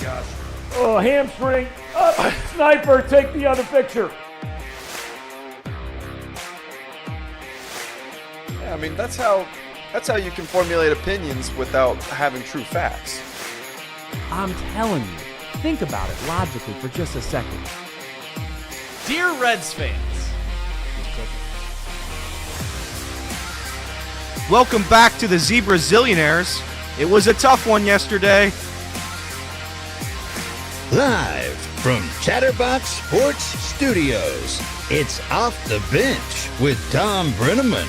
gosh. Oh, hamstring. Up. Sniper, take the other picture. Yeah, I mean, that's how you can formulate opinions without having true facts. I'm telling you, think about it logically for just a second. Dear Reds fans, welcome back to the Zebra Zillionaires. It was a tough one yesterday. Live from Chatterbox Sports Studios, it's Off the Bench with Thom Brennaman.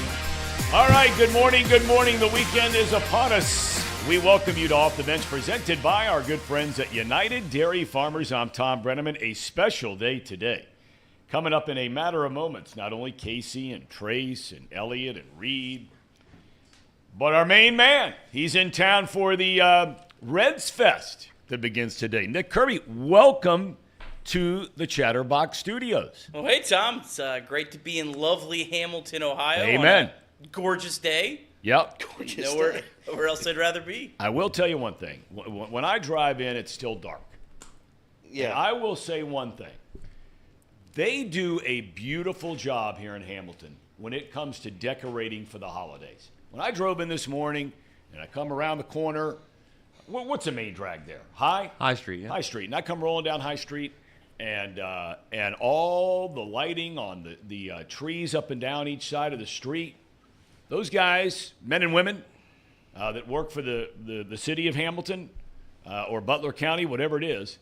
All right, good morning, good morning. The weekend is upon us. We welcome you to Off the Bench, presented by our good friends at United Dairy Farmers. I'm Thom Brennaman. A special day today. Coming up in a matter of moments, not only Casey and Trace and Elliot and Reed, but our main man. He's in town for the Reds Fest that begins today. Nick Kirby, welcome to the Chatterbox Studios. Well, hey, Tom. It's great to be in lovely Hamilton, Ohio. Amen. On a gorgeous day. Yep. Nowhere else I'd rather be. I will tell you one thing. When I drive in, it's still dark. Yeah. And I will say one thing. They do a beautiful job here in Hamilton when it comes to decorating for the holidays. When I drove in this morning and I come around the corner, what's the main drag there? High Street, yeah. High Street. And I come rolling down High Street, and all the lighting on the trees up and down each side of the street. Those guys, men and women, that work for the city of Hamilton or Butler County, whatever it is,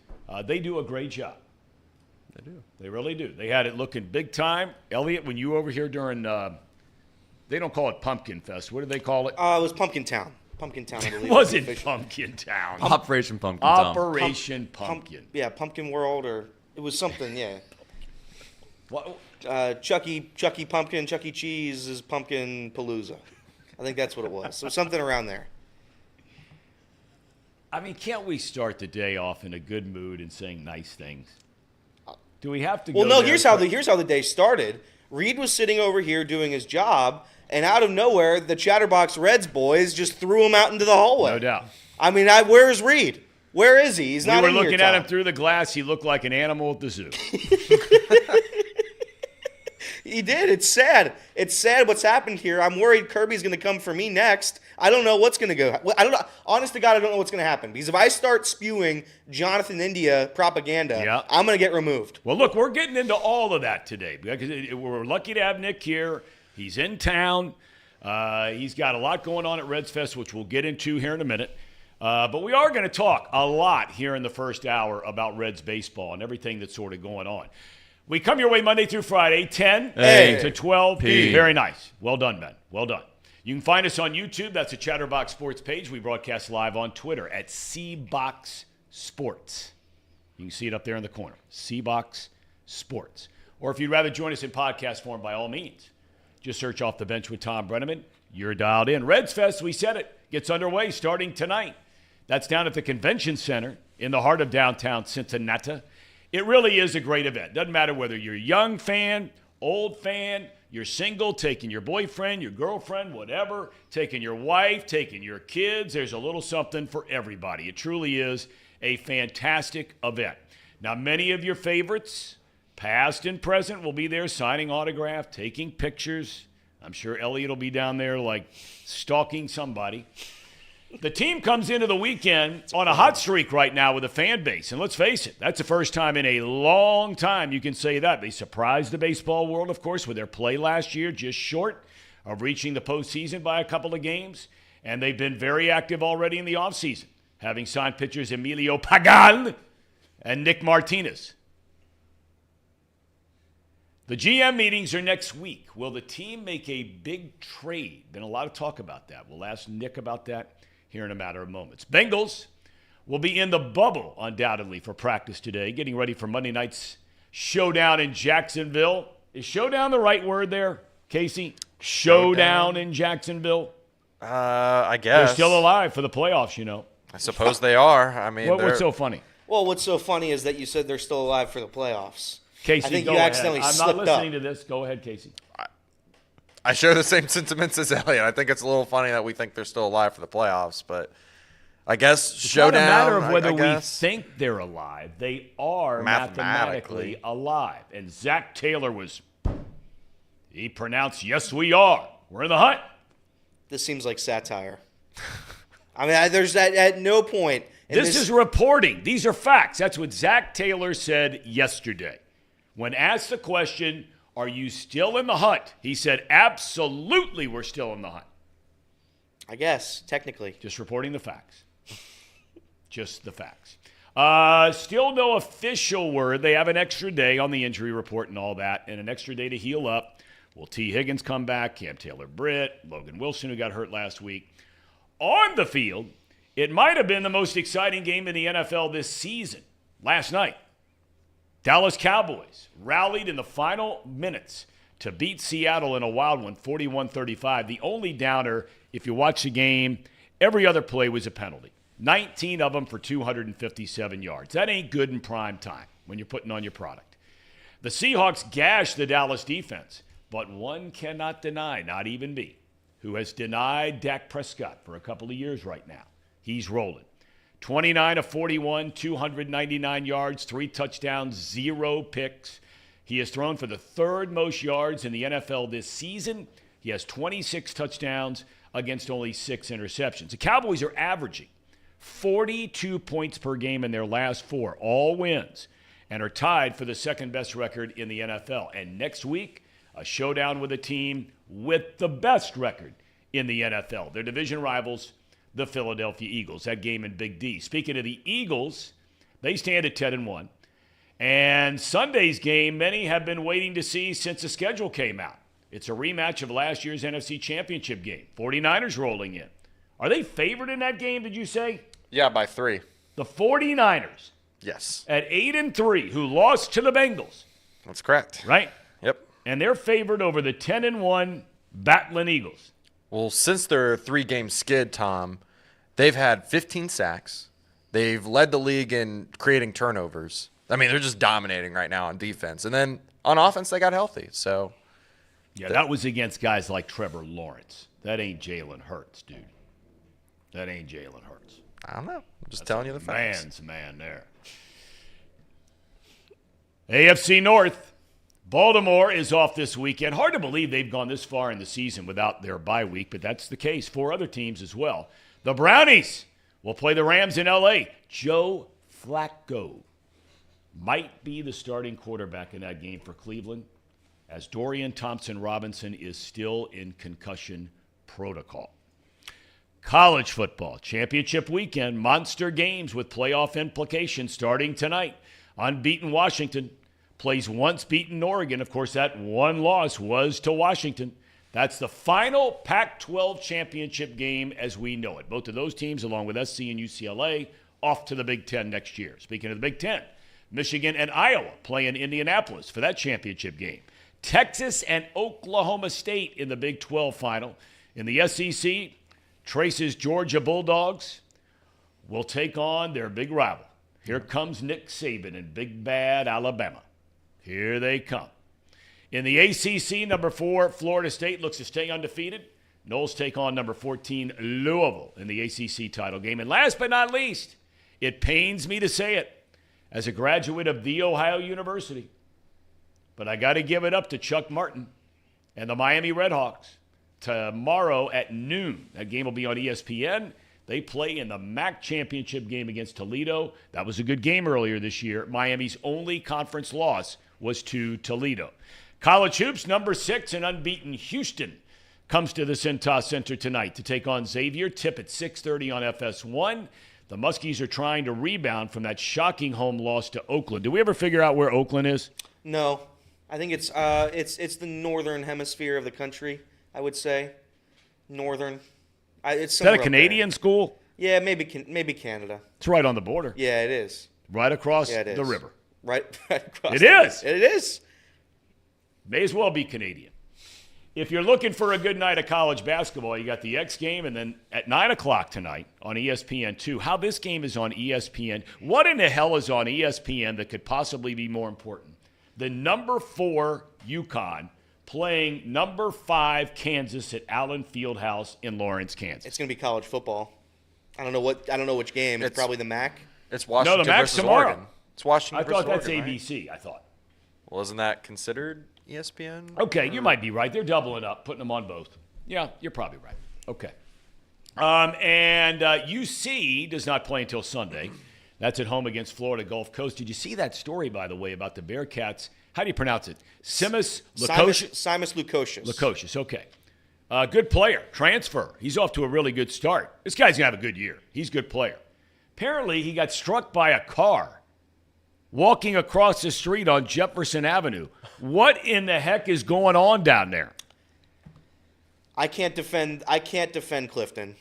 they do a great job. They do. They really do. They had it looking big time. Elliot, when you were over here during, they don't call it Pumpkin Fest. What do they call it? It was Pumpkin Town. Pumpkin Town, I believe. It wasn't Pumpkin Town. Operation Pumpkin Town. Operation Pumpkin. Pumpkin World, or it was something, yeah. What? Chucky Pumpkin, Chuck E. Cheese is Pumpkin Palooza. I think that's what it was. So something around there. I mean, can't we start the day off in a good mood and saying nice things? Do we have to Well, go no, there here's how the day started. Reed was sitting over here doing his job, and out of nowhere, the Chatterbox Reds boys just threw him out into the hallway. No doubt. I mean, where's Reed? Where is he? He's not We in were here, looking at Tom. him through the glass. He looked like an animal at the zoo. He did. It's sad. It's sad what's happened here. I'm worried Kirby's going to come for me next. I don't know what's going to go. I don't know. Honest to God, I don't know what's going to happen. Because if I start spewing Jonathan India propaganda, Yeah. I'm going to get removed. Well, look, we're getting into all of that today because we're lucky to have Nick here. He's in town. He's got a lot going on at Reds Fest, which we'll get into here in a minute. But we are going to talk a lot here in the first hour about Reds baseball and everything that's sort of going on. We come your way Monday through Friday, 10 to 12 p. Very nice. Well done, Ben. Well done. You can find us on YouTube. That's the Chatterbox Sports page. We broadcast live on Twitter at CBox Sports. You can see it up there in the corner, CBox Sports. Or if you'd rather join us in podcast form, by all means, just search Off the Bench with Thom Brennaman. You're dialed in. Reds Fest, we said it, gets underway starting tonight. That's down at the Convention Center in the heart of downtown Cincinnati. It really is a great event. Doesn't matter whether you're a young fan, old fan, you're single, taking your boyfriend, your girlfriend, whatever, taking your wife, taking your kids. There's a little something for everybody. It truly is a fantastic event. Now, many of your favorites, past and present, will be there signing autographs, taking pictures. I'm sure Elliot will be down there like stalking somebody. The team comes into the weekend on a hot streak right now with a fan base. And let's face it, that's the first time in a long time you can say that. They surprised the baseball world, of course, with their play last year, just short of reaching the postseason by a couple of games. And they've been very active already in the offseason, having signed pitchers Emilio Pagal and Nick Martinez. The GM meetings are next week. Will the team make a big trade? Been a lot of talk about that. We'll ask Nick about that here in a matter of moments. Bengals will be in the bubble, undoubtedly, for practice today, getting ready for Monday night's showdown in Jacksonville. Is showdown the right word there, Casey? Showdown in Jacksonville? I guess. They're still alive for the playoffs, you know. I suppose they are. I mean, What's so funny? Well, what's so funny is that you said they're still alive for the playoffs. Casey, I think go you ahead. accidentally I'm slipped not listening up. to this. Go ahead, Casey. I share the same sentiments as Elliot. I think it's a little funny that we think they're still alive for the playoffs, but I guess It's showdown. not a matter of whether I we guess. think they're alive. They are mathematically alive. And Zach Taylor he pronounced, yes, we are. We're in the hunt. This seems like satire. I mean, there's that at no point. This is reporting. These are facts. That's what Zach Taylor said yesterday. When asked the question, are you still in the hunt? He said, absolutely, we're still in the hunt. I guess, technically. Just reporting the facts. Just the facts. Still no official word. They have an extra day on the injury report and all that, and an extra day to heal up. Will T. Higgins come back? Cam Taylor-Britt, Logan Wilson, who got hurt last week. On the field, it might have been the most exciting game in the NFL this season. Last night, Dallas Cowboys rallied in the final minutes to beat Seattle in a wild one, 41-35. The only downer, if you watch the game, every other play was a penalty. 19 of them for 257 yards. That ain't good in prime time when you're putting on your product. The Seahawks gashed the Dallas defense, but one cannot deny, not even me, who has denied Dak Prescott for a couple of years right now. He's rolling. 29 of 41, 299 yards, 3 touchdowns, 0 picks. He has thrown for the third most yards in the NFL this season. He has 26 touchdowns against only 6 interceptions. The Cowboys are averaging 42 points per game in their last 4, all wins, and are tied for the second best record in the NFL. And next week, a showdown with a team with the best record in the NFL. Their division rivals, the Philadelphia Eagles. That game in Big D. Speaking of the Eagles, they stand at 10-1. And Sunday's game, many have been waiting to see since the schedule came out. It's a rematch of last year's NFC Championship game. 49ers rolling in. Are they favored in that game, did you say? Yeah, by 3. The 49ers. Yes. At 8-3, who lost to the Bengals. That's correct. Right? Yep. And they're favored over the 10-1 battling Eagles. Well, since their 3-game skid, Tom, they've had 15 sacks. They've led the league in creating turnovers. I mean, they're just dominating right now on defense. And then on offense, they got healthy. So, yeah, that was against guys like Trevor Lawrence. That ain't Jalen Hurts, dude. That ain't Jalen Hurts. I don't know. I'm just telling you the facts. Man's man there. AFC North. Baltimore is off this weekend. Hard to believe they've gone this far in the season without their bye week, but that's the case for other teams as well. The Brownies will play the Rams in L.A. Joe Flacco might be the starting quarterback in that game for Cleveland, as Dorian Thompson-Robinson is still in concussion protocol. College football, championship weekend, monster games with playoff implications starting tonight. Unbeaten Washington plays once beaten Oregon. Of course, that one loss was to Washington. That's the final Pac-12 championship game as we know it. Both of those teams, along with SC and UCLA, off to the Big Ten next year. Speaking of the Big Ten, Michigan and Iowa play in Indianapolis for that championship game. Texas and Oklahoma State in the Big 12 final. In the SEC, Trace's Georgia Bulldogs will take on their big rival. Here comes Nick Saban in Big Bad Alabama. Here they come. In the ACC, number 4, Florida State looks to stay undefeated. Noles take on number 14, Louisville, in the ACC title game. And last but not least, it pains me to say it, as a graduate of The Ohio University, but I got to give it up to Chuck Martin and the Miami Redhawks. Tomorrow at noon, that game will be on ESPN. They play in the MAC championship game against Toledo. That was a good game earlier this year. Miami's only conference loss was to Toledo. College hoops, number 6 and unbeaten Houston comes to the Cintas Center tonight to take on Xavier. Tip at 6:30 on FS1. The Muskies are trying to rebound from that shocking home loss to Oakland. Do we ever figure out where Oakland is? No. I think it's the northern hemisphere of the country, I would say. Northern. It's Is that a somewhere up Canadian school? there. Yeah, maybe Canada. It's right on the border. Yeah, it is. Right across Yeah, it is. the river. Right across. It is. It is. May as well be Canadian. If you're looking for a good night of college basketball, you got the X game, and then at 9 o'clock tonight on ESPN2. How this game is on ESPN. What in the hell is on ESPN that could possibly be more important? The number 4 UConn playing number 5 Kansas at Allen Fieldhouse in Lawrence, Kansas. It's going to be college football. I don't know which game. It's probably the MAC. It's Washington the MAC's versus tomorrow. Oregon. It's Washington I thought versus that's Oregon, right? ABC, I thought. Well, isn't that considered ESPN? Okay, you might be right. They're doubling up, putting them on both. Yeah, you're probably right. Okay. And UC does not play until Sunday. That's at home against Florida Gulf Coast. Did you see that story, by the way, about the Bearcats? How do you pronounce it? Simus Lukosius? Simus Lukosius. Lukosius, okay. Good player. Transfer. He's off to a really good start. This guy's going to have a good year. He's a good player. Apparently, he got struck by a car walking across the street on Jefferson Avenue. What in the heck is going on down there? I can't defend Clifton.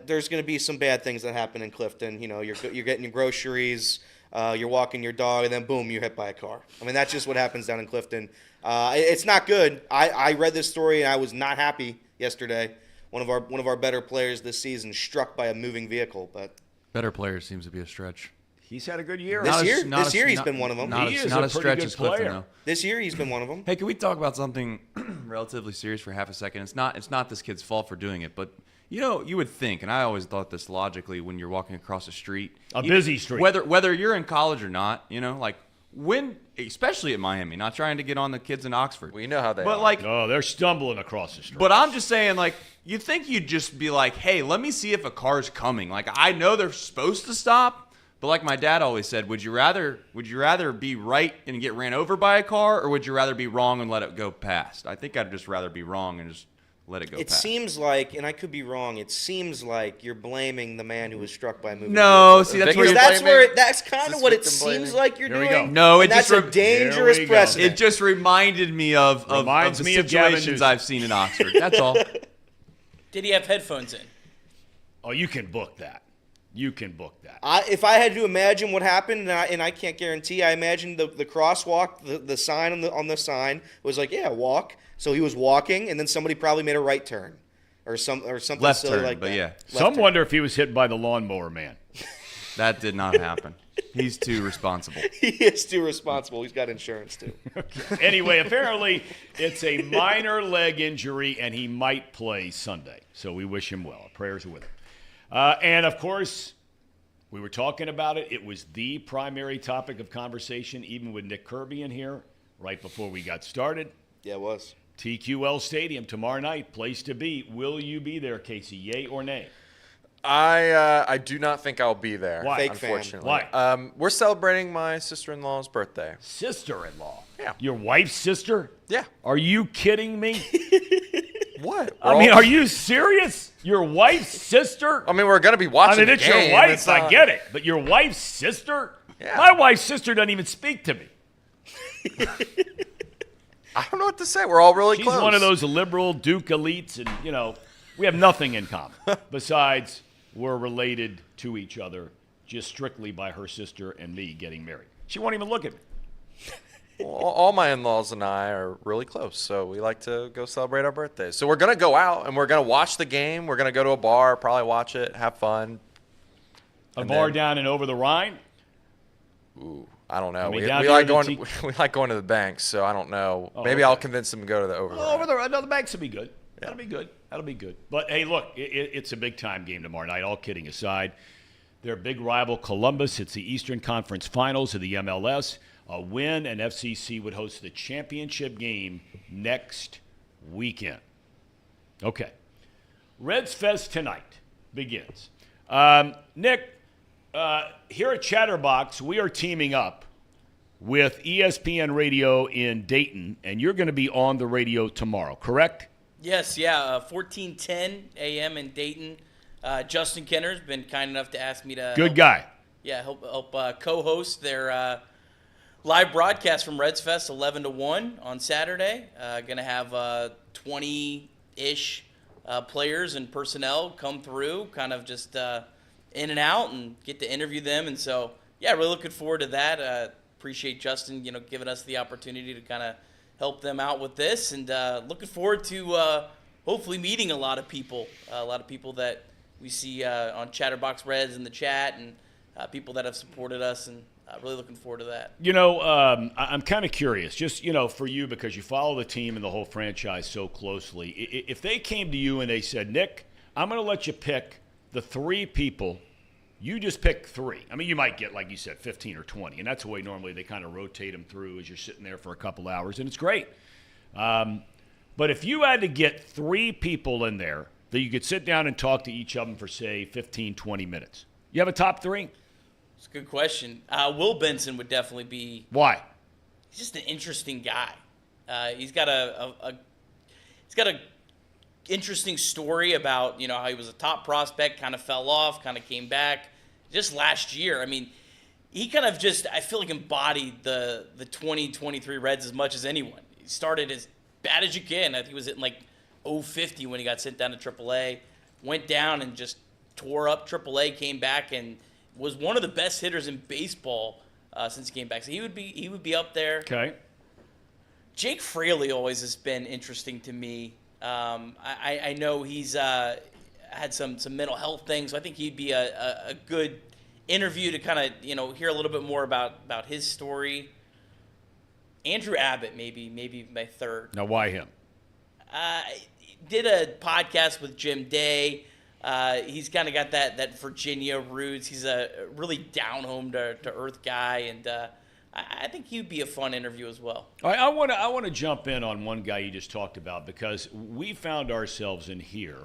There's going to be some bad things that happen in Clifton. You know, you're getting your groceries, you're walking your dog, and then boom, you're hit by a car. I mean, that's just what happens down in Clifton. It's not good. I read this story and I was not happy yesterday. One of our better players this season struck by a moving vehicle, but Better players seems to be a stretch. He's had a good year. this year he's been one of them. He is not a a pretty stretch good as Clifton, player. though. This year he's been one of them. Hey, can we talk about something relatively serious for half a second? It's not this kid's fault for doing it, but you know, you would think, and I always thought this logically when you're walking across a street, Busy street, whether you're in college or not, you know, like when, especially at Miami, not trying to get on the kids in Oxford. We know how they but are. like, Oh, they're stumbling across the street. but I'm just saying, like, you think you'd just be like, hey, let me see if a car's coming. Like, I know they're supposed to stop, but like my dad always said, would you rather be right and get ran over by a car, or would you rather be wrong and let it go past? I think I'd just rather be wrong and just let it go It past. seems like, and I could be wrong, it seems like you're blaming the man who was struck by a moving No, vehicle. see, that's Because where That's blaming- where that's kind Is of this what it victim seems blaming? like you're Here we doing. go. No, it and that's just a dangerous Here we go. precedent. It just reminded me of the Reminds me of Gavin situations Newsom. I've seen in Oxford. That's all. Did he have headphones in? Oh, you can book that. You can book that. If I had to imagine what happened, and I can't guarantee, I imagine the crosswalk, the sign on the sign was like, yeah, walk. So he was walking, and then somebody probably made a right turn, or something Left silly turn, like but that. yeah. Left Some turn. wonder if he was hit by the lawnmower man. That did not happen. He's too responsible. He is too responsible. He's got insurance too. Anyway, apparently it's a minor leg injury, and he might play Sunday. So we wish him well. Our prayers are with him. And, of course, we were talking about it. It was the primary topic of conversation, even with Nick Kirby in here right before we got started. Yeah, it was. TQL Stadium tomorrow night, place to be. Will you be there, Casey? Yay or nay? I do not think I'll be there. Why? Fake fan. Unfortunately. Why? We're celebrating my sister-in-law's birthday. Sister-in-law. Yeah. Your wife's sister? Yeah. Are you kidding me? What? I mean, are you serious? Your wife's sister? I mean, we're gonna be I watching. mean, the it's game. your wife. It's I not- get it. But your wife's sister? Yeah. My wife's sister doesn't even speak to me. I don't know what to say. We're all really She's close. one of those liberal Duke elites, and, you know, we have nothing in common. Besides, we're related to each other just strictly by her sister and me getting married. She won't even look at me. All my in-laws and I are really close, so we like to go celebrate our birthdays. So we're gonna go out and we're gonna watch the game. We're gonna go to a bar, probably watch it, have fun. A And bar then- down and over the Rhine? Ooh, I don't know. I mean, we down we here like in the going. We like going to the banks, so I don't know. Oh, Maybe okay. I'll convince them to go to the over. Well, over the banks will be good. That'll be good. That'll be good. But, hey, look, it's a big-time game tomorrow night, all kidding aside. Their big rival, Columbus. It's the Eastern Conference Finals of the MLS. A win, and FCC would host the championship game next weekend. Okay. Reds Fest tonight begins. Nick, here at Chatterbox, we are teaming up with ESPN Radio in Dayton, and you're going to be on the radio tomorrow, correct? Yes, yeah. 1410 a.m. in Dayton. Justin Kenner's been kind enough to ask me to Good guy. help co-host their live broadcast from Reds Fest 11 to 1 on Saturday. Going to have 20-ish players and personnel come through, kind of just in and out, and get to interview them. And so, yeah, really looking forward to that. Appreciate Justin, giving us the opportunity to kind of help them out with this, and looking forward to hopefully meeting a lot of people that we see on Chatterbox Reds in the chat, and people that have supported us, and really looking forward to that. I'm kind of curious, just, for you, because you follow the team and the whole franchise so closely. If they came to you and they said, Nick, I'm going to let you pick the 3 people, you just pick 3. I mean, you might get, like you said, 15 or 20, and that's the way normally they kind of rotate them through as you're sitting there for a couple hours, and it's great. But if you had to get 3 people in there that you could sit down and talk to each of them for, say, 15, 20 minutes, you have a top 3? It's a good question. Will Benson would definitely be. Why? He's just an interesting guy. He's got a interesting story about how he was a top prospect, kind of fell off, kind of came back. Just last year, I mean, he kind of just, I feel like, embodied the 2023 Reds as much as anyone. He started as bad as you can. I think he was hitting like 050 when he got sent down to AAA. Went down and just tore up AAA, came back and was one of the best hitters in baseball since he came back. So he would be up there. Okay. Jake Fraley always has been interesting to me. I know he's had some mental health things. So I think he'd be a good interview to kind of hear a little bit more about his story. Andrew Abbott, maybe my third. Now, why him? Did a podcast with Jim Day. He's kind of got that Virginia roots. He's a really down home to earth guy, and I think he'd be a fun interview as well. All right, I want to jump in on one guy you just talked about, because we found ourselves in here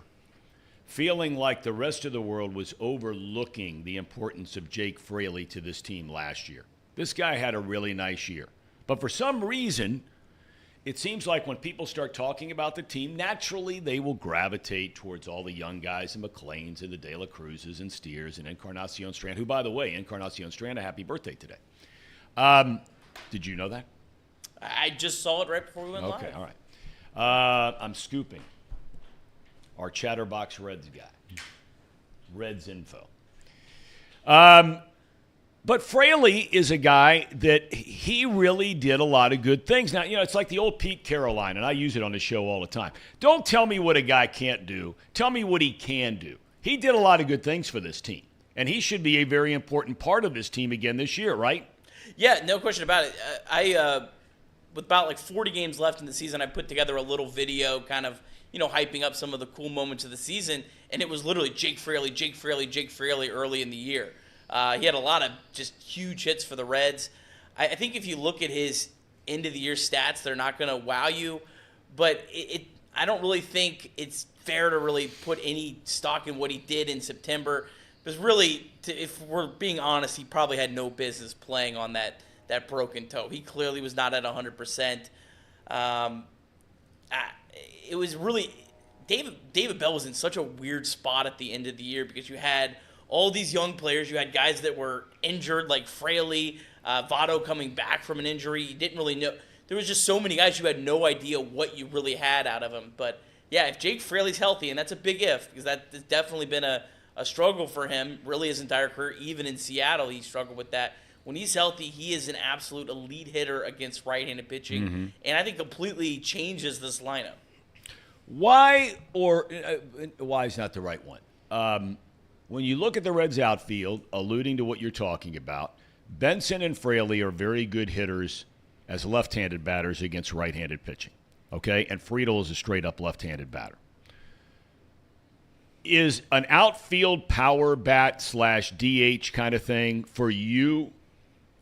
feeling like the rest of the world was overlooking the importance of Jake Fraley to this team last year. This guy had a really nice year. But for some reason, it seems like when people start talking about the team, naturally they will gravitate towards all the young guys, and McLeans and the De La Cruzes and Steers and Encarnacion Strand, who, by the way, Encarnacion Strand, a happy birthday today. Did you know that? I just saw it right before we went live. Okay, all right. I'm scooping our Chatterbox Reds guy. Reds info. But Fraley is a guy that he really did a lot of good things. Now, it's like the old Pete Carroll line, and I use it on the show all the time. Don't tell me what a guy can't do. Tell me what he can do. He did a lot of good things for this team, and he should be a very important part of this team again this year, right? Yeah, no question about it. With about like 40 games left in the season, I put together a little video kind of, hyping up some of the cool moments of the season, and it was literally Jake Fraley early in the year. He had a lot of just huge hits for the Reds. I think if you look at his end-of-the-year stats, they're not going to wow you, but I don't really think it's fair to really put any stock in what he did in September, because really, if we're being honest, he probably had no business playing on that broken toe. He clearly was not at 100%. It was really David Bell was in such a weird spot at the end of the year, because you had all these young players. You had guys that were injured, like Fraley, Votto coming back from an injury. You didn't really know. There was just so many guys you had no idea what you really had out of them. But, yeah, if Jake Fraley's healthy, and that's a big if, because that has definitely been a struggle for him, really his entire career. Even in Seattle, he struggled with that. When he's healthy, he is an absolute elite hitter against right-handed pitching, and I think completely changes this lineup. Why is not the right one? When you look at the Reds outfield, alluding to what you're talking about, Benson and Fraley are very good hitters as left-handed batters against right-handed pitching, okay? And Friedel is a straight-up left-handed batter. Is an outfield power bat / DH kind of thing for you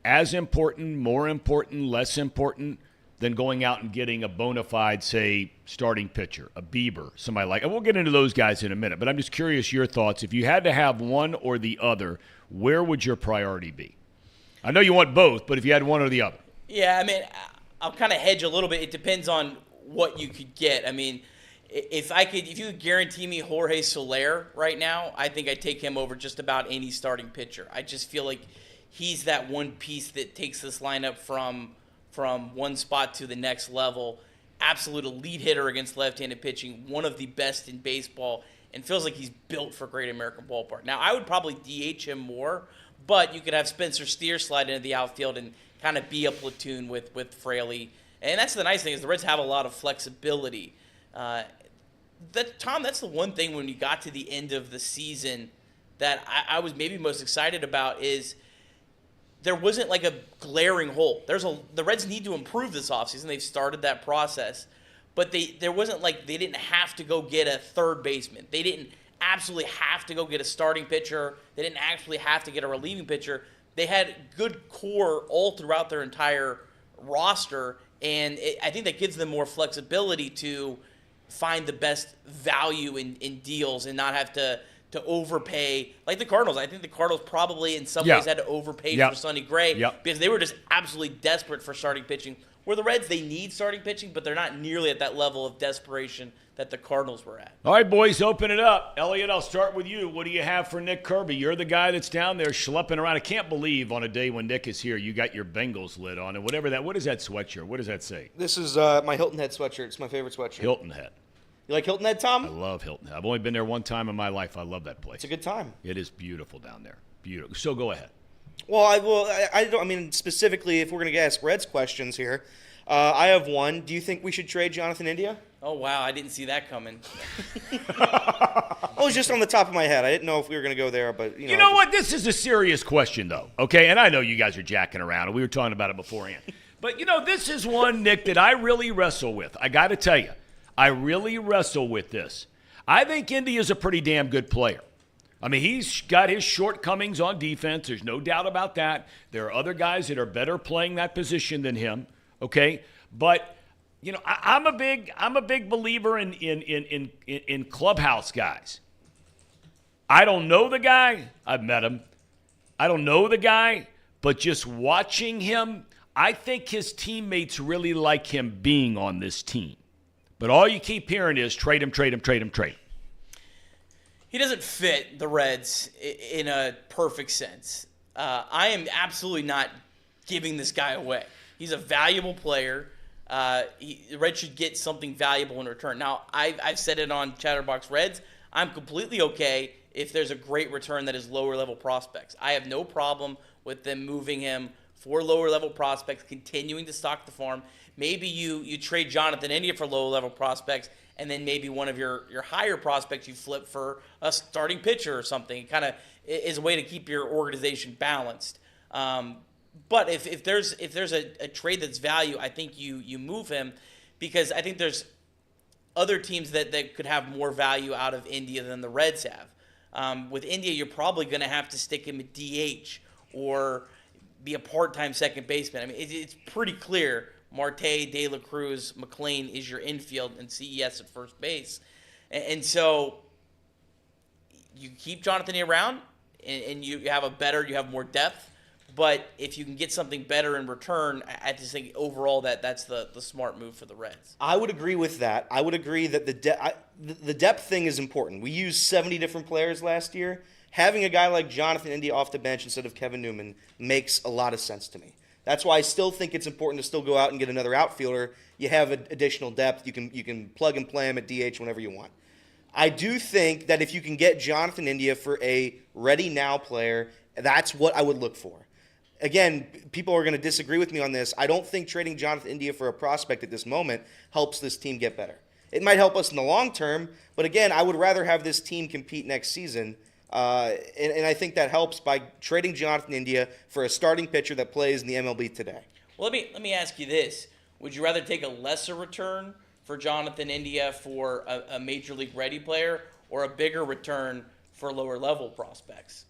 as important, more important, less important than going out and getting a bona fide, say, starting pitcher, a Bieber, somebody like, and we'll get into those guys in a minute, but I'm just curious your thoughts. If you had to have one or the other, where would your priority be? I know you want both, but if you had one or the other. Yeah, I mean, I'll kind of hedge a little bit. It depends on what you could get. I mean, if you could guarantee me Jorge Soler right now, I think I'd take him over just about any starting pitcher. I just feel like he's that one piece that takes this lineup from one spot to the next level. Absolute elite hitter against left-handed pitching, one of the best in baseball, and feels like he's built for Great American Ballpark. Now, I would probably DH him more, but you could have Spencer Steer slide into the outfield and kind of be a platoon with Fraley. And that's the nice thing, is the Reds have a lot of flexibility. Tom, that's the one thing when you got to the end of the season that I was maybe most excited about, is there wasn't like a glaring hole. The Reds need to improve this offseason. They've started that process. But there wasn't like they didn't have to go get a third baseman. They didn't absolutely have to go get a starting pitcher. They didn't actually have to get a relieving pitcher. They had good core all throughout their entire roster, and I think that gives them more flexibility to find the best value in deals and not have to overpay like the Cardinals. I think the Cardinals probably in some ways had to overpay for Sonny Gray because they were just absolutely desperate for starting pitching. Where the Reds, they need starting pitching, but they're not nearly at that level of desperation that the Cardinals were at. All right, boys, open it up. Elliot, I'll start with you. What do you have for Nick Kirby? You're the guy that's down there schlepping around. I can't believe on a day when Nick is here, you got your Bengals lid on and whatever that. What is that sweatshirt? What does that say? This is my Hilton Head sweatshirt. It's my favorite sweatshirt. Hilton Head. You like Hilton Head, Tom? I love Hilton Head. I've only been there one time in my life. I love that place. It's a good time. It is beautiful down there. Beautiful. So go ahead. Well, I don't. I mean, specifically, if we're going to ask Reds questions here, I have one. Do you think we should trade Jonathan India? Oh, wow. I didn't see that coming. It was just on the top of my head. I didn't know if we were going to go there, but you know what? This is a serious question, though. Okay, and I know you guys are jacking around, and we were talking about it beforehand. But this is one, Nick, that I really wrestle with. I got to tell you, I really wrestle with this. I think India's a pretty damn good player. I mean, he's got his shortcomings on defense. There's no doubt about that. There are other guys that are better playing that position than him. Okay, but I'm a big believer in clubhouse guys. I don't know the guy. I've met him. I don't know the guy, but just watching him, I think his teammates really like him being on this team. But all you keep hearing is trade him, trade him, trade him, trade him. He doesn't fit the Reds in a perfect sense. I am absolutely not giving this guy away. He's a valuable player. The Reds should get something valuable in return. Now, I've said it on Chatterbox Reds. I'm completely okay if there's a great return that is lower-level prospects. I have no problem with them moving him for lower-level prospects, continuing to stock the farm. Maybe you trade Jonathan India for lower-level prospects, and then maybe one of your higher prospects you flip for a starting pitcher or something. It kind of is a way to keep your organization balanced. But if there's a trade that's value, I think you move him because I think there's other teams that could have more value out of India than the Reds have. With India, you're probably going to have to stick him at DH or be a part-time second baseman. I mean, it's pretty clear Marte, De La Cruz, McLean is your infield, and CES at first base. And so you keep Jonathan around, and you have more depth. But if you can get something better in return, I just think overall that's the smart move for the Reds. I would agree with that. I would agree that the depth thing is important. We used 70 different players last year. Having a guy like Jonathan India off the bench instead of Kevin Newman makes a lot of sense to me. That's why I still think it's important to still go out and get another outfielder. You have additional depth. You can plug and play him at DH whenever you want. I do think that if you can get Jonathan India for a ready-now player, that's what I would look for. Again, people are going to disagree with me on this. I don't think trading Jonathan India for a prospect at this moment helps this team get better. It might help us in the long term, but again, I would rather have this team compete next season. And I think that helps by trading Jonathan India for a starting pitcher that plays in the MLB today. Well, let me ask you this. Would you rather take a lesser return for Jonathan India for a major league ready player or a bigger return for lower level prospects?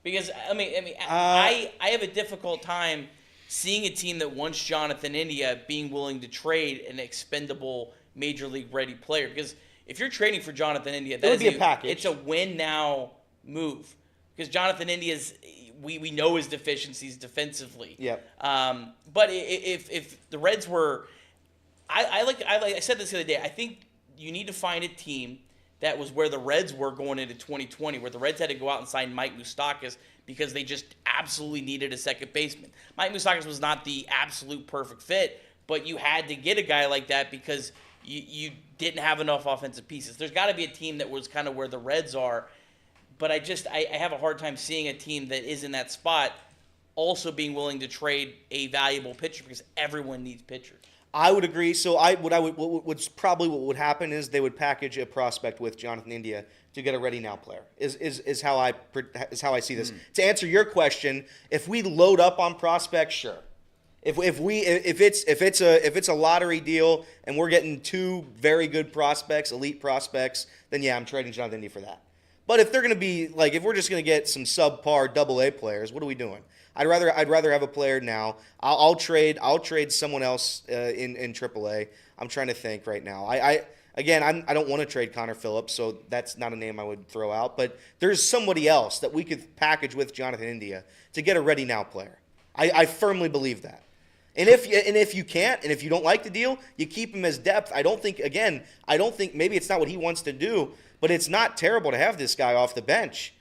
Because I have a difficult time seeing a team that wants Jonathan India being willing to trade an expendable major league ready player. Because if you're trading for Jonathan India, that would be a package. It's a win now move. Because Jonathan India's we know his deficiencies defensively. Yep. But if the Reds were, I said this the other day. I think you need to find a team that was where the Reds were going into 2020, where the Reds had to go out and sign Mike Moustakas because they just absolutely needed a second baseman. Mike Moustakas was not the absolute perfect fit, but you had to get a guy like that because you didn't have enough offensive pieces. There's got to be a team that was kind of where the Reds are, but I have a hard time seeing a team that is in that spot also being willing to trade a valuable pitcher because everyone needs pitchers. I would agree. So what would happen is they would package a prospect with Jonathan India to get a ready now player. Is how I see this. To answer your question, if we load up on prospects, sure. If it's a lottery deal and we're getting 2 very good prospects, elite prospects, then yeah, I'm trading Jonathan India for that. But if they're going to be like, if we're just going to get some subpar AA players, what are we doing? I'd rather have a player now. I'll trade someone else in AAA. I'm trying to think right now. I don't want to trade Connor Phillips, so that's not a name I would throw out. But there's somebody else that we could package with Jonathan India to get a ready now player. I firmly believe that. And if you can't, and if you don't like the deal, you keep him as depth. I don't think maybe it's not what he wants to do, but it's not terrible to have this guy off the bench.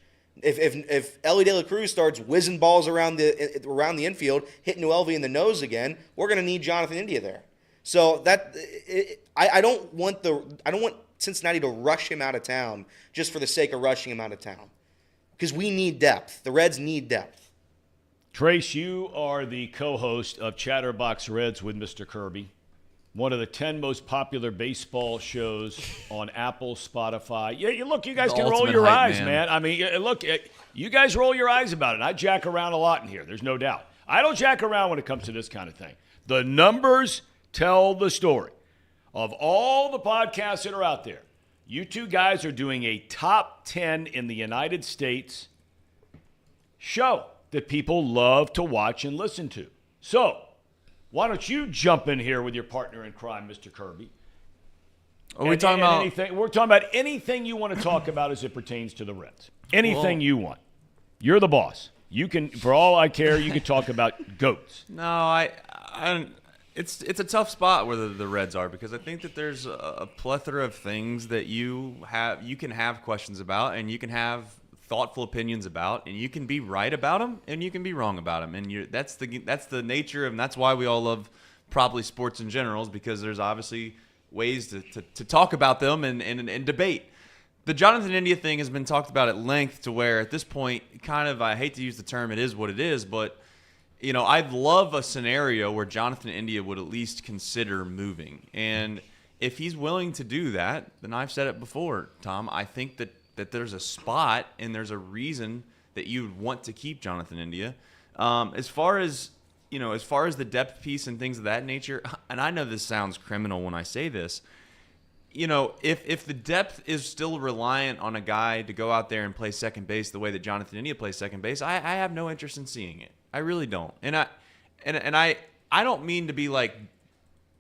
If Elly De La Cruz starts whizzing balls around the infield, hitting Elvy in the nose again, we're going to need Jonathan India there. So I don't want Cincinnati to rush him out of town just for the sake of rushing him out of town, because we need depth. The Reds need depth. Trace, you are the co-host of Chatterbox Reds with Mr. Kirby, one of the 10 most popular baseball shows on Apple, Spotify. Yeah, you guys can roll your eyes, man. I mean, look, you guys roll your eyes about it. I jack around a lot in here. There's no doubt. I don't jack around when it comes to this kind of thing. The numbers tell the story. Of all the podcasts that are out there, you two guys are doing a top 10 in the United States show that people love to watch and listen to. So, why don't you jump in here with your partner in crime, Mr. Kirby? We're talking about anything you want to talk about as it pertains to the Reds. Anything you want. You're the boss. You can, for all I care, you can talk about goats. No, it's a tough spot where the Reds are, because I think that there's a plethora of things that you can have questions about, and you can have thoughtful opinions about, and you can be right about them, and you can be wrong about them, and that's the nature, and that's why we all love probably sports in general, is because there's obviously ways to talk about them and debate. The Jonathan India thing has been talked about at length, to where at this point, kind of, I hate to use the term, it is what it is, but I'd love a scenario where Jonathan India would at least consider moving, and if he's willing to do that, then I've said it before, Tom, I think that there's a spot and there's a reason that you would want to keep Jonathan India. As far as the depth piece and things of that nature, and I know this sounds criminal when I say this, if the depth is still reliant on a guy to go out there and play second base the way that Jonathan India plays second base, I have no interest in seeing it. I really don't. And I don't mean to be like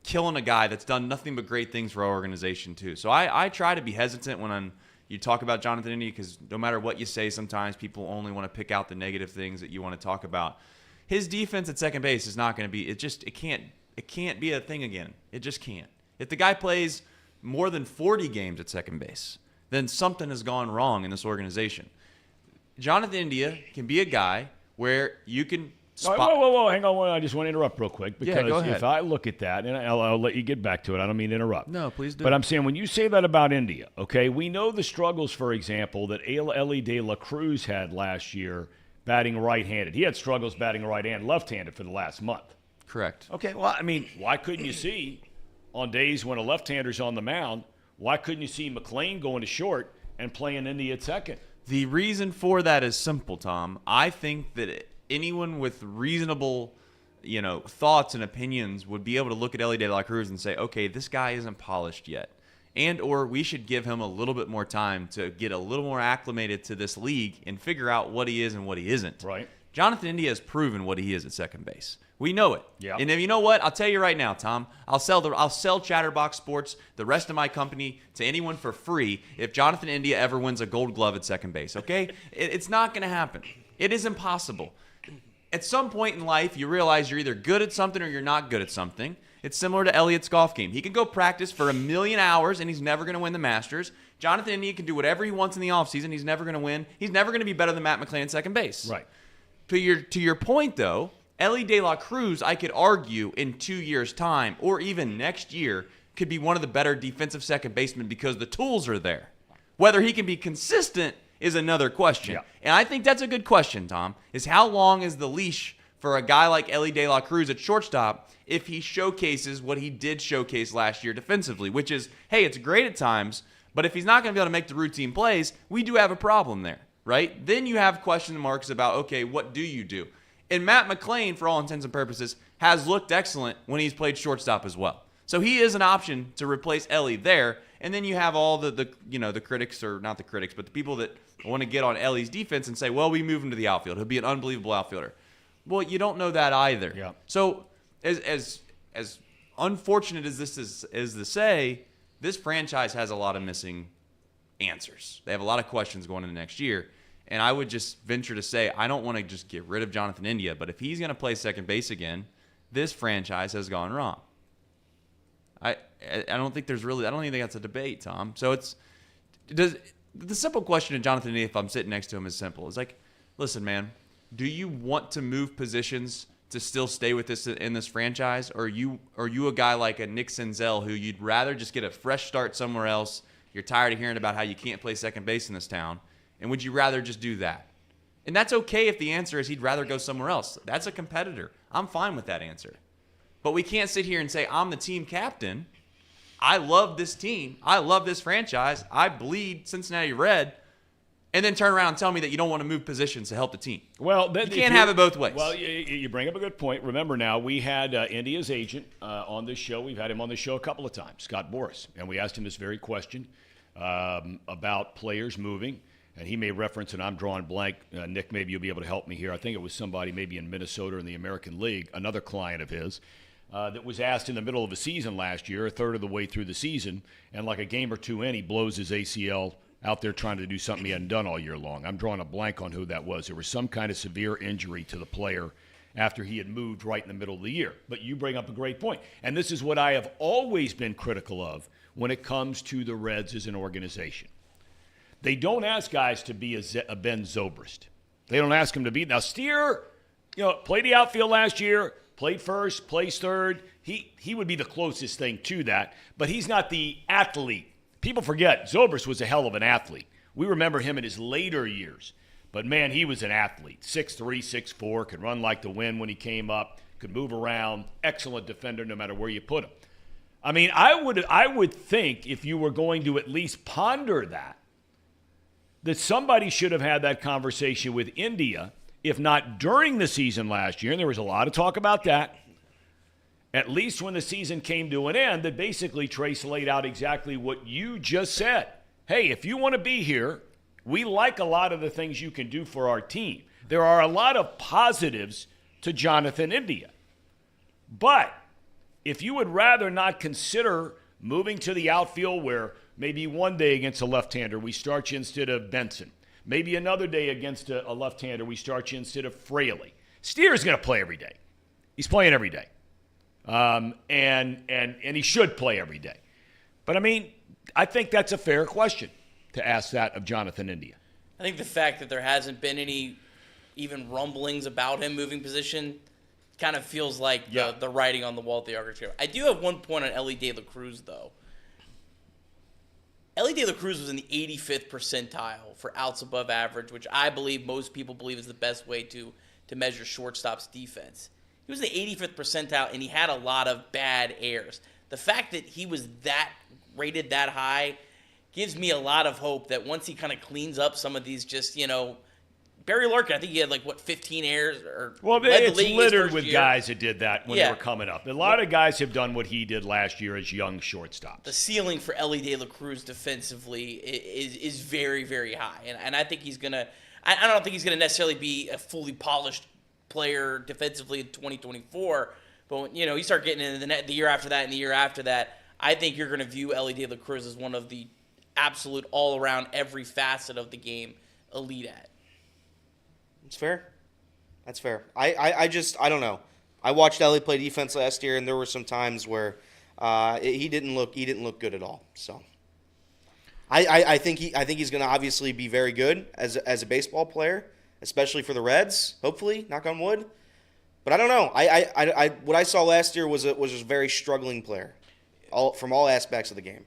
killing a guy that's done nothing but great things for our organization too. So I try to be hesitant when you talk about Jonathan India, because no matter what you say, sometimes people only want to pick out the negative things that you want to talk about. His defense at second base is not going to be. It can't be a thing again. It just can't. If the guy plays more than 40 games at second base, then something has gone wrong in this organization. Jonathan India can be a guy where you can spot. Whoa, hang on. I just want to interrupt real quick, because go ahead. if I look at that, and I'll let you get back to it. I don't mean to interrupt. No, please do. But I'm saying, when you say that about India, okay, we know the struggles, for example, that Elly De La Cruz had last year batting right-handed. He had struggles batting right and left-handed for the last month. Correct. Okay, well, I mean, why couldn't you see on days when a left-hander's on the mound, why couldn't you see McLean going to short and playing India at second? The reason for that is simple, Tom. I think that anyone with reasonable, thoughts and opinions would be able to look at Elly De La Cruz and say, okay, this guy isn't polished yet, or we should give him a little bit more time to get a little more acclimated to this league and figure out what he is and what he isn't. Right. Jonathan India has proven what he is at second base. We know it. Yeah. And if you know what? I'll tell you right now, Tom. I'll sell Chatterbox Sports, the rest of my company, to anyone for free if Jonathan India ever wins a Gold Glove at second base. Okay? It's not going to happen. It is impossible. At some point in life, you realize you're either good at something or you're not good at something. It's similar to Elliott's golf game. He can go practice for 1,000,000 hours, and he's never going to win the Masters. Jonathan India can do whatever he wants in the offseason. He's never going to win. He's never going to be better than Matt McLean at second base. Right. To your point, though, Elly De La Cruz, I could argue in 2 years' time or even next year, could be one of the better defensive second basemen because the tools are there. Whether he can be consistent is another question. Yeah. And I think that's a good question, Tom, is how long is the leash for a guy like Elly De La Cruz at shortstop if he showcases what he did showcase last year defensively, which is, hey, it's great at times, but if he's not going to be able to make the routine plays, we do have a problem there, right? Then you have question marks about, okay, what do you do? And Matt McLean, for all intents and purposes, has looked excellent when he's played shortstop as well. So he is an option to replace Elly there. And then you have all the critics, or not the critics, but the people that want to get on Elly's defense and say, well, we move him to the outfield. He'll be an unbelievable outfielder. Well, you don't know that either. Yeah. So as unfortunate as this is to say, this franchise has a lot of missing answers. They have a lot of questions going into next year. And I would just venture to say, I don't want to just get rid of Jonathan India, but if he's going to play second base again, this franchise has gone wrong. I don't think there's really, I don't even think that's a debate, Tom. So the simple question to Jonathan India, if I'm sitting next to him, is simple. It's like, listen, man, do you want to move positions to still stay with this in this franchise? Or are you a guy like a Nick Senzel who you'd rather just get a fresh start somewhere else? You're tired of hearing about how you can't play second base in this town. And would you rather just do that? And that's okay if the answer is he'd rather go somewhere else. That's a competitor. I'm fine with that answer. But we can't sit here and say, I'm the team captain. I love this team. I love this franchise. I bleed Cincinnati Red. And then turn around and tell me that you don't want to move positions to help the team. Well, you can't have it both ways. Well, you bring up a good point. Remember now, we had India's agent on this show. We've had him on the show a couple of times, Scott Boras. And we asked him this very question about players moving. And he made reference, and I'm drawing blank. Nick, maybe you'll be able to help me here. I think it was somebody maybe in Minnesota in the American League, another client of his, that was asked in the middle of a season last year, a third of the way through the season, and like a game or two in, he blows his ACL out there trying to do something he hadn't done all year long. I'm drawing a blank on who that was. There was some kind of severe injury to the player after he had moved right in the middle of the year. But you bring up a great point. And this is what I have always been critical of when it comes to the Reds as an organization. They don't ask guys to be a Ben Zobrist. They don't ask him to be. Now, Steer, played the outfield last year, played first, plays third. He would be the closest thing to that, but he's not the athlete. People forget, Zobrist was a hell of an athlete. We remember him in his later years. But, man, he was an athlete. 6'3", 6'4", could run like the wind when he came up, could move around, excellent defender no matter where you put him. I mean, I would think if you were going to at least ponder that somebody should have had that conversation with India, if not during the season last year, and there was a lot of talk about that, at least when the season came to an end, that basically Trace laid out exactly what you just said. Hey, if you want to be here, we like a lot of the things you can do for our team. There are a lot of positives to Jonathan India. But if you would rather not consider moving to the outfield where maybe one day against a left-hander, we start you instead of Benson. Maybe another day against a left-hander, we start you instead of Fraley. Steer's going to play every day. He's playing every day. And he should play every day. But, I mean, I think that's a fair question to ask that of Jonathan India. I think the fact that there hasn't been any even rumblings about him moving position kind of feels like the writing on the wall at the Archer chair. I do have one point on Elly De La Cruz, though. Elly De La Cruz was in the 85th percentile for outs above average, which I believe most people believe is the best way to measure shortstop's defense. He was in the 85th percentile, and he had a lot of bad errors. The fact that he was rated that high gives me a lot of hope that once he kind of cleans up some of these Barry Larkin, I think he had 15 errors. It's littered with guys that did that when they were coming up. A lot of guys have done what he did last year as young shortstops. The ceiling for Elly De La Cruz defensively is very, very high. And I think he's going to – I don't think he's going to necessarily be a fully polished player defensively in 2024. But when, you start getting into the year after that and the year after that, I think you're going to view Elly De La Cruz as one of the absolute all-around, every facet of the game elite at. It's fair. That's fair. I don't know. I watched Elly play defense last year, and there were some times where he didn't look good at all. So I think he's going to obviously be very good as a baseball player, especially for the Reds. Hopefully, knock on wood. But I don't know. What I saw last year was a very struggling player, from all aspects of the game.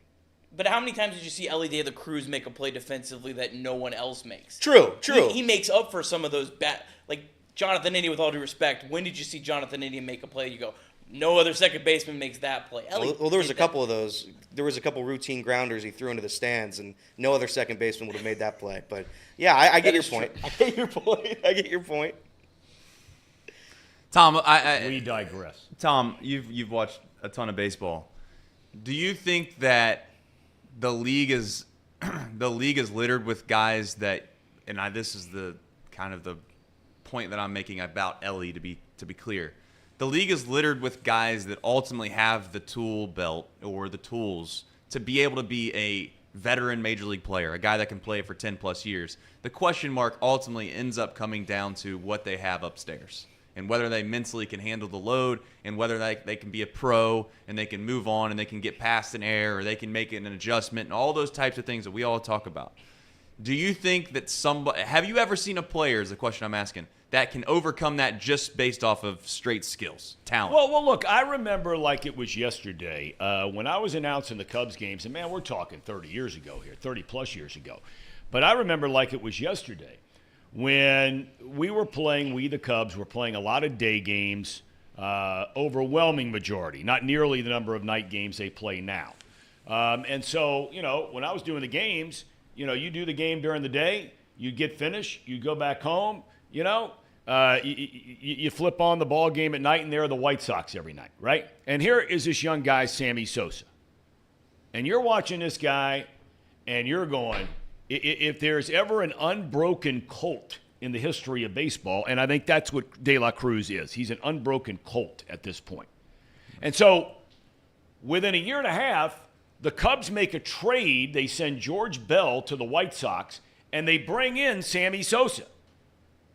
But how many times did you see Elly De La Cruz make a play defensively that no one else makes? True. He makes up for some of those bad, like Jonathan India, with all due respect. When did you see Jonathan India make a play? You go, no other second baseman makes that play. Well, there was a couple of those. There was a couple routine grounders he threw into the stands, and no other second baseman would have made that play. But yeah, I get your point. I get your point. Tom, Tom, We digress. Tom, you've watched a ton of baseball. Do you think that the league is littered with guys that, and this is the kind of the point that I'm making about Elly to be clear. The league is littered with guys that ultimately have the tool belt or the tools to be able to be a veteran major league player, a guy that can play for 10 plus years. The question mark ultimately ends up coming down to what they have upstairs and whether they mentally can handle the load and whether they can be a pro and they can move on and they can get past an error or they can make an adjustment and all those types of things that we all talk about. Do you think that have you ever seen a player, is the question I'm asking, that can overcome that just based off of straight skills, talent? Well, look, I remember like it was yesterday when I was announcing the Cubs games, and man, we're talking 30 years ago here, 30 plus years ago. But I remember like it was yesterday when we the Cubs, were playing a lot of day games, overwhelming majority, not nearly the number of night games they play now. And so, when I was doing the games, you do the game during the day, you get finished, you go back home, you flip on the ball game at night, and there are the White Sox every night, right? And here is this young guy, Sammy Sosa. And you're watching this guy, and you're going, if there's ever an unbroken colt in the history of baseball, and I think that's what De La Cruz is. He's an unbroken colt at this point. And so within a year and a half, the Cubs make a trade. They send George Bell to the White Sox, and they bring in Sammy Sosa.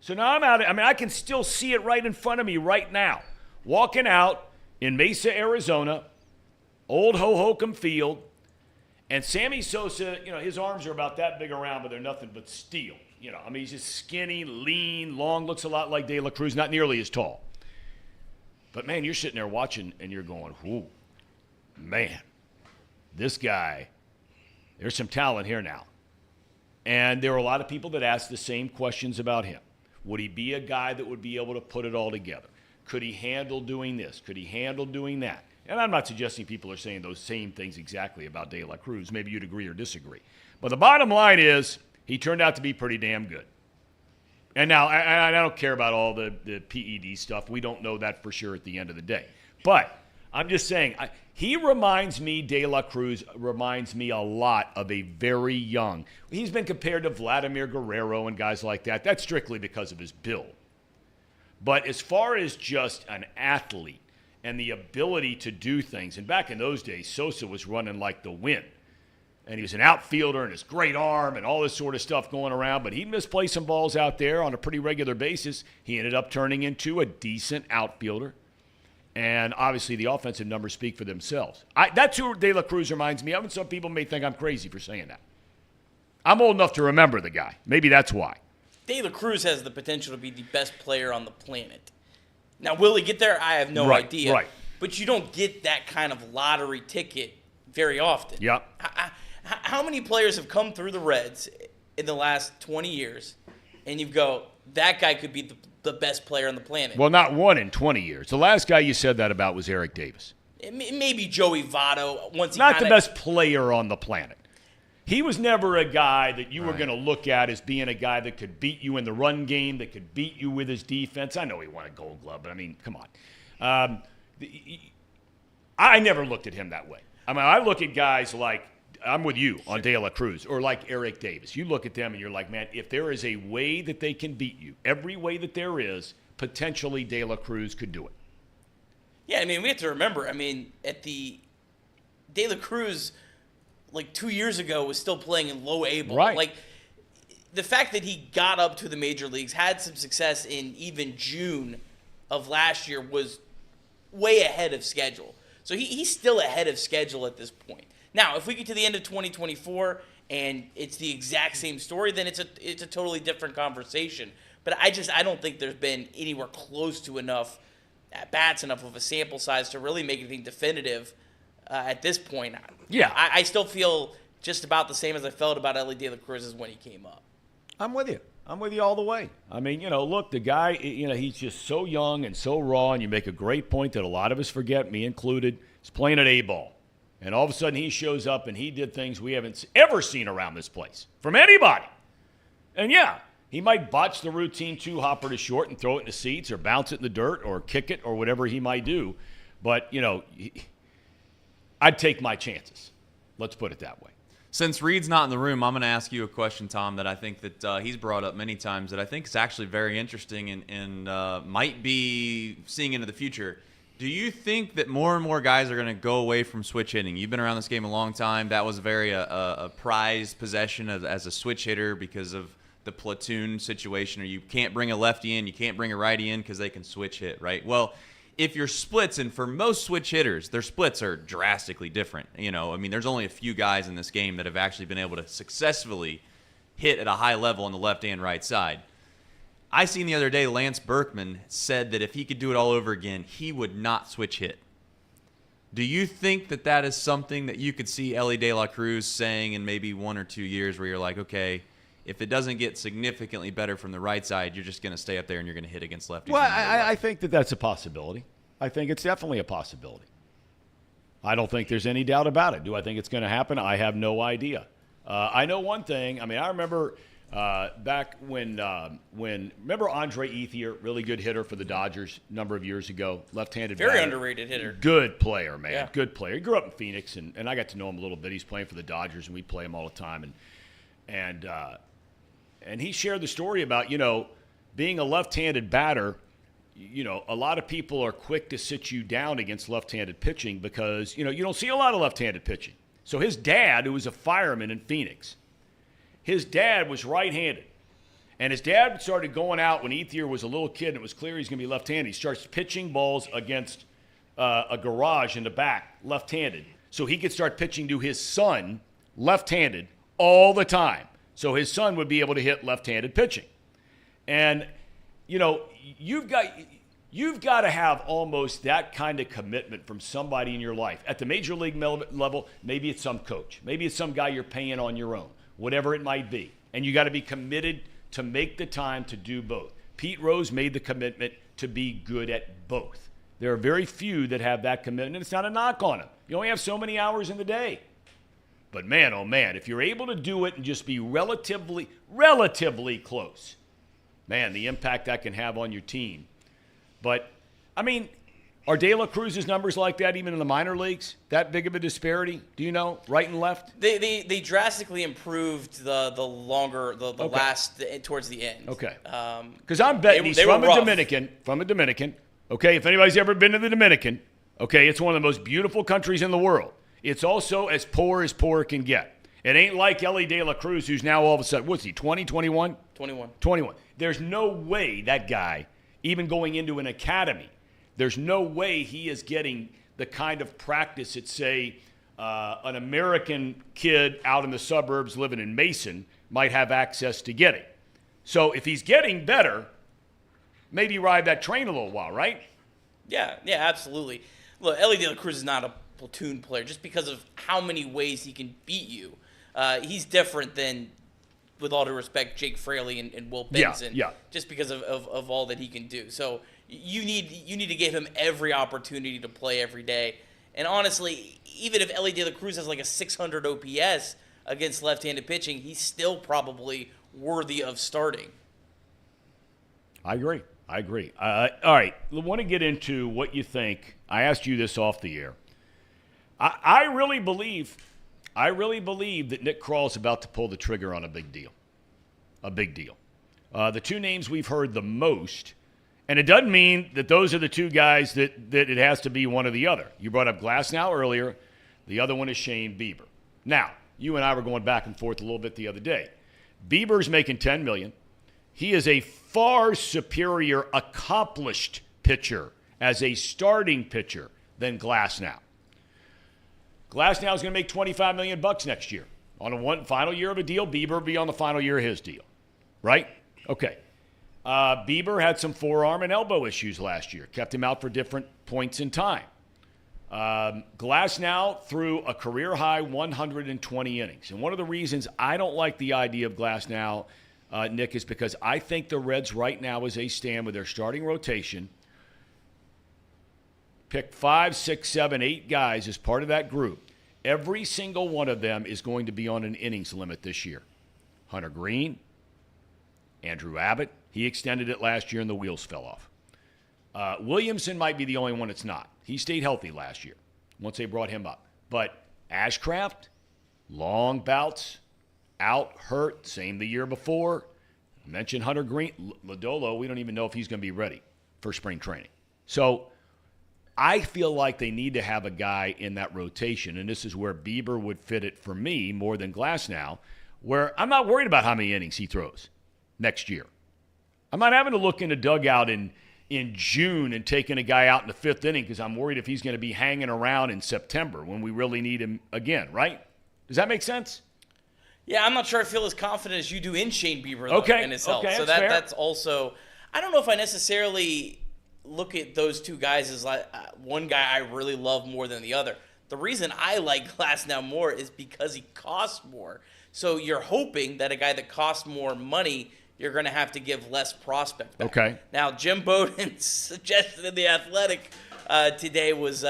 So now I'm out. I can still see it right in front of me right now. Walking out in Mesa, Arizona, old Hohokam Field, and Sammy Sosa, his arms are about that big around, but they're nothing but steel. He's just skinny, lean, long, looks a lot like De La Cruz, not nearly as tall. But, man, you're sitting there watching, and you're going, whoo, man, this guy, there's some talent here now. And there were a lot of people that asked the same questions about him. Would he be a guy that would be able to put it all together? Could he handle doing this? Could he handle doing that? And I'm not suggesting people are saying those same things exactly about De La Cruz. Maybe you'd agree or disagree. But the bottom line is he turned out to be pretty damn good. And now, I don't care about all the PED stuff. We don't know that for sure at the end of the day. But I'm just saying, he reminds me, De La Cruz reminds me a lot of a very young. He's been compared to Vladimir Guerrero and guys like that. That's strictly because of his build. But as far as just an athlete and the ability to do things, and back in those days, Sosa was running like the wind. And he was an outfielder and his great arm and all this sort of stuff going around, but he'd misplay some balls out there on a pretty regular basis. He ended up turning into a decent outfielder. And obviously the offensive numbers speak for themselves. That's who De La Cruz reminds me of, and some people may think I'm crazy for saying that. I'm old enough to remember the guy. Maybe that's why. De La Cruz has the potential to be the best player on the planet. Now, will he get there? I have no idea. Right. But you don't get that kind of lottery ticket very often. Yeah. How many players have come through the Reds in the last 20 years, and you go, that guy could be the best player on the planet? Well, not one in 20 years. The last guy you said that about was Eric Davis. Maybe Joey Votto. Not the best player on the planet. He was never a guy that you were going to look at as being a guy that could beat you in the run game, that could beat you with his defense. I know he won a Gold Glove, but, come on. I never looked at him that way. I look at guys like, I'm with you on De La Cruz, or like Eric Davis. You look at them and you're like, man, if there is a way that they can beat you, every way that there is, potentially De La Cruz could do it. Yeah, we have to remember, at the De La Cruz, 2 years ago, was still playing in low A ball. Right. The fact that he got up to the major leagues, had some success in even June of last year, was way ahead of schedule. So he's still ahead of schedule at this point. Now, if we get to the end of 2024 and it's the exact same story, then it's a totally different conversation. But I don't think there's been anywhere close to enough at-bats, enough of a sample size to really make anything definitive at this point. Yeah. I still feel just about the same as I felt about Elly De La Cruz when he came up. I'm with you. I'm with you all the way. Look, the guy, he's just so young and so raw, and you make a great point that a lot of us forget, me included. He's playing at A-ball. And all of a sudden he shows up and he did things we haven't ever seen around this place from anybody. And yeah, He might botch the routine two-hopper to short and throw it in the seats or bounce it in the dirt or kick it or whatever he might do. But, I'd take my chances. Let's put it that way. Since Reed's not in the room, I'm going to ask you a question, Tom, that I think that he's brought up many times that I think is actually very interesting and might be seeing into the future. Do you think that more and more guys are going to go away from switch hitting? You've been around this game a long time. That was very a prized possession as a switch hitter because of the platoon situation, or you can't bring a lefty in, you can't bring a righty in because they can switch hit, right? Well, if your splits, and for most switch hitters, their splits are drastically different. There's only a few guys in this game that have actually been able to successfully hit at a high level on the left and right side. I seen the other day Lance Berkman said that if he could do it all over again, he would not switch hit. Do you think that that is something that you could see Elly De La Cruz saying in maybe 1 or 2 years where you're like, okay, if it doesn't get significantly better from the right side, you're just going to stay up there and you're going to hit against lefties? Well, I think that's a possibility. I think it's definitely a possibility. I don't think there's any doubt about it. Do I think it's going to happen? I have no idea. I know one thing. I remember back when remember Andre Ethier, really good hitter for the Dodgers a number of years ago, left-handed Very batter. underrated hitter. Good player, man. Yeah. Good player. He grew up in Phoenix, and I got to know him a little bit. He's playing for the Dodgers, and we play him all the time. And he shared the story about, being a left-handed batter, a lot of people are quick to sit you down against left-handed pitching because, you don't see a lot of left-handed pitching. So his dad, who was a fireman in Phoenix, his dad was right-handed. And his dad started going out when Ethier was a little kid and it was clear he's going to be left-handed. He starts pitching balls against a garage in the back, left-handed. So he could start pitching to his son, left-handed, all the time. So his son would be able to hit left-handed pitching. And, you've got to have almost that kind of commitment from somebody in your life. At the major league level, maybe it's some coach. Maybe it's some guy you're paying on your own, whatever it might be. And you got to be committed to make the time to do both. Pete Rose made the commitment to be good at both. There are very few that have that commitment, and it's not a knock on them. You only have so many hours in the day. But man, oh man, if you're able to do it and just be relatively close, man, the impact that can have on your team. But, are De La Cruz's numbers like that even in the minor leagues? That big of a disparity? Do you know? Right and left? They drastically improved the Okay. last towards the end. Okay. Because I'm betting he's from a Dominican. Okay, if anybody's ever been to the Dominican, okay, it's one of the most beautiful countries in the world. It's also as poor can get. It ain't like Elly De La Cruz, who's now all of a sudden, what's he, 20, 21? 21. There's no way that guy, even going into an academy, there's no way he is getting the kind of practice that, say, an American kid out in the suburbs living in Mason might have access to getting. So if he's getting better, maybe ride that train a little while, right? Yeah, absolutely. Look, Elly De La Cruz is not a platoon player just because of how many ways he can beat you. He's different than, with all due respect, Jake Fraley and Will Benson. Yeah. Just because of all that he can do. So you need to give him every opportunity to play every day. And honestly, even if Elly De La Cruz has like a 600 OPS against left-handed pitching, he's still probably worthy of starting. I agree. All right, I want to get into what you think. I asked you this off the air. I really believe that Nick Krall's about to pull the trigger on a big deal. The two names we've heard the most, and it doesn't mean that those are the two guys that it has to be one or the other. You brought up Glasnow earlier. The other one is Shane Bieber. Now, you and I were going back and forth a little bit the other day. Bieber's making $10 million. He is a far superior accomplished pitcher as a starting pitcher than Glasnow. Glasnow is going to make $25 million next year. On a final year of a deal, Bieber will be on the final year of his deal. Right? Okay. Bieber had some forearm and elbow issues last year. Kept him out for different points in time. Glasnow threw a career-high 120 innings. And one of the reasons I don't like the idea of Glasnow, Nick, is because I think the Reds right now, as they stand with their starting rotation, pick 5, 6, 7, 8 guys as part of that group. Every single one of them is going to be on an innings limit this year. Hunter Green, Andrew Abbott, he extended it last year and the wheels fell off. Williamson might be the only one that's not. He stayed healthy last year once they brought him up. But Ashcraft, long bouts, out, hurt, same the year before. I mentioned Hunter Green. Lodolo, we don't even know if he's going to be ready for spring training. So I feel like they need to have a guy in that rotation, and this is where Bieber would fit it for me more than Glasnow, where I'm not worried about how many innings he throws next year. I'm not having to look in the dugout in June and taking a guy out in the fifth inning because I'm worried if he's going to be hanging around in September when we really need him again, right? Does that make sense? Yeah, I'm not sure I feel as confident as you do in Shane Bieber, though, in his health. So that's also – I don't know if I necessarily look at those two guys as like one guy I really love more than the other. The reason I like Glasnow more is because he costs more. So you're hoping that a guy that costs more money, you're going to have to give less prospect back. Okay. Now, Jim Bowden's suggestion in The Athletic today was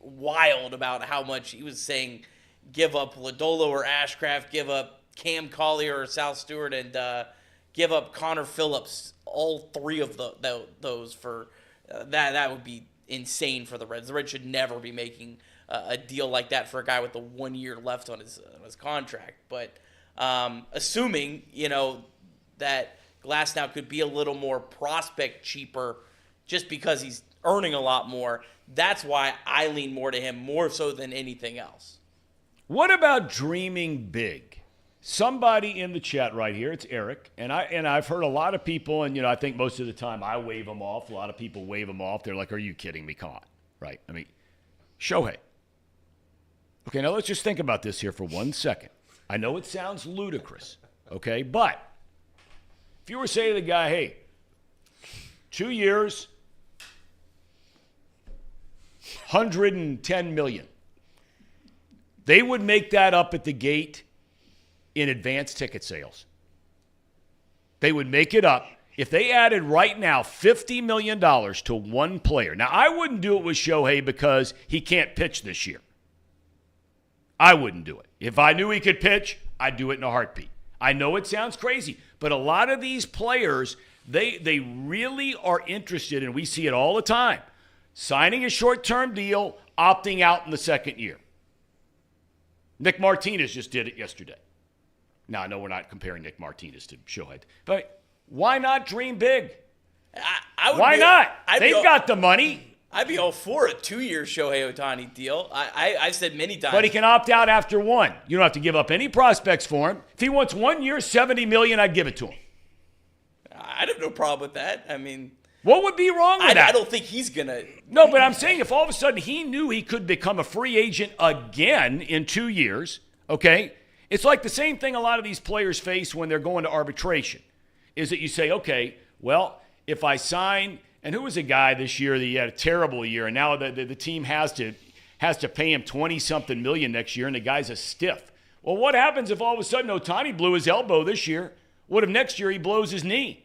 wild about how much he was saying – give up Lodolo or Ashcraft, give up Cam Collier or Sal Stewart, and give up Connor Phillips. All three of those for that would be insane for the Reds. The Reds should never be making a deal like that for a guy with 1 year left on his contract. But assuming that Glasnow could be a little more prospect cheaper, just because he's earning a lot more, that's why I lean more to him more so than anything else. What about dreaming big? Somebody in the chat right here, it's Eric, and I've heard a lot of people, and I think most of the time I wave them off. A lot of people wave them off. They're like, "Are you kidding me?" Come on, right? I mean, Shohei. Okay, now let's just think about this here for 1 second. I know it sounds ludicrous, okay, but if you were saying to the guy, "Hey, 2 years, $110 million," they would make that up at the gate in advance ticket sales. They would make it up. If they added right now $50 million to one player. Now, I wouldn't do it with Shohei because he can't pitch this year. I wouldn't do it. If I knew he could pitch, I'd do it in a heartbeat. I know it sounds crazy, but a lot of these players, they really are interested, and we see it all the time, signing a short-term deal, opting out in the second year. Nick Martinez just did it yesterday. Now, I know we're not comparing Nick Martinez to Shohei, but why not dream big? Why not? They've got the money. I'd be all for a 2-year Shohei Ohtani deal. I've said many times. But he can opt out after one. You don't have to give up any prospects for him. If he wants 1 year, $70 million, I'd give it to him. I have no problem with that. I mean, what would be wrong with that? I don't think he's going to. No, but I'm saying if all of a sudden he knew he could become a free agent again in 2 years, okay, it's like the same thing a lot of these players face when they're going to arbitration, is that you say, okay, well, if I sign, and who was a guy this year that he had a terrible year, and now the team has to pay him 20-something million next year, and the guy's a stiff. Well, what happens if all of a sudden Ohtani blew his elbow this year? What if next year he blows his knee?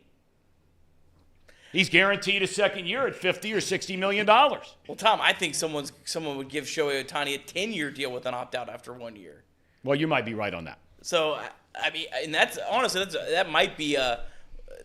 He's guaranteed a second year at $50 or $60 million. Well, Tom, I think someone would give Shohei Ohtani a 10-year deal with an opt-out after 1 year. Well, you might be right on that. So, I mean, and that's honestly, that might be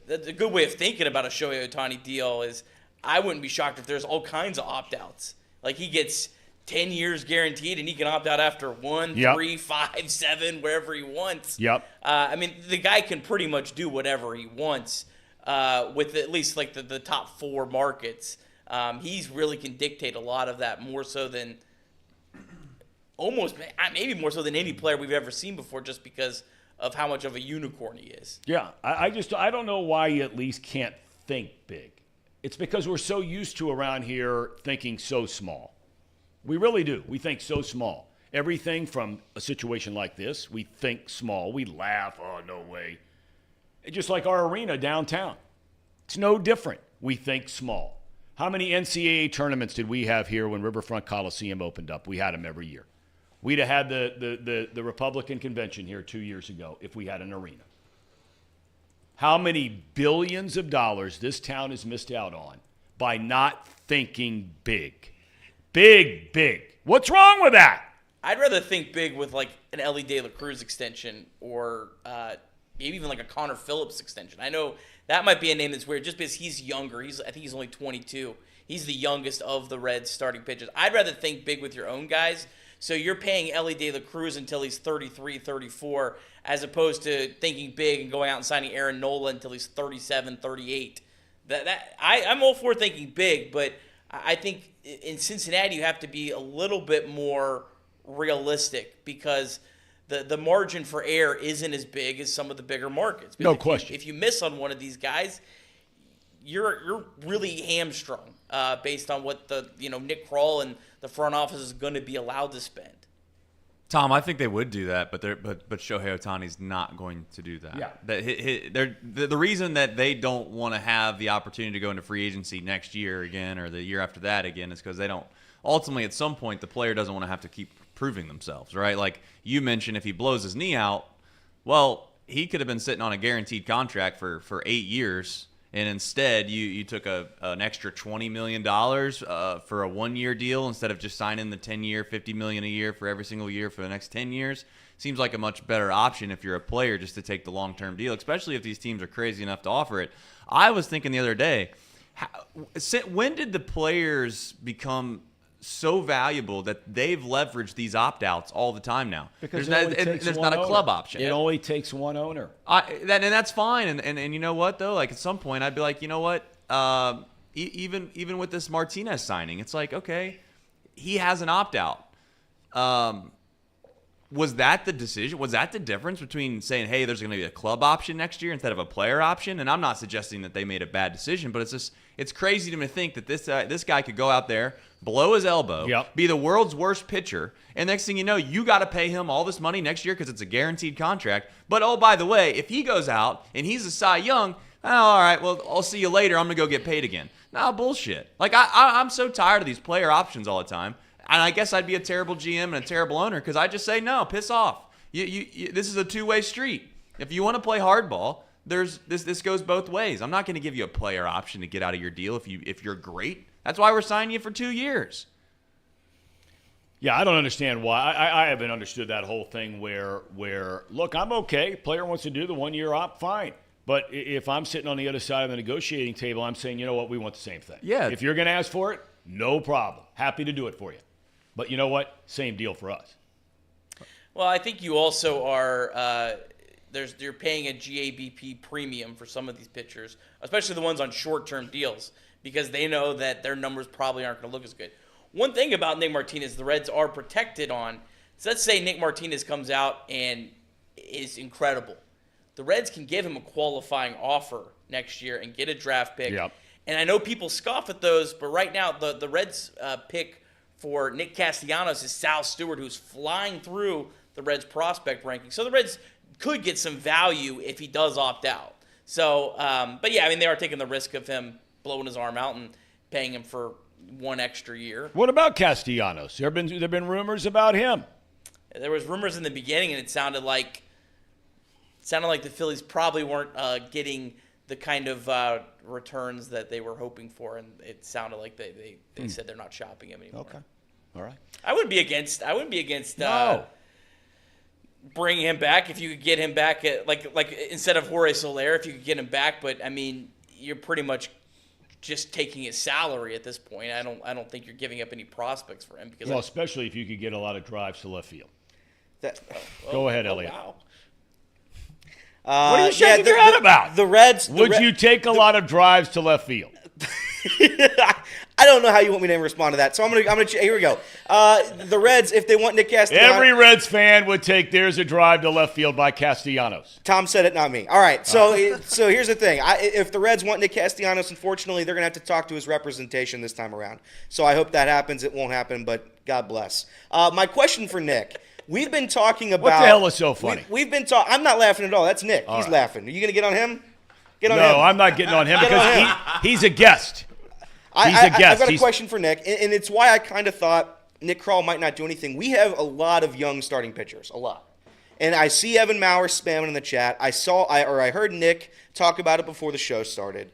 that's a good way of thinking about a Shohei Ohtani deal. Is I wouldn't be shocked if there's all kinds of opt-outs. Like he gets 10 years guaranteed, and he can opt out after 1, 3, 5, 7, wherever he wants. Yep. I mean, the guy can pretty much do whatever he wants. With at least like the top 4 markets, he's really can dictate a lot of that more so than maybe more so than any player we've ever seen before, just because of how much of a unicorn he is. Yeah, I don't know why you at least can't think big. It's because we're so used to around here thinking so small. We really do. We think so small. Everything from a situation like this, we think small. We laugh, oh, no way. Just like our arena downtown. It's no different. We think small. How many NCAA tournaments did we have here when Riverfront Coliseum opened up? We had them every year. We'd have had the Republican convention here 2 years ago if we had an arena. How many billions of dollars this town has missed out on by not thinking big? Big, big. What's wrong with that? I'd rather think big with like an Elly De La Cruz extension or maybe even like a Connor Phillips extension. I know that might be a name that's weird just because he's younger. I think he's only 22. He's the youngest of the Reds starting pitchers. I'd rather think big with your own guys. So you're paying Elly De La Cruz until he's 33, 34, as opposed to thinking big and going out and signing Aaron Nola until he's 37, 38. I'm all for thinking big, but I think in Cincinnati you have to be a little bit more realistic because the margin for error isn't as big as some of the bigger markets. No question. If you miss on one of these guys, you're really hamstrung based on what Nick Kroll and the front office is going to be allowed to spend. Tom, I think they would do that, but Shohei Ohtani's not going to do that. Yeah. The reason that they don't want to have the opportunity to go into free agency next year again or the year after that again is because they don't. Ultimately, at some point, the player doesn't want to have to keep proving themselves, right? Like you mentioned, if he blows his knee out, well, he could have been sitting on a guaranteed contract for 8 years. And instead, you took an extra $20 million for a 1-year deal instead of just signing the 10-year, $50 million a year for every single year for the next 10 years. Seems like a much better option if you're a player just to take the long-term deal, especially if these teams are crazy enough to offer it. I was thinking the other day, when did the players become so valuable that they've leveraged these opt-outs all the time now? Because there's not a club option. It only takes one owner. And that's fine. And you know what, though? Like, at some point, I'd be like, you know what? Even with this Martinez signing, it's like, okay, he has an opt-out. Was that the decision? Was that the difference between saying, hey, there's going to be a club option next year instead of a player option? And I'm not suggesting that they made a bad decision, but it's crazy to me to think that this guy could go out there, blow his elbow, be the world's worst pitcher, and next thing you know, you got to pay him all this money next year because it's a guaranteed contract. But, oh, by the way, if he goes out and he's a Cy Young, oh, all right, well, I'll see you later. I'm going to go get paid again. No, bullshit. Like, I'm so tired of these player options all the time. And I guess I'd be a terrible GM and a terrible owner because I just say, no, piss off. This is a two-way street. If you want to play hardball, this goes both ways. I'm not going to give you a player option to get out of your deal if you're great. That's why we're signing you for 2 years. Yeah, I don't understand why. I haven't understood that whole thing where look, I'm okay. Player wants to do the 1-year opt, fine. But if I'm sitting on the other side of the negotiating table, I'm saying, you know what, we want the same thing. Yeah. If you're going to ask for it, no problem. Happy to do it for you. But you know what? Same deal for us. Well, I think you also are you're paying a GABP premium for some of these pitchers, especially the ones on short-term deals, because they know that their numbers probably aren't going to look as good. One thing about Nick Martinez, the Reds are protected on. So let's say Nick Martinez comes out and is incredible. The Reds can give him a qualifying offer next year and get a draft pick. Yep. And I know people scoff at those, but right now the Reds pick for Nick Castellanos is Sal Stewart, who's flying through the Reds prospect ranking. So the Reds could get some value if he does opt out. So, but yeah, I mean, they are taking the risk of him blowing his arm out and paying him for 1 extra year. What about Castellanos? There have been rumors about him. There was rumors in the beginning, and it sounded like the Phillies probably weren't getting the kind of returns that they were hoping for, and it sounded like they said they're not shopping him anymore. Okay, all right. I wouldn't be against No. bringing him back if you could get him back at like instead of Jorge Soler, if you could get him back. But I mean, you're pretty much just taking his salary at this point. I don't think you're giving up any prospects for him because Especially if you could get a lot of drives to left field. Go ahead, Elliot. Wow. What are you shaking your head about? The Reds. Would you take a lot of drives to left field? I don't know how you want me to respond to that. So I'm gonna. Here we go. The Reds, if they want Nick Castellanos, Every Reds fan would take "There's a drive to left field" by Castellanos. Tom said it, not me. All right. So so here's the thing. If the Reds want Nick Castellanos, unfortunately, they're gonna have to talk to his representation this time around. So I hope that happens. It won't happen, but God bless. My question for Nick. We've been talking about. What the hell is so funny? We've been talking. I'm not laughing at all. That's Nick. He's laughing. Are you gonna get on him? Get on him. No, I'm not getting on him because he's a guest. He's a guest. I've got a question for Nick, and it's why I kind of thought Nick Kroll might not do anything. We have a lot of young starting pitchers, a lot. And I see Evan Maurer spamming in the chat. I heard Nick talk about it before the show started.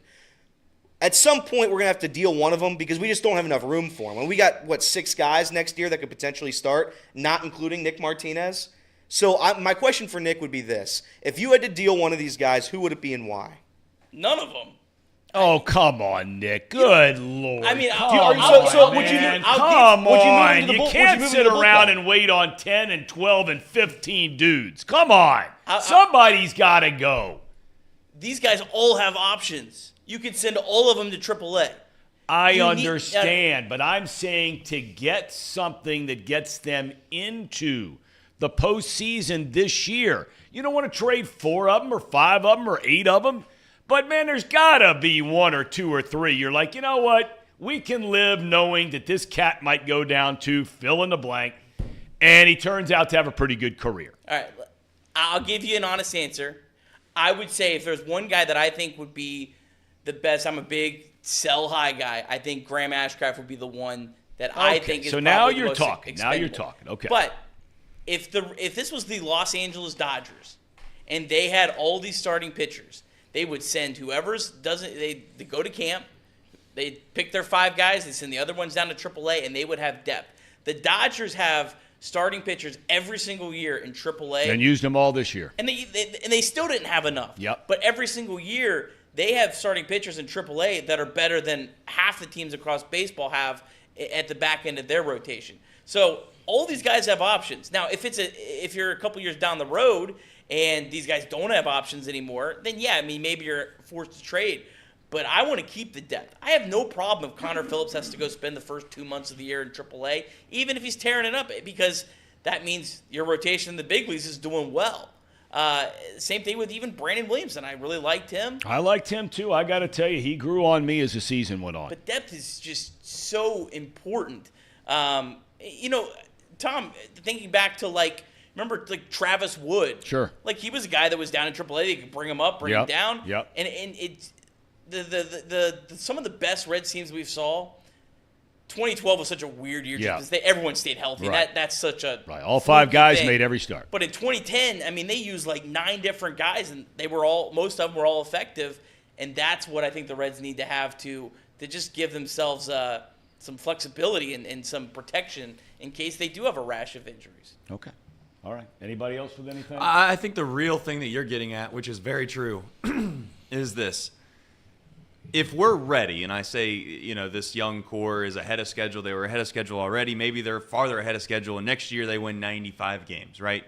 At some point, we're going to have to deal one of them because we just don't have enough room for them. And we got, 6 guys next year that could potentially start, not including Nick Martinez. So my question for Nick would be this. If you had to deal one of these guys, who would it be and why? None of them. Oh, come on, Nick. Good Lord. I mean, come so would you man. do- Come would you move on. him to the You bull- would can't you move him sit to the around bullpen? and wait on 10 and 12 and 15 dudes. Come on. Somebody's got to go. These guys all have options. You could send all of them to AAA. I You need- understand, but I'm saying to get something that gets them into the postseason this year. You don't want to trade 4 of them or 5 of them or 8 of them. But, man, there's got to be 1 or 2 or 3. You're like, you know what? We can live knowing that this cat might go down to fill in the blank, and he turns out to have a pretty good career. All right, I'll give you an honest answer. I would say if there's one guy that I think would be the best, I'm a big sell high guy. I think Graham Ashcraft would be the one that I think is so probably now the you're most talking. Now you're expendable. talking. Okay. But if this was the Los Angeles Dodgers and they had all these starting pitchers, they would send whoever's doesn't they go to camp, they pick their 5 guys, they send the other ones down to AAA, and they would have depth. The Dodgers have starting pitchers every single year in AAA. And used them all this year. And they still didn't have enough. Yep. But every single year, they have starting pitchers in AAA that are better than half the teams across baseball have at the back end of their rotation. So all these guys have options. Now, if you're a couple years down the road and these guys don't have options anymore, then yeah, I mean, maybe you're forced to trade. But I want to keep the depth. I have no problem if Connor Phillips has to go spend the first 2 months of the year in AAA, even if he's tearing it up, because that means your rotation in the big leagues is doing well. Same thing with even Brandon Williamson. I really liked him. I liked him too. I got to tell you, he grew on me as the season went on. But depth is just so important. Tom, thinking back to remember Travis Wood? Sure. He was a guy that was down in AAA. They could bring him up, bring him down. Yep. And it's the some of the best Reds teams we saw. 2012 was such a weird year because everyone stayed healthy. Right. That's such a right. All 5 guys thing. made every start. But in 2010, I mean, they used 9 different guys, and most of them were all effective. And that's what I think the Reds need to have to just give themselves some flexibility and some protection in case they do have a rash of injuries. Okay. All right. Anybody else with anything? I think the real thing that you're getting at, which is very true, is this. If we're ready, and I say, this young core is ahead of schedule, they were ahead of schedule already, maybe they're farther ahead of schedule, and next year they win 95 games, right?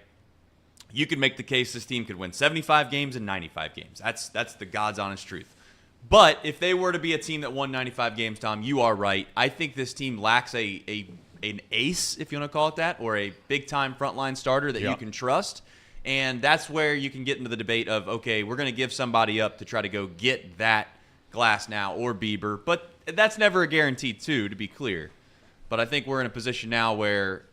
You could make the case this team could win 75 games and 95 games. That's the God's honest truth. But if they were to be a team that won 95 games, Tom, you are right. I think this team lacks an ace, if you want to call it that, or a big-time frontline starter that you can trust. And that's where you can get into the debate of, okay, we're going to give somebody up to try to go get that Glass now or Bieber, but that's never a guarantee too, to be clear. But I think we're in a position now where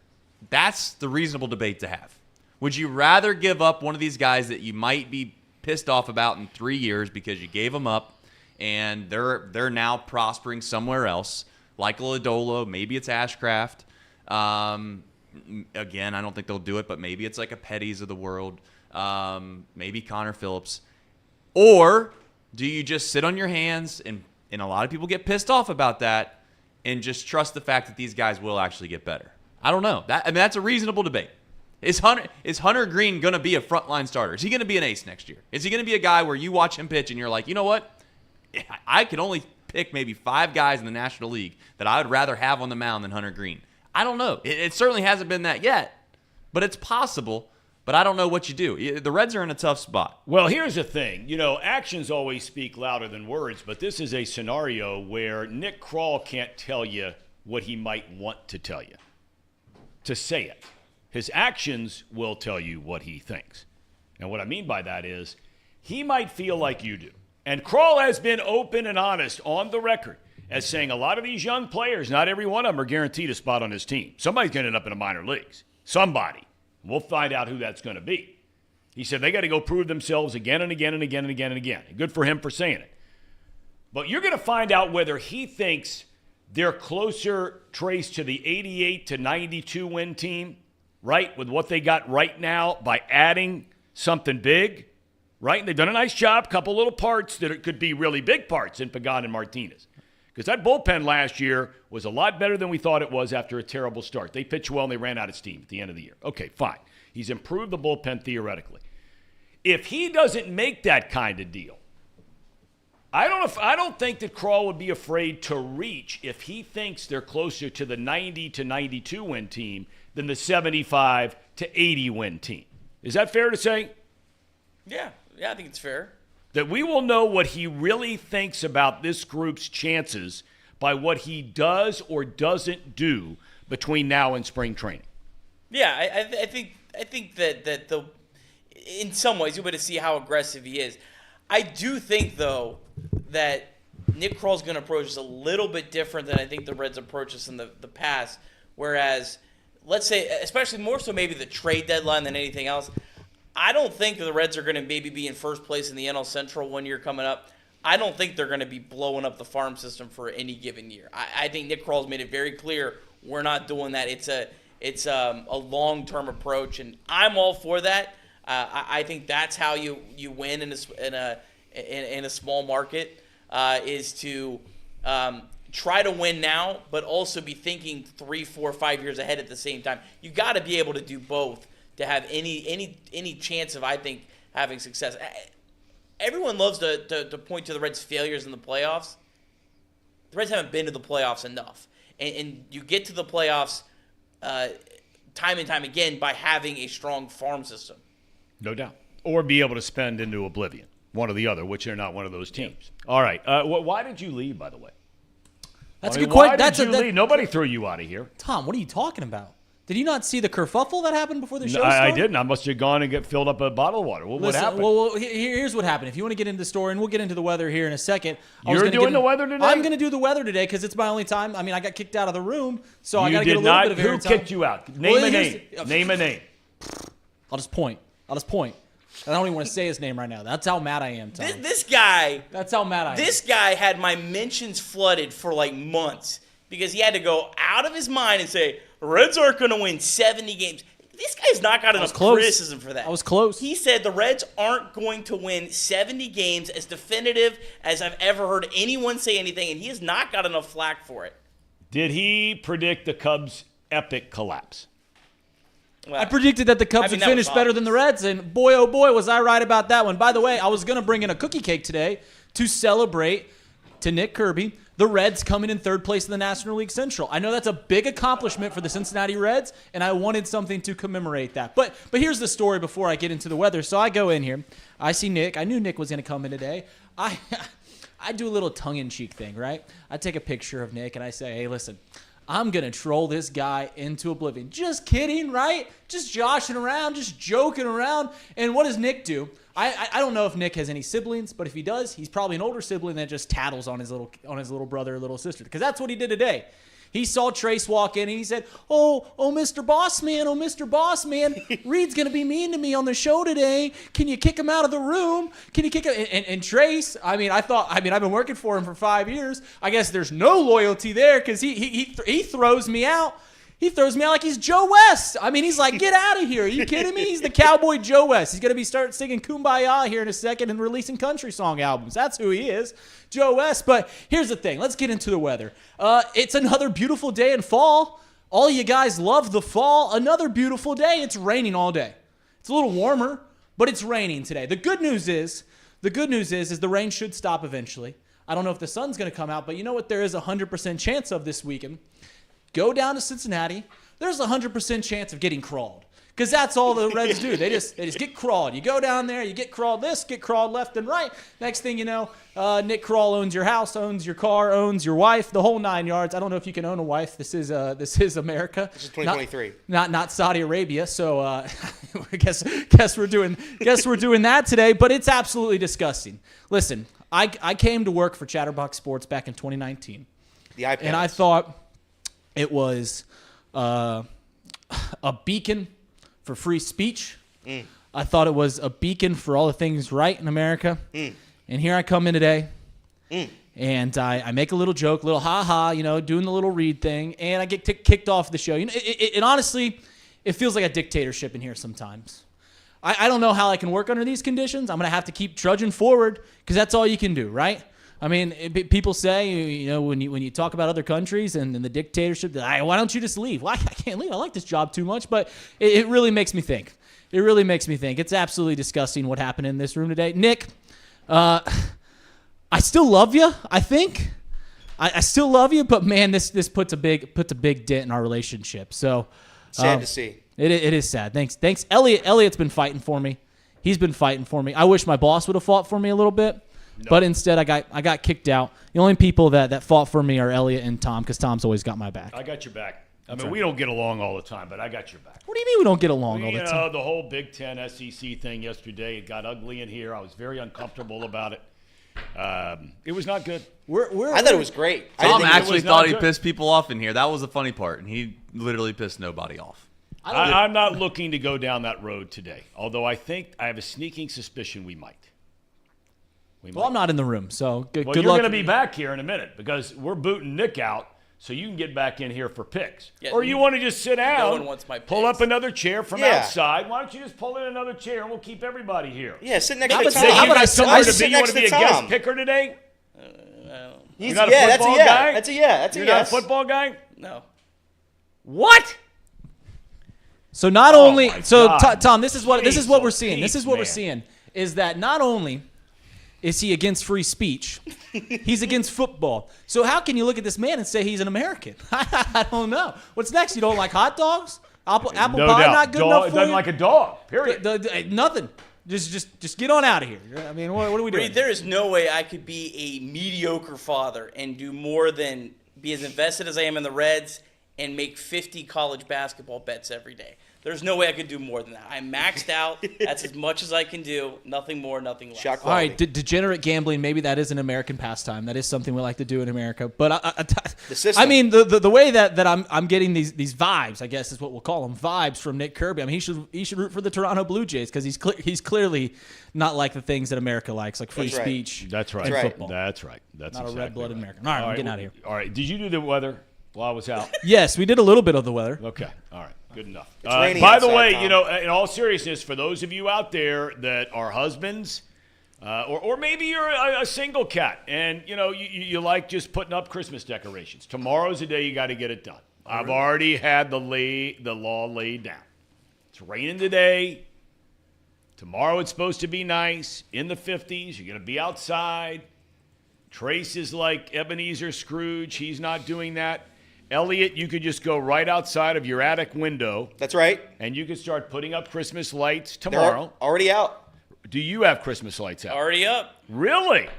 that's the reasonable debate to have. Would you rather give up one of these guys that you might be pissed off about in 3 years because you gave them up and they're now prospering somewhere else, like Lodolo, maybe it's Ashcraft. Again, I don't think they'll do it, but maybe it's like a Petty's of the world, maybe Connor Phillips. Or do you just sit on your hands, and a lot of people get pissed off about that, and just trust the fact that these guys will actually get better? I don't know. That's a reasonable debate. Is Hunter Green going to be a frontline starter? Is he going to be an ace next year? Is he going to be a guy where you watch him pitch and you're like, you know what? I could only pick maybe 5 guys in the National League that I would rather have on the mound than Hunter Green. I don't know. It certainly hasn't been that yet, but it's possible. But I don't know what you do. The Reds are in a tough spot. Well, here's the thing. Actions always speak louder than words, but this is a scenario where Nick Krall can't tell you what he might want to tell you, to say it. His actions will tell you what he thinks. And what I mean by that is he might feel like you do. And Krall has been open and honest on the record as saying a lot of these young players, not every one of them are guaranteed a spot on his team. Somebody's going to end up in the minor leagues. Somebody. We'll find out who that's going to be. He said they got to go prove themselves again and again and again and again and again. And good for him for saying it. But you're going to find out whether he thinks they're closer traced to the 88 to 92 win team, right, with what they got right now by adding something big, right? And they've done a nice job, couple little parts that it could be really big parts in Pagan and Martinez. Because that bullpen last year was a lot better than we thought it was after a terrible start. They pitched well and they ran out of steam at the end of the year. Okay, fine. He's improved the bullpen theoretically. If he doesn't make that kind of deal, I don't think that Krall would be afraid to reach if he thinks they're closer to the 90 to 92 win team than the 75 to 80 win team. Is that fair to say? Yeah, I think it's fair. That we will know what he really thinks about this group's chances by what he does or doesn't do between now and spring training. Yeah, I think that the in some ways you'll be able to see how aggressive he is. I do think though that Nick Krall's going to approach this a little bit different than I think the Reds approach this in the past. Whereas, let's say, especially more so maybe the trade deadline than anything else, I don't think the Reds are going to maybe be in first place in the NL Central 1 year coming up. I don't think they're going to be blowing up the farm system for any given year. I think Nick Krall's made it very clear we're not doing that. It's a long-term approach, and I'm all for that. I think that's how you win in a small market is to try to win now, but also be thinking 3, 4, 5 years ahead at the same time. You got to be able to do both to have any chance of, I think, having success. Everyone loves to point to the Reds' failures in the playoffs. The Reds haven't been to the playoffs enough, and you get to the playoffs time and time again by having a strong farm system. No doubt. Or be able to spend into oblivion, one or the other, which they're not one of those teams. All right. Why did you leave, by the way? That's a good question. Why did you leave? Nobody threw you out of here. Tom, what are you talking about? Did you not see the kerfuffle that happened before the show started? I didn't. I must have gone and filled up a bottle of water. What happened? Well, here's what happened. If you want to get into the story, and we'll get into the weather here in a second. You're doing the weather today? I'm going to do the weather today because it's my only time. I mean, I got kicked out of the room, so I got to get a little bit of airtime. Who kicked you out? Name a name. Name a name. I'll just point. I don't even want to say his name right now. That's how mad I am, Tom. This guy. That's how mad I am. This guy had my mentions flooded for like months because he had to go out of his mind and say, Reds aren't going to win 70 games. This guy's not got enough criticism for that. I was close. He said the Reds aren't going to win 70 games as definitive as I've ever heard anyone say anything, and he has not got enough flack for it. Did he predict the Cubs' epic collapse? Well, I predicted that the Cubs would finish better than the Reds, and boy, oh boy, was I right about that one. By the way, I was going to bring in a cookie cake today to celebrate, to Nick Kirby, the Reds coming in third place in the National League Central. I know that's a big accomplishment for the Cincinnati Reds, and I wanted something to commemorate that. But here's the story before I get into the weather. So I go in here. I see Nick. I knew Nick was going to come in today. I do a little tongue-in-cheek thing, right? I take a picture of Nick, and I say, hey, listen, I'm going to troll this guy into oblivion. Just kidding, right? Just joshing around, just joking around. And what does Nick do? I don't know if Nick has any siblings, but if he does, he's probably an older sibling that just tattles on his little brother or little sister. Because that's what he did today. He saw Trace walk in and he said, oh, Mr. Boss Man, Reed's going to be mean to me on the show today. Can you kick him out of the room? Can you kick him? And Trace, I've been working for him for 5 years. I guess there's no loyalty there because he throws me out. He throws me out like he's Joe West. I mean, he's like, get out of here. Are you kidding me? He's the cowboy Joe West. He's going to start singing Kumbaya here in a second and releasing country song albums. That's who he is, Joe West. But here's the thing. Let's get into the weather. It's another beautiful day in fall. All you guys love the fall. Another beautiful day. It's raining all day. It's a little warmer, but it's raining today. The good news is the rain should stop eventually. I don't know if the sun's going to come out, but you know what there is a 100% chance of this weekend? Go down to Cincinnati. There's a 100% chance of getting crawled because that's all the Reds do. They just get crawled. You go down there, you get crawled this, get crawled left and right. Next thing you know, Nick Krall owns your house, owns your car, owns your wife, the whole 9 yards. I don't know if you can own a wife. This is America. This is 2023. Not Saudi Arabia. So I guess we're doing that today. But it's absolutely disgusting. Listen, I came to work for Chatterbox Sports back in 2019, and I thought it was a beacon for free speech. I thought it was a beacon for all the things right in America. And here I come in today, and I make a little joke, little ha-ha, doing the little Reed thing, and I get kicked off the show. It honestly, it feels like a dictatorship in here sometimes. I don't know how I can work under these conditions. I'm going to have to keep trudging forward because that's all you can do, right? I mean, people say, when you talk about other countries and the dictatorship, why don't you just leave? Well, I can't leave. I like this job too much, but it really makes me think. It really makes me think. It's absolutely disgusting what happened in this room today. Nick, I still love you, I think. I still love you, but man, this puts a big dent in our relationship. So sad to see. It is sad. Thanks. Elliot's been fighting for me. He's been fighting for me. I wish my boss would have fought for me a little bit, but instead I got kicked out. The only people that fought for me are Elliot and Tom, because Tom's always got my back. I got your back. I mean, we don't get along all the time, but I got your back. What do you mean we don't get along all the time? The whole Big Ten SEC thing yesterday, it got ugly in here. I was very uncomfortable about it. It was not good. I thought it was great. Tom actually thought he pissed people off in here. That was the funny part, and he literally pissed nobody off. I'm not looking to go down that road today, although I have a sneaking suspicion we might. Well, I'm not in the room, so good luck. You're going to be back here in a minute because we're booting Nick out, so you can get back in here for picks. Yeah, or you want to just sit down, no one wants my pull up another chair from outside. Why don't you just pull in another chair and we'll keep everybody here? Yeah, sit next to Tom. Tom. How about you want to be a guest picker today? You're not a football guy? That's a yes. You're not a football guy? No. What? So not only Tom, this is what we're seeing. This is what we're seeing is that not only is he against free speech, he's against football. So how can you look at this man and say he's an American? I don't know. What's next? You don't like hot dogs? Apple pie not good enough for doesn't you? like a dog. Period. Nothing. Just get on out of here. I mean, what are we doing? Reed, there is no way I could be a mediocre father and do more than be as invested as I am in the Reds and make 50 college basketball bets every day. There's no way I could do more than that. I'm maxed out. That's as much as I can do. Nothing more, nothing less. Shot All right, degenerate gambling. Maybe that is an American pastime. That is something we like to do in America. But the system. I mean, the way that I'm getting these vibes, I guess is what we'll call them, vibes from Nick Kirby. I mean, he should root for the Toronto Blue Jays because he's clearly not like the things that America likes, like free speech. That's right. And football. That's right. That's not exactly a red-blooded right. American. All right, I'm getting out of here. All right. Did you do the weather while I was out? Yes, we did a little bit of the weather. Okay. All right. Good enough. By the way, Tom, in all seriousness, for those of you out there that are husbands, or maybe you're a single cat, and you like just putting up Christmas decorations. Tomorrow's the day you got to get it done. I've already had the law laid down. It's raining today. Tomorrow it's supposed to be nice, in the 50s. You're going to be outside. Trace is like Ebenezer Scrooge. He's not doing that. Elliot, you could just go right outside of your attic window. That's right. And you could start putting up Christmas lights tomorrow. They're already out. Do you have Christmas lights out? Already up. Really?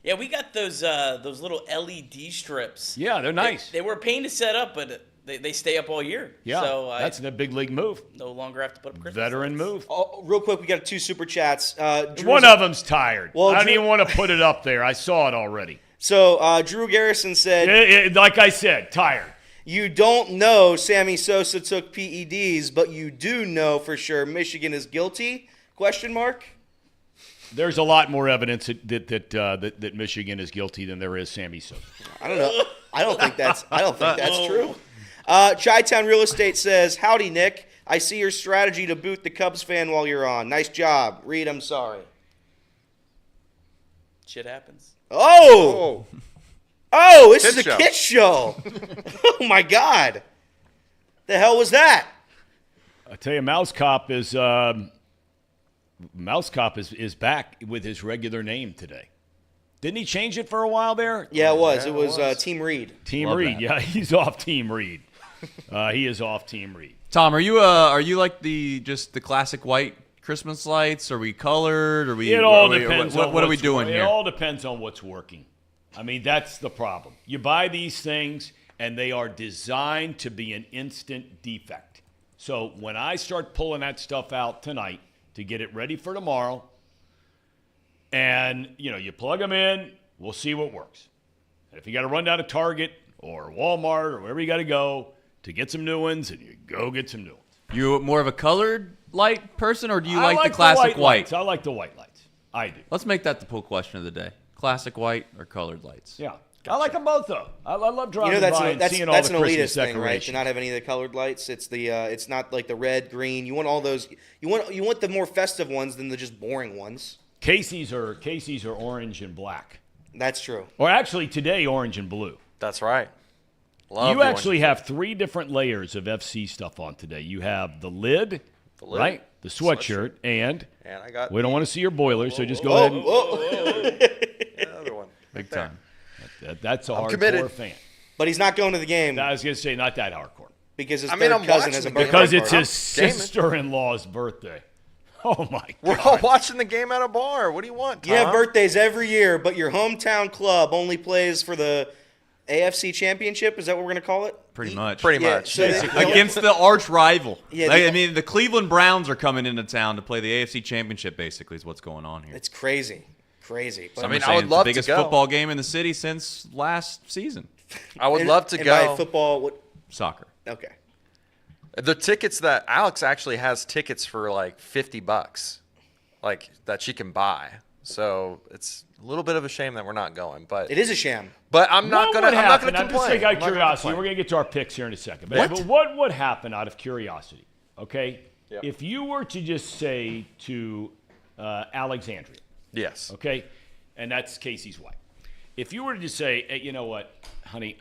Yeah, we got those little LED strips. Yeah, they're nice. They were a pain to set up, but they stay up all year. Yeah, so that's a big league move. No longer have to put up Christmas Veteran lights. move. Oh, real quick, we got 2 super chats. One of them's tired. Well, I don't even want to put it up there. I saw it already. So Drew Garrison said, like I said, tired. You don't know Sammy Sosa took PEDs, but you do know for sure Michigan is guilty? ? There's a lot more evidence that Michigan is guilty than there is Sammy Sosa. I don't know. I don't think that's true. Chi-Town Real Estate says, howdy, Nick. I see your strategy to boot the Cubs fan while you're on. Nice job. Reed, I'm sorry. Shit happens. Oh, this is a kid show. Oh, my God. The hell was that? I tell you, Mouse Cop is back with his regular name today. Didn't he change it for a while there? Yeah, it was. It was Team Reed. Team Reed. Yeah, he's off Team Reed. He is off Team Reed. Tom, are you like the classic white Christmas lights? Are we colored? It all depends. What are we doing here? It all depends on what's working. I mean, that's the problem. You buy these things, and they are designed to be an instant defect. So when I start pulling that stuff out tonight to get it ready for tomorrow, and, you plug them in, we'll see what works. And if you got to run down to Target or Walmart or wherever you got to go to get some new ones, and you go get some new ones. You more of a colored light person, or do you like the classic white? I like the white lights. I do. Let's make that the poll question of the day. Classic white or colored lights? Yeah. Gotcha. I like them both, though. I love driving by and seeing all the Christmas decorations. That's an elitist thing, right? To not have any of the colored lights. It's it's not like the red, green. You want all those. You want the more festive ones than the just boring ones. Casey's are orange and black. That's true. Or actually, today, orange and blue. That's right. Love you actually have 3 different layers of FC stuff on today. You have the lid, right? the sweatshirt, and I got. we don't want to see your boiler, so just go ahead and Another one. big time. That's a hardcore committed. fan. But he's not going to the game I was going to say not that hardcore. because his I mean, third I'm cousin watching has a the game. birthday Because it's party. his Gaming. sister-in-law's birthday. Oh, my We're God. all watching the game at a bar. What do you want, Tom? You have birthdays every year, but your hometown club only plays for the AFC Championship. Is that what we're going to call it? Pretty much. Pretty Yeah, much. so they- Against the arch rival. Yeah, I mean, the Cleveland Browns are coming into town to play the AFC Championship, basically, is what's going on here. It's crazy. Crazy. But I mean, We're I would saying love it's to the biggest go. football game in the city since last season. I would love to and go. by football, what? Soccer. Okay. The tickets that Alex actually has tickets for like $50, like that she can buy. So it's a little bit of a shame that we're not going, but It is a sham. but I'm not gonna I'm complain. just out of I'm not gonna curiosity. complain. We're going to get to our picks here in a second. But what would happen out of curiosity, okay, if you were to just say to Alexandria, Yes. okay, and that's Casey's wife, if you were to just say, hey, you know what, honey,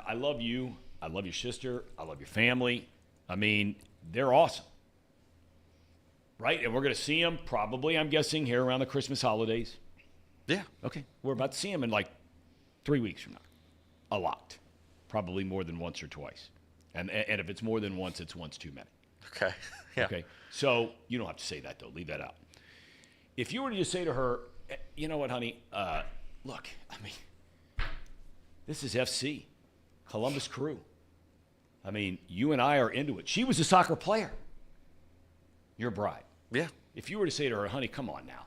I love you. I love your sister. I love your family. I mean, they're awesome. Right? And we're going to see them probably, I'm guessing, here around the Christmas holidays. Yeah. Okay. We're about to see them in like 3 weeks from now. A lot. Probably more than once or twice. And if it's more than once, it's once too many. Okay. Yeah. Okay. So you don't have to say that, though. Leave that out. If you were to just say to her, you know what, honey, look, I mean, this is FC, Columbus Crew. I mean, you and I are into it. She was a soccer player. Your bride. Yeah. If you were to say to her, honey, come on now,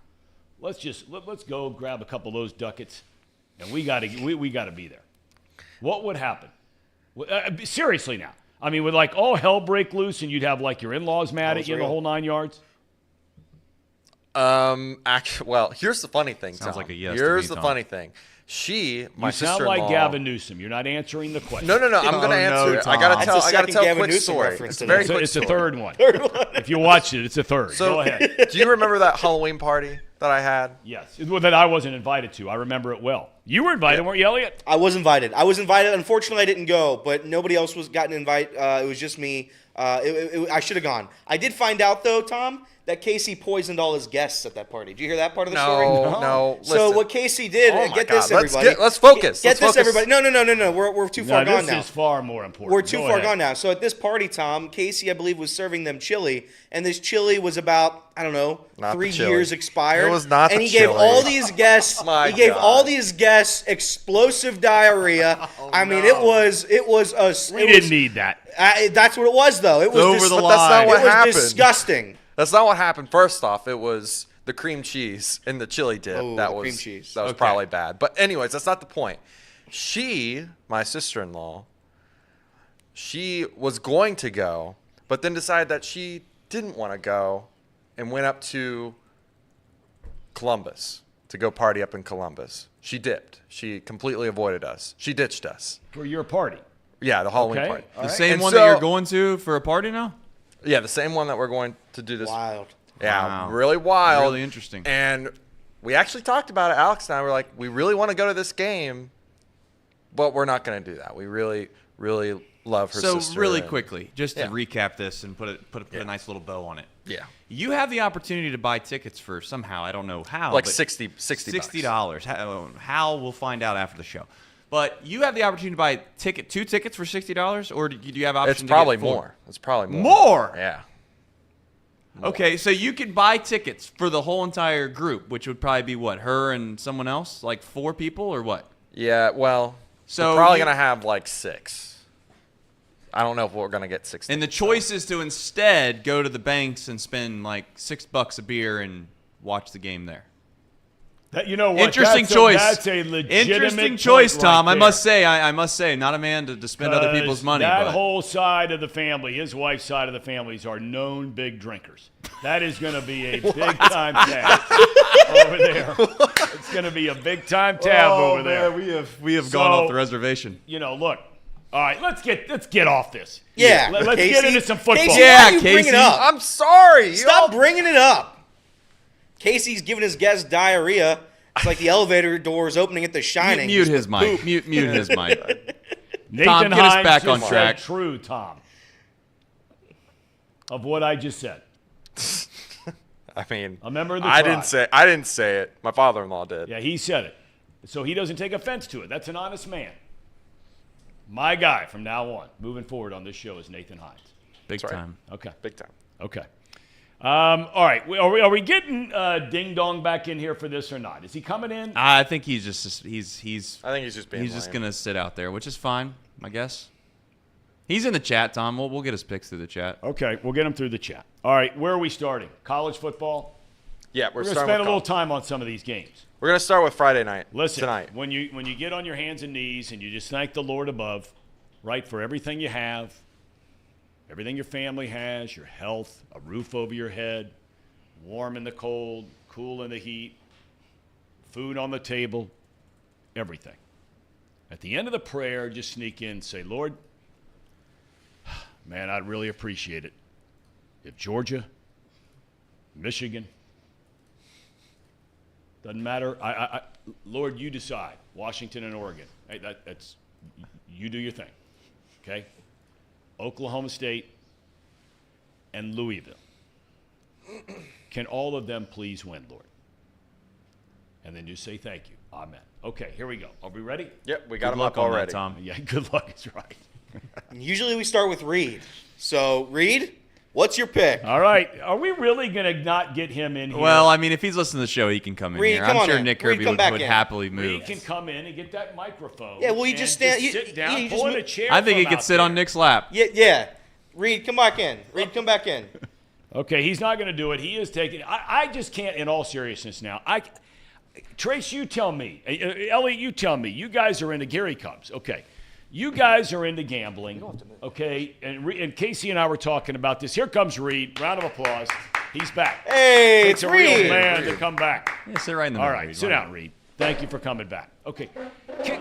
let's go grab a couple of those ducats, and we got to be there. What would happen? Seriously now. I mean, would like all hell break loose, and you'd have like your in-laws mad at you in the whole 9 yards? Actually, well, here's the funny thing. Sounds Tom. like a yes to Here's me, the Tom. funny thing. My You sound sister-in-law. like Gavin Newsom. You're not answering the question. No. I'm going to answer it. I got That's to the tell a second quick Gavin Newsom story. reference It's a today. very It's, quick it's the story. third one. If you watched it, it's the third. So, Go ahead. do you remember that Halloween party that I had? Yes. Well, that I wasn't invited to. I remember it well. You were invited, weren't you, Elliot? I was invited. Unfortunately, I didn't go, but nobody else was gotten an invite. It was just me. I should have gone. I did find out, though, Tom, that Casey poisoned all his guests at that party. Did you hear that part of the story? No. So Listen. what Casey did, Oh my get God. this, everybody. Let's focus. Get Let's this, focus. everybody. No. We're too far gone this now. is far more important. We're too Go far ahead. gone now. So at this party, Tom, Casey, I believe, was serving them chili, and this chili was about, I don't know, Not the 3 chili. years expired. It was not and the he gave chili. all these guests. My he gave God. all these guests explosive diarrhea. I mean, it was a. We didn't need that. That's what it was, though. It was over the But that's not line. what it was happened. disgusting. That's not what happened. First off, it was the cream cheese in the chili dip. Oh, that the was cream cheese. That was Okay. probably bad. But anyways, that's not the point. My sister-in-law, she was going to go, but then decided that she didn't want to go and went up to Columbus to go party up in Columbus. She dipped. She completely avoided us. She ditched us. For your party. Yeah, the Halloween Okay. party. All The right. same And one so- that you're going to for a party now? Yeah, the same one that we're going to do this. Wild. Yeah, Wow. really wild. Really interesting. And we actually talked about it. Alex and I were like, we really want to go to this game, but we're not going to do that. We really, really love her So sister. really and- quickly, just to Yeah. recap this and put a nice little bow on it. Yeah. You have the opportunity to buy tickets for somehow, I don't know how. Like but $60. $60. How we'll find out after the show. But you have the opportunity to buy two tickets for $60, or do you have option It's to probably get four? more. It's probably more. More? Yeah. Okay, so you could buy tickets for the whole entire group, which would probably be what, her and someone else, like 4 people, or what? Yeah, well, So we're probably you- going to have like 6. I don't know if we're going to get 6. And the choice is to instead go to the banks and spend like $6 a beer and watch the game there. You know what? Interesting That's choice. That's a legitimate Interesting choice, point Tom. right I there. must say, not a man to spend other people's money. That but whole side of the family, his wife's side of the families, are known big drinkers. That is going to be a big time tab over there. It's going to be a big time tab over there. we have So- gone off the reservation. You know, look. All right, let's get off this. Yeah. Let's Casey. get into some football. Casey, Yeah, why are you bringing Casey. it up? I'm sorry. Stop bringing it up. Casey's giving his guests diarrhea. It's like the elevator doors opening at The Shining. Mute his mic. Mute his mic. Nathan Tom, get us Hines back just on said track. true, Tom, of what I just said. I mean, A member of the I tribe. didn't say it. My father-in-law did. Yeah, he said it. So he doesn't take offense to it. That's an honest man. My guy from now on, moving forward on this show, is Nathan Hines. Big That's right. time. Okay. Big time. Okay. All right. Are we getting Ding Dong back in here for this or not? Is he coming in? I think he's just I think he's just being lame. gonna sit out there, which is fine, I guess. He's in the chat, Tom. We'll get his picks through the chat. Okay, we'll get him through the chat. All right, where are we starting? College football? Yeah, We're going to starting spend a with little time on some of these games. We're gonna start with Friday night. Listen, tonight. when you get on your hands and knees and you just thank the Lord above, right, for everything you have, everything your family has, your health, a roof over your head, warm in the cold, cool in the heat, food on the table, everything. At the end of the prayer, just sneak in and say, Lord, man, I'd really appreciate it if Georgia, Michigan, doesn't matter. Lord, you decide. Washington and Oregon. Hey, that's you do your thing. Okay? Oklahoma State and Louisville. Can all of them please win, Lord? And then just say thank you. Amen. Okay, here we go. Are we ready? Yep, we got Good him luck up on that, already. Tom. Yeah, good luck is right. Usually we start with Reed. So, Reed, what's your pick? All right. Are we really going to not get him in here? Well, I mean, if he's listening to the show, he can come in Reed, here. come I'm on sure in. Nick Reed, Kirby come back would in. happily He move. can come in and get that microphone. Yeah, well, he and just stand- sit down, he pull just in a mo- chair. I think he from could out sit on there. Nick's lap. Yeah. Reed, come back in. Reed, come back in. Okay, he's not going to do it. He is taking. I just can't. In all seriousness, now, Trace, you tell me. Elly, you tell me. You guys are into Gary Cubs. Okay, you guys are into gambling. Okay, and Casey and I were talking about this. Here comes Reed. Round of applause. He's back. Hey, Takes it's a real Reed. man to come back. Yeah, sit right in the All middle. right, Reed. sit Why not? down, Reed. Thank you for coming back. Okay,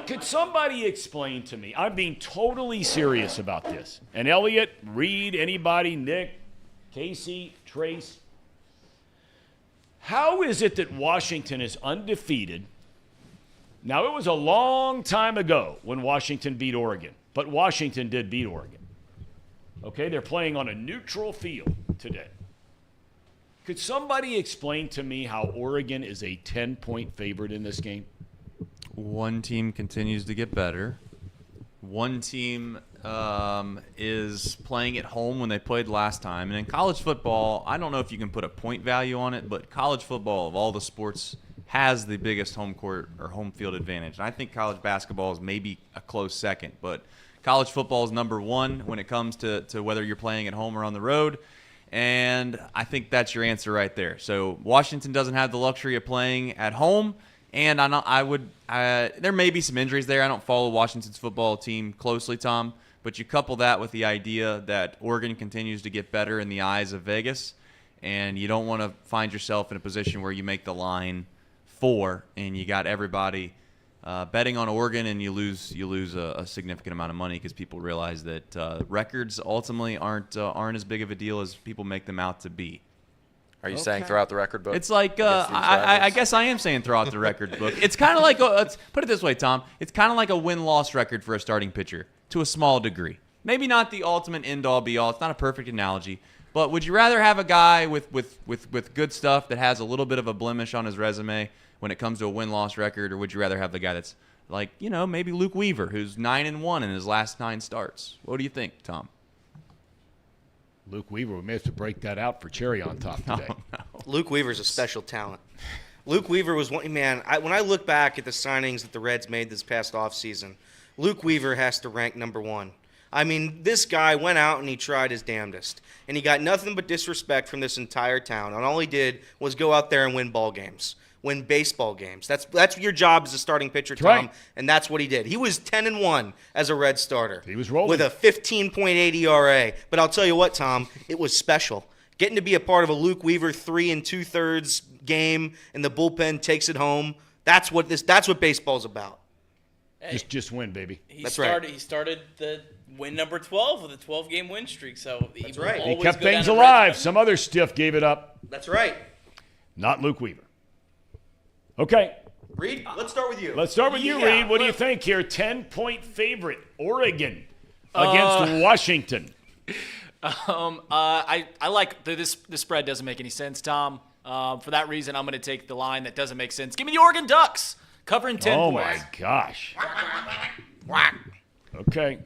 could somebody explain to me? I'm being totally serious about this. And Elliot, Reed, anybody, Nick, Casey, Trace. How is it that Washington is undefeated? Now, it was a long time ago when Washington beat Oregon, but Washington did beat Oregon. Okay, they're playing on a neutral field today. Could somebody explain to me how Oregon is a 10-point favorite in this game? One team continues to get better. One team is playing at home when they played last time. And in college football, I don't know if you can put a point value on it, but college football of all the sports has the biggest home court or home field advantage. And I think college basketball is maybe a close second, but college football is number one when it comes to whether you're playing at home or on the road. And I think that's your answer right there. So Washington doesn't have the luxury of playing at home. And there may be some injuries there. I don't follow Washington's football team closely, Tom. But you couple that with the idea that Oregon continues to get better in the eyes of Vegas, and you don't want to find yourself in a position where you make the line 4 and you got everybody betting on Oregon, and you lose a significant amount of money because people realize that records ultimately aren't as big of a deal as people make them out to be. Are you saying throughout the record book? It's like against these I rivals? guess I am saying throughout the record book. It's kind of like let's put it this way, Tom. It's kind of like a win-loss record for a starting pitcher to a small degree. Maybe not the ultimate end-all be-all. It's not a perfect analogy, but would you rather have a guy with good stuff that has a little bit of a blemish on his resume when it comes to a win-loss record, or would you rather have the guy that's like, maybe Luke Weaver, who's 9-1 in his last 9 starts? What do you think, Tom? Luke Weaver, we may have to break that out for cherry on top today. Luke Weaver's a special talent. Luke Weaver was one man. When I look back at the signings that the Reds made this past offseason, Luke Weaver has to rank number 1. I mean, this guy went out and he tried his damnedest, and he got nothing but disrespect from this entire town. And all he did was go out there and win ball games, win baseball games. That's your job as a starting pitcher, Tom, right. and that's what he did. He was 10-1 as a Red starter. He was rolling with a 15.8 ERA. But I'll tell you what, Tom, it was special. Getting to be a part of a Luke Weaver 3 2/3 game and the bullpen takes it home. That's what baseball's about. Hey, Just win, baby. He That's started the win number 12 with a 12-game win streak. So That's right. He kept things alive. Some other stiff gave it up. That's right. Not Luke Weaver. Okay. Reed, let's start with you. Let's start with you, Yeah, Reed. What do you think here? 10-point favorite, Oregon against Washington. I like this spread doesn't make any sense, Tom. For that reason, I'm going to take the line that doesn't make sense. Give me the Oregon Ducks covering 10 Oh, points. my gosh. Okay.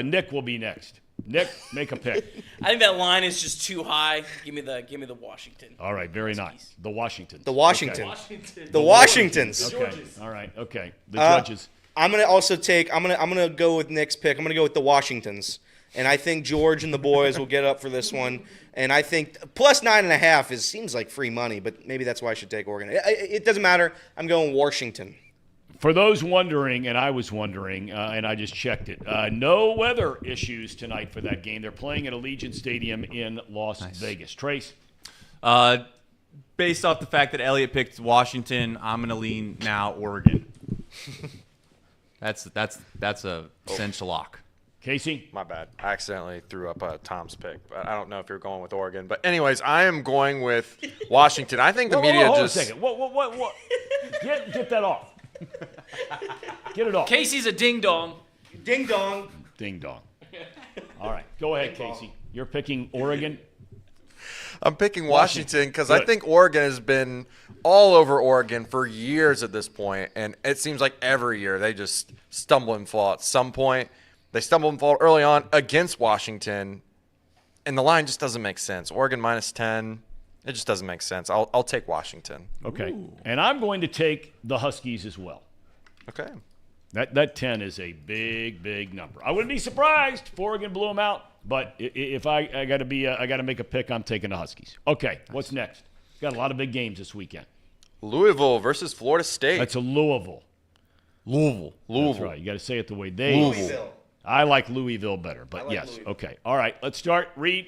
Nick will be next. Nick, make a pick. I think that line is just too high. Give me the Washington. All right, very nice. The Washingtons. The Washington. Okay. The Washingtons. Okay. All right. Okay. The judges. I'm gonna also take. I'm gonna go with Nick's pick. I'm gonna go with the Washingtons, and I think George and the boys will get up for this one. And I think plus 9.5 seems like free money, but maybe that's why I should take Oregon. It doesn't matter. I'm going Washington. For those wondering, and I was wondering, and I just checked it, no weather issues tonight for that game. They're playing at Allegiant Stadium in Las Vegas. Trace? Based off the fact that Elliott picked Washington, I'm going to lean now Oregon. That's a essential lock. Casey? My bad. I accidentally threw up Tom's pick, but I don't know if you're going with Oregon. But anyways, I am going with Washington. I think the media hold just. on a second. What? Get that off. Get it off. Casey's a ding-dong. Ding dong. Ding dong. All right. Go ahead, Casey. You're picking Oregon? I'm picking Washington because I think Oregon has been all over Oregon for years at this point, and it seems like every year they just stumble and fall at some point. They stumble and fall early on against Washington, and the line just doesn't make sense. Oregon minus 10, it just doesn't make sense. I'll take Washington. Okay. And I'm going to take the Huskies as well. Okay. That 10 is a big, big number. I wouldn't be surprised if Oregon blew them out, but if I got to make a pick, I'm taking the Huskies. Okay, what's next? Got a lot of big games this weekend. Louisville versus Florida State. That's a Louisville. That's right. You got to say it the way they. Louisville. I like Louisville better, but like yes. Louisville. Okay. All right. Let's start. Reed.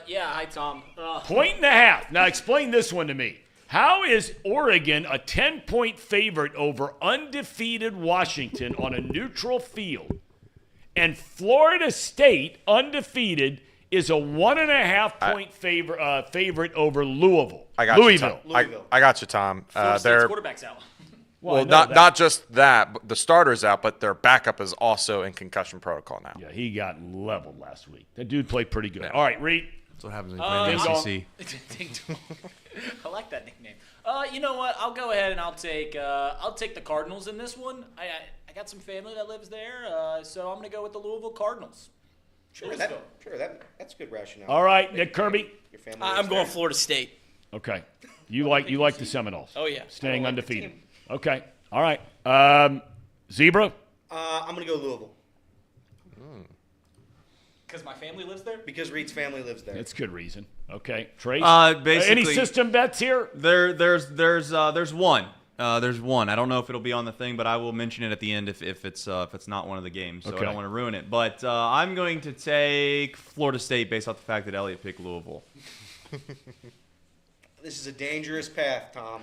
Yeah, hi, Tom. 1.5. Now explain this one to me. How is Oregon a 10-point favorite over undefeated Washington on a neutral field, and Florida State, undefeated, is a 1.5-point favorite over Louisville? I got Louisville. you, Tom. I got you, Tom. Florida State's quarterback's out. Well, not just that, but the starter's out, but their backup is also in concussion protocol now. Yeah, he got leveled last week. That dude played pretty good. All right, Reed. That's what happens when you play in the ACC. Ding-dong. I like that nickname. You know what? I'll go ahead and I'll take the Cardinals in this one. I got some family that lives there, so I'm gonna go with the Louisville Cardinals. That's good rationale. All right, Nick Kirby. Your family I'm lives going there. Florida State. Okay. You like the Seminoles. Oh, yeah. Staying I like the undefeated. team. Okay. All right. Zebra. I'm gonna go Louisville Because my family lives there. because Reed's family lives there. That's good reason. Okay. Trace. Basically, any system bets here? There's one. There's one. I don't know if it'll be on the thing, but I will mention it at the end if it's not one of the games. So Okay. I don't want to ruin it. But I'm going to take Florida State based off the fact that Elliott picked Louisville. This is a dangerous path, Tom.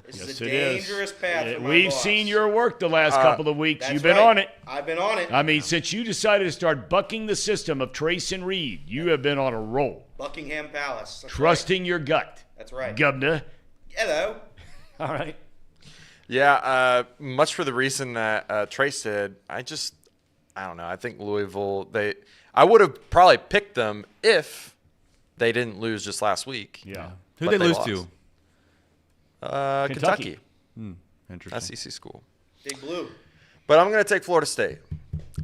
This Yes, is a it is. dangerous path. For my We've boss. seen your work the last couple of weeks. That's You've been right. on it. I've been on it. I mean, since you decided to start bucking the system of Trace and Reed, you have been on a roll. Buckingham Palace. That's Trusting your gut. That's right. Governor. Hello. All right. Yeah, much for the reason that Trace did. I don't know. I think Louisville. I would have probably picked them if they didn't lose just last week. Yeah. Who But they lose lost. to? Kentucky. Interesting. SEC school. Big Blue. But I'm going to take Florida State.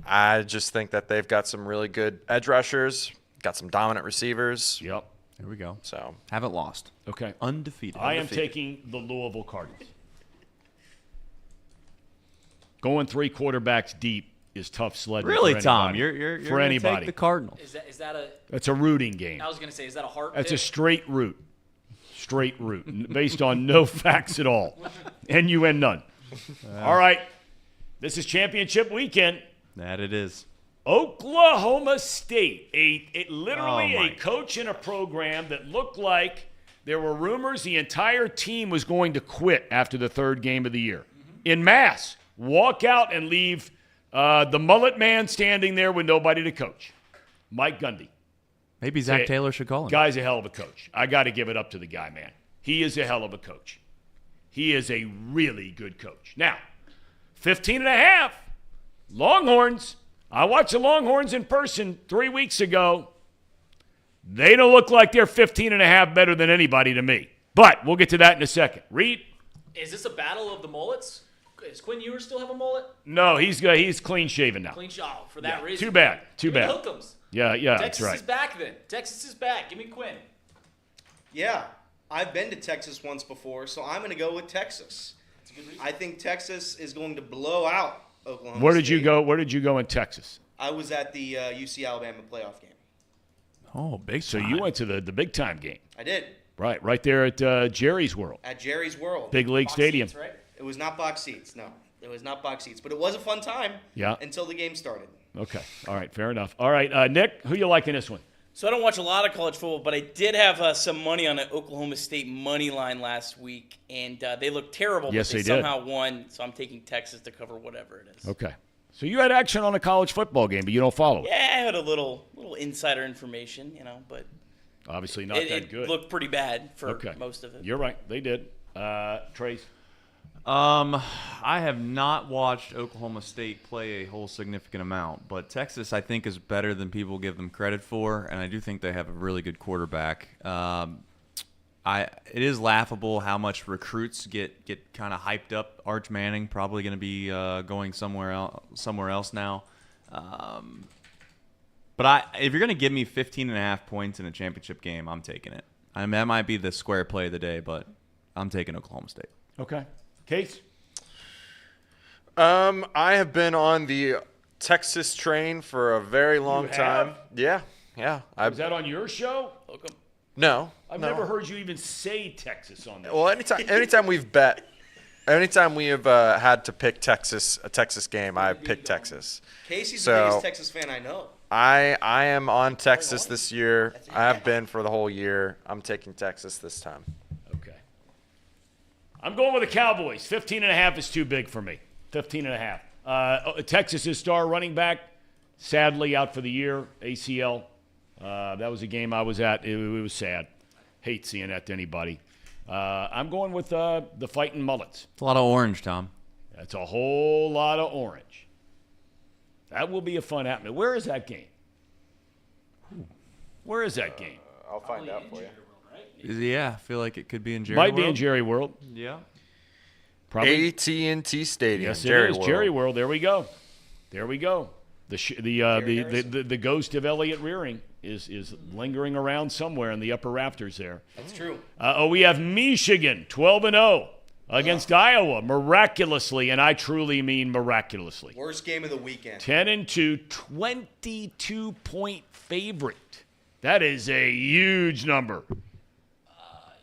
I just think that they've got some really good edge rushers, got some dominant receivers. Yep. There we go. So Haven't lost. Okay. Undefeated. I am taking the Louisville Cardinals. Going 3 quarterbacks deep is tough sledding. Really, for Tom? anybody. You're for gonna anybody. take the Cardinals. Is that a? That's a rooting game. I was gonna say, is that a heart? That's a pick? straight route. Straight route, based on no facts at all. NUN none. All right. This is championship weekend. That it is. Oklahoma State, literally Oh, a my. coach in a program that looked like there were rumors the entire team was going to quit after the 3rd game of the year. In mass, walk out and leave the mullet man standing there with nobody to coach. Mike Gundy. Maybe Zach Hey, Taylor should call him. Guy's a hell of a coach. I got to give it up to the guy, man. He is a hell of a coach. He is a really good coach. Now, 15.5, Longhorns. I watched the Longhorns in person 3 weeks ago. They don't look like they're 15.5 better than anybody to me. But we'll get to that in a second. Reed? Is this a battle of the mullets? Does Quinn Ewers still have a mullet? No, he's clean shaven now. For that reason. Too bad. Give me the Hook'ems. Yeah, that's right. Texas is back then. Texas is back. Give me Quinn. Yeah, I've been to Texas once before, so I'm going to go with Texas. That's a good reason. I think Texas is going to blow out Oklahoma Where did State. you go? Where did you go in Texas? I was at the UC Alabama playoff game. Oh, big So time. you went to the big time game. I did. Right there at Jerry's World. At Jerry's World. Big League Box Stadium. seats, right? It was not box seats, no. It was not box seats, but it was a fun time until the game started. Okay. All right. Fair enough. All right. Nick, who you like in this one? So I don't watch a lot of college football, but I did have some money on an Oklahoma State money line last week, and they looked terrible, Yes, but they they did. somehow won. So I'm taking Texas to cover whatever it is. Okay. So you had action on a college football game, but you don't follow it. Yeah, I had a little insider information, but Obviously not that it good. looked pretty bad for Okay. most of it. You're right. They did. Trace? I have not watched Oklahoma State play a whole significant amount, but Texas I think is better than people give them credit for, and I do think they have a really good quarterback. It is laughable how much recruits get kind of hyped up. Arch Manning probably going to be going somewhere else now. But if you're going to give me 15.5 points in a championship game, I'm taking it. I mean, that might be the square play of the day, but I'm taking Oklahoma State. Okay. Case? I have been on the Texas train for a very long time. Yeah. Was that on your show? Welcome. No. I've no. never heard you even say Texas on that. Well, anytime we've bet, anytime we have had to pick a Texas game, I pick Texas. Casey's So- the biggest Texas fan I know. I am on Texas this year. I have been for the whole year. I'm taking Texas this time. Okay. I'm going with the Cowboys. 15.5 is too big for me. 15.5. Texas's star running back, sadly out for the year, ACL. That was a game I was at. It was sad. Hate seeing that to anybody. I'm going with the Fighting Mullets. It's a lot of orange, Tom. That's a whole lot of orange. That will be a fun atmosphere. Where is that game? Where is that game? I'll find out for you. Yeah, I feel like it could be in Jerry Might World. be in Jerry World. Yeah. Probably. AT&T Stadium. Yes, Jerry it is. World. Jerry World. There we go. The ghost of Elliott Rearing is lingering around somewhere in the upper rafters there. That's true. We have Michigan 12-0 against Iowa miraculously, and I truly mean miraculously. Worst game of the weekend. 10-2, 22-point favorite. That is a huge number.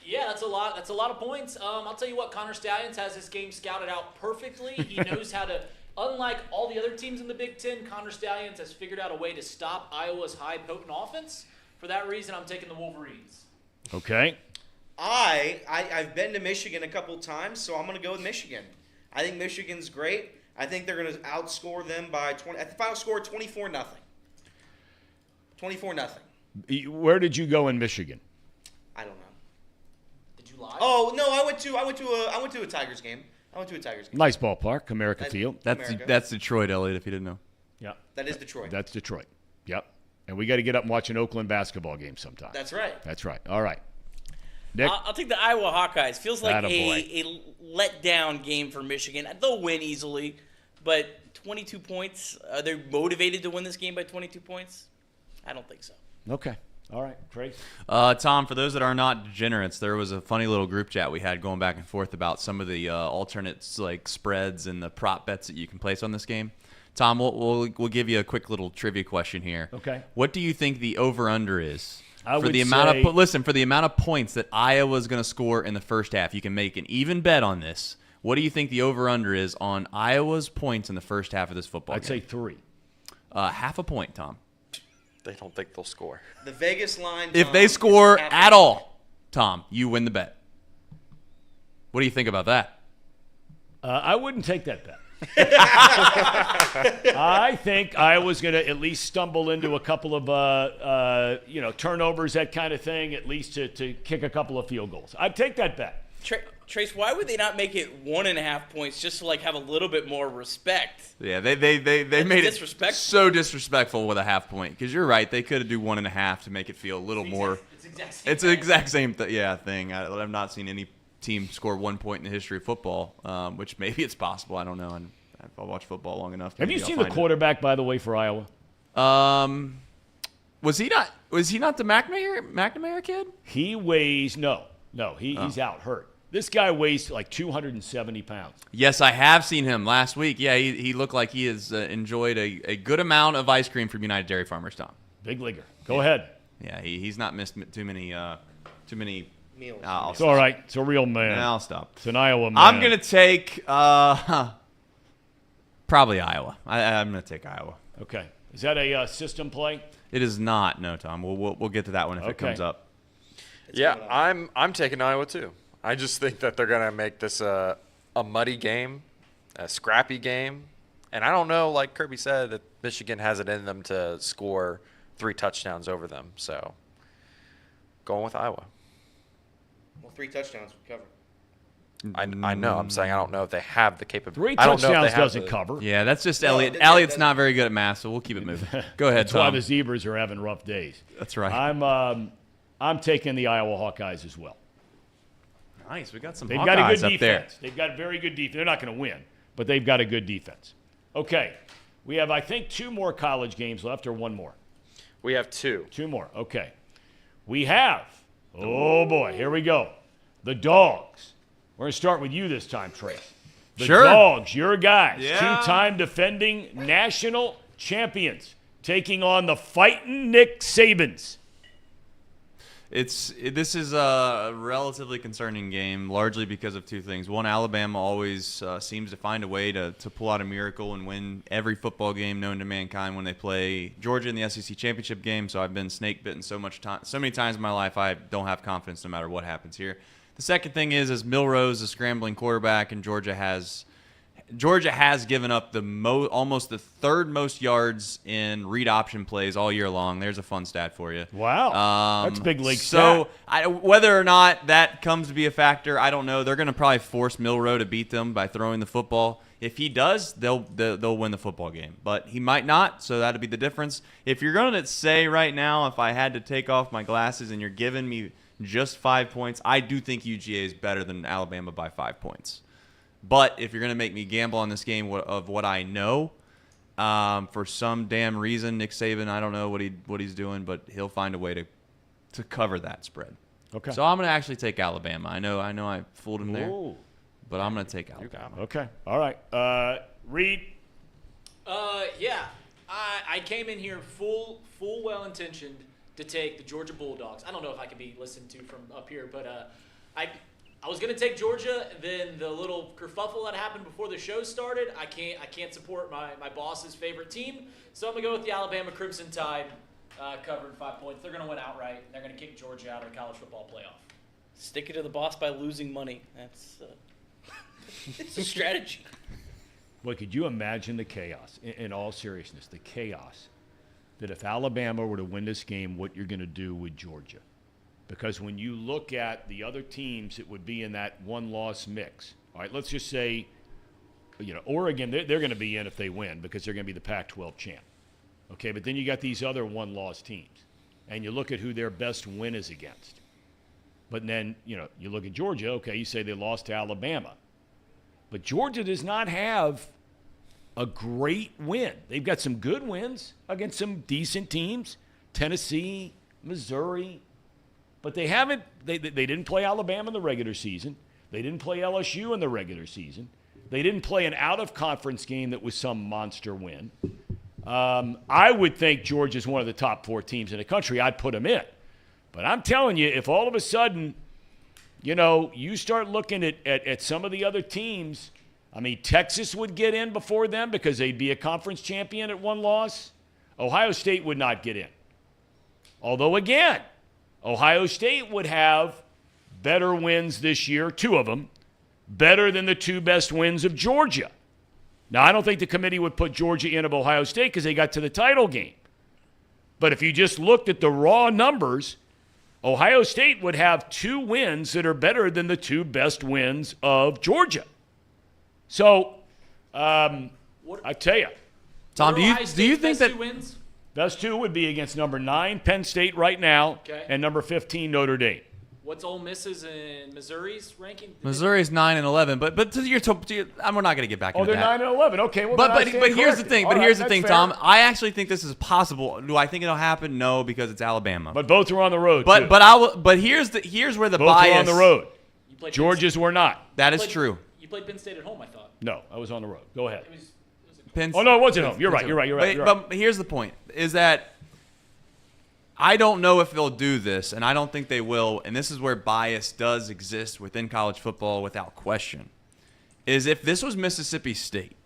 Yeah, that's a lot. That's a lot of points. I'll tell you what, Connor Stallions has this game scouted out perfectly. He knows how to. Unlike all the other teams in the Big Ten, Connor Stallions has figured out a way to stop Iowa's high potent offense. For that reason, I'm taking the Wolverines. Okay. I've been to Michigan a couple times, so I'm going to go with Michigan. I think Michigan's great. I think they're going to outscore them by 20. At the final score, 24-0. 24-0. Where did you go in Michigan? I don't know. Did you lie? Oh no, I went to a Tigers game. Nice ballpark, America Field. That's Detroit, Elliot, if you didn't know. Yeah. That is Detroit. That's Detroit. Yep. And we got to get up and watch an Oakland basketball game sometime. That's right. That's right. All right. Nick? I'll take the Iowa Hawkeyes. Feels like Attaboy. a letdown game for Michigan. They'll win easily, but 22 points. Are they motivated to win this game by 22 points? I don't think so. Okay. All right. Trace? Tom, for those that are not degenerates, there was a funny little group chat we had going back and forth about some of the alternates, like spreads and the prop bets that you can place on this game. Tom, we'll give you a quick little trivia question here. Okay. What do you think the over/under is I for would the amount say- for the amount of points that Iowa's going to score in the first half? You can make an even bet on this. What do you think the over/under is on Iowa's points in the first half of this football I'd game? say 3. Half a point, Tom. They don't think they'll score. The Vegas line. If Tom, they is score half- at all, Tom, you win the bet. What do you think about that? I wouldn't take that bet. I think Iowa's going to at least stumble into a couple of turnovers, that kind of thing, at least to kick a couple of field goals. I'd take that bet. Trace, why would they not make it 1.5 points just to have a little bit more respect? Yeah, they made it disrespectful. So disrespectful with a half point. Because you're right, they could have do 1.5 to make it feel a little more. It's the exact same thing. I've not seen any team score 1 point in the history of football, which maybe it's possible. I don't know. And I've watched football long enough. Have you seen the quarterback, by the way, for Iowa? Was he not the McNamara kid? He weighs he's out hurt. This guy weighs 270 pounds. Yes, I have seen him last week. Yeah, he looked like he has enjoyed a good amount of ice cream from United Dairy Farmers, Tom. Big leaguer. Go ahead. Yeah, he's not missed too many meals. It's all right. It's a real man. I'll stop. It's an Iowa man. I'm gonna take probably Iowa. I'm gonna take Iowa. Okay. Is that a system play? It is not. No, Tom. We'll get to that one if it comes up. I'm taking Iowa too. I just think that they're gonna make this a muddy game, a scrappy game, and I don't know. Like Kirby said, that Michigan has it in them to score 3 touchdowns over them. So, going with Iowa. Well, 3 touchdowns would cover. I know. I'm saying I don't know if they have the capability. 3 touchdowns doesn't cover. Yeah, that's just Elliot. Elliot's not very good at math, so we'll keep it moving. Go ahead, That's Tom. why the Zebras are having rough days. That's right. I'm taking the Iowa Hawkeyes as well. Nice. We got some They've Hawkeyes got a good up defense. there. They've got very good defense. They're not going to win, but they've got a good defense. Okay. We have, I think, 2 more college games left or 1 more? We have 2. 2 more. Okay. We have, oh boy, here we go. The Dogs. We're going to start with you this time, Trace. The Dogs, your guys, Yeah. 2-time defending national champions, taking on the fighting Nick Sabans. This is a relatively concerning game, largely because of 2 things. One, Alabama always seems to find a way to pull out a miracle and win every football game known to mankind when they play Georgia in the SEC championship game. So I've been snake bitten so many times in my life. I don't have confidence no matter what happens here. The second thing is Milroe's a scrambling quarterback, and Georgia has given up almost the 3rd most yards in read option plays all year long. There's a fun stat for you. Wow, that's big league So stat. whether or not that comes to be a factor, I don't know. They're going to probably force Milroe to beat them by throwing the football. If he does, they'll win the football game. But he might not, so that'll be the difference. If you're going to say right now, if I had to take off my glasses and you're giving me just 5 points, I do think UGA is better than Alabama by 5 points. But if you're going to make me gamble on this game of what I know, for some damn reason, Nick Saban, I don't know what he's doing, but he'll find a way to cover that spread. Okay. So I'm going to actually take Alabama. I know I fooled him there, but I'm going to take Alabama. Okay. All right. Reed. Yeah. I came in here full well-intentioned to take the Georgia Bulldogs. I don't know if I can be listened to from up here, but I was going to take Georgia. Then the little kerfuffle that happened before the show started, I can't support my boss's favorite team, so I'm going to go with the Alabama Crimson Tide, covering 5 points. They're going to win outright. They're going to kick Georgia out of the college football playoff. Stick it to the boss by losing money. That's it's a strategy. Boy, could you imagine the chaos, in all seriousness, the chaos that if Alabama were to win this game, what you're going to do with Georgia? Because when you look at the other teams that would be in that one-loss mix, all right, let's just say, Oregon, they're going to be in if they win because they're going to be the Pac-12 champ. Okay, but then you got these other one-loss teams, and you look at who their best win is against. But then, you look at Georgia, okay, you say they lost to Alabama. But Georgia does not have a great win. They've got some good wins against some decent teams, Tennessee, Missouri. But they haven't. They didn't play Alabama in the regular season. They didn't play LSU in the regular season. They didn't play an out-of-conference game that was some monster win. I would think Georgia's one of the top 4 teams in the country. I'd put them in. But I'm telling you, if all of a sudden, you start looking at some of the other teams, I mean, Texas would get in before them because they'd be a conference champion at 1 loss. Ohio State would not get in. Although, again, Ohio State would have better wins this year, 2 of them, better than the 2 best wins of Georgia. Now, I don't think the committee would put Georgia in of Ohio State because they got to the title game. But if you just looked at the raw numbers, Ohio State would have 2 wins that are better than the 2 best wins of Georgia. So, I tell you. Tom, do you think that wins? Best 2 would be against number 9 Penn State right now and number 15 Notre Dame. What's Ole Miss's and Missouri's ranking? Missouri's 9 and 11, but we're not going to get back into they're that. 9 and 11. Okay, well, but here's the thing. But here's the thing, fair. Tom. I actually think this is possible. Do I think it'll happen? No, because it's Alabama. But both are on the road. But too. but here's where the both bias. were on the road. You played Georgia's were not. That is true. You played Penn State at home, I thought. No, I was on the road. Go ahead. Penn, Oh no, it wasn't home. You're right. But here's the point: is that I don't know if they'll do this, and I don't think they will. And this is where bias does exist within college football, without question. Is if this was Mississippi State,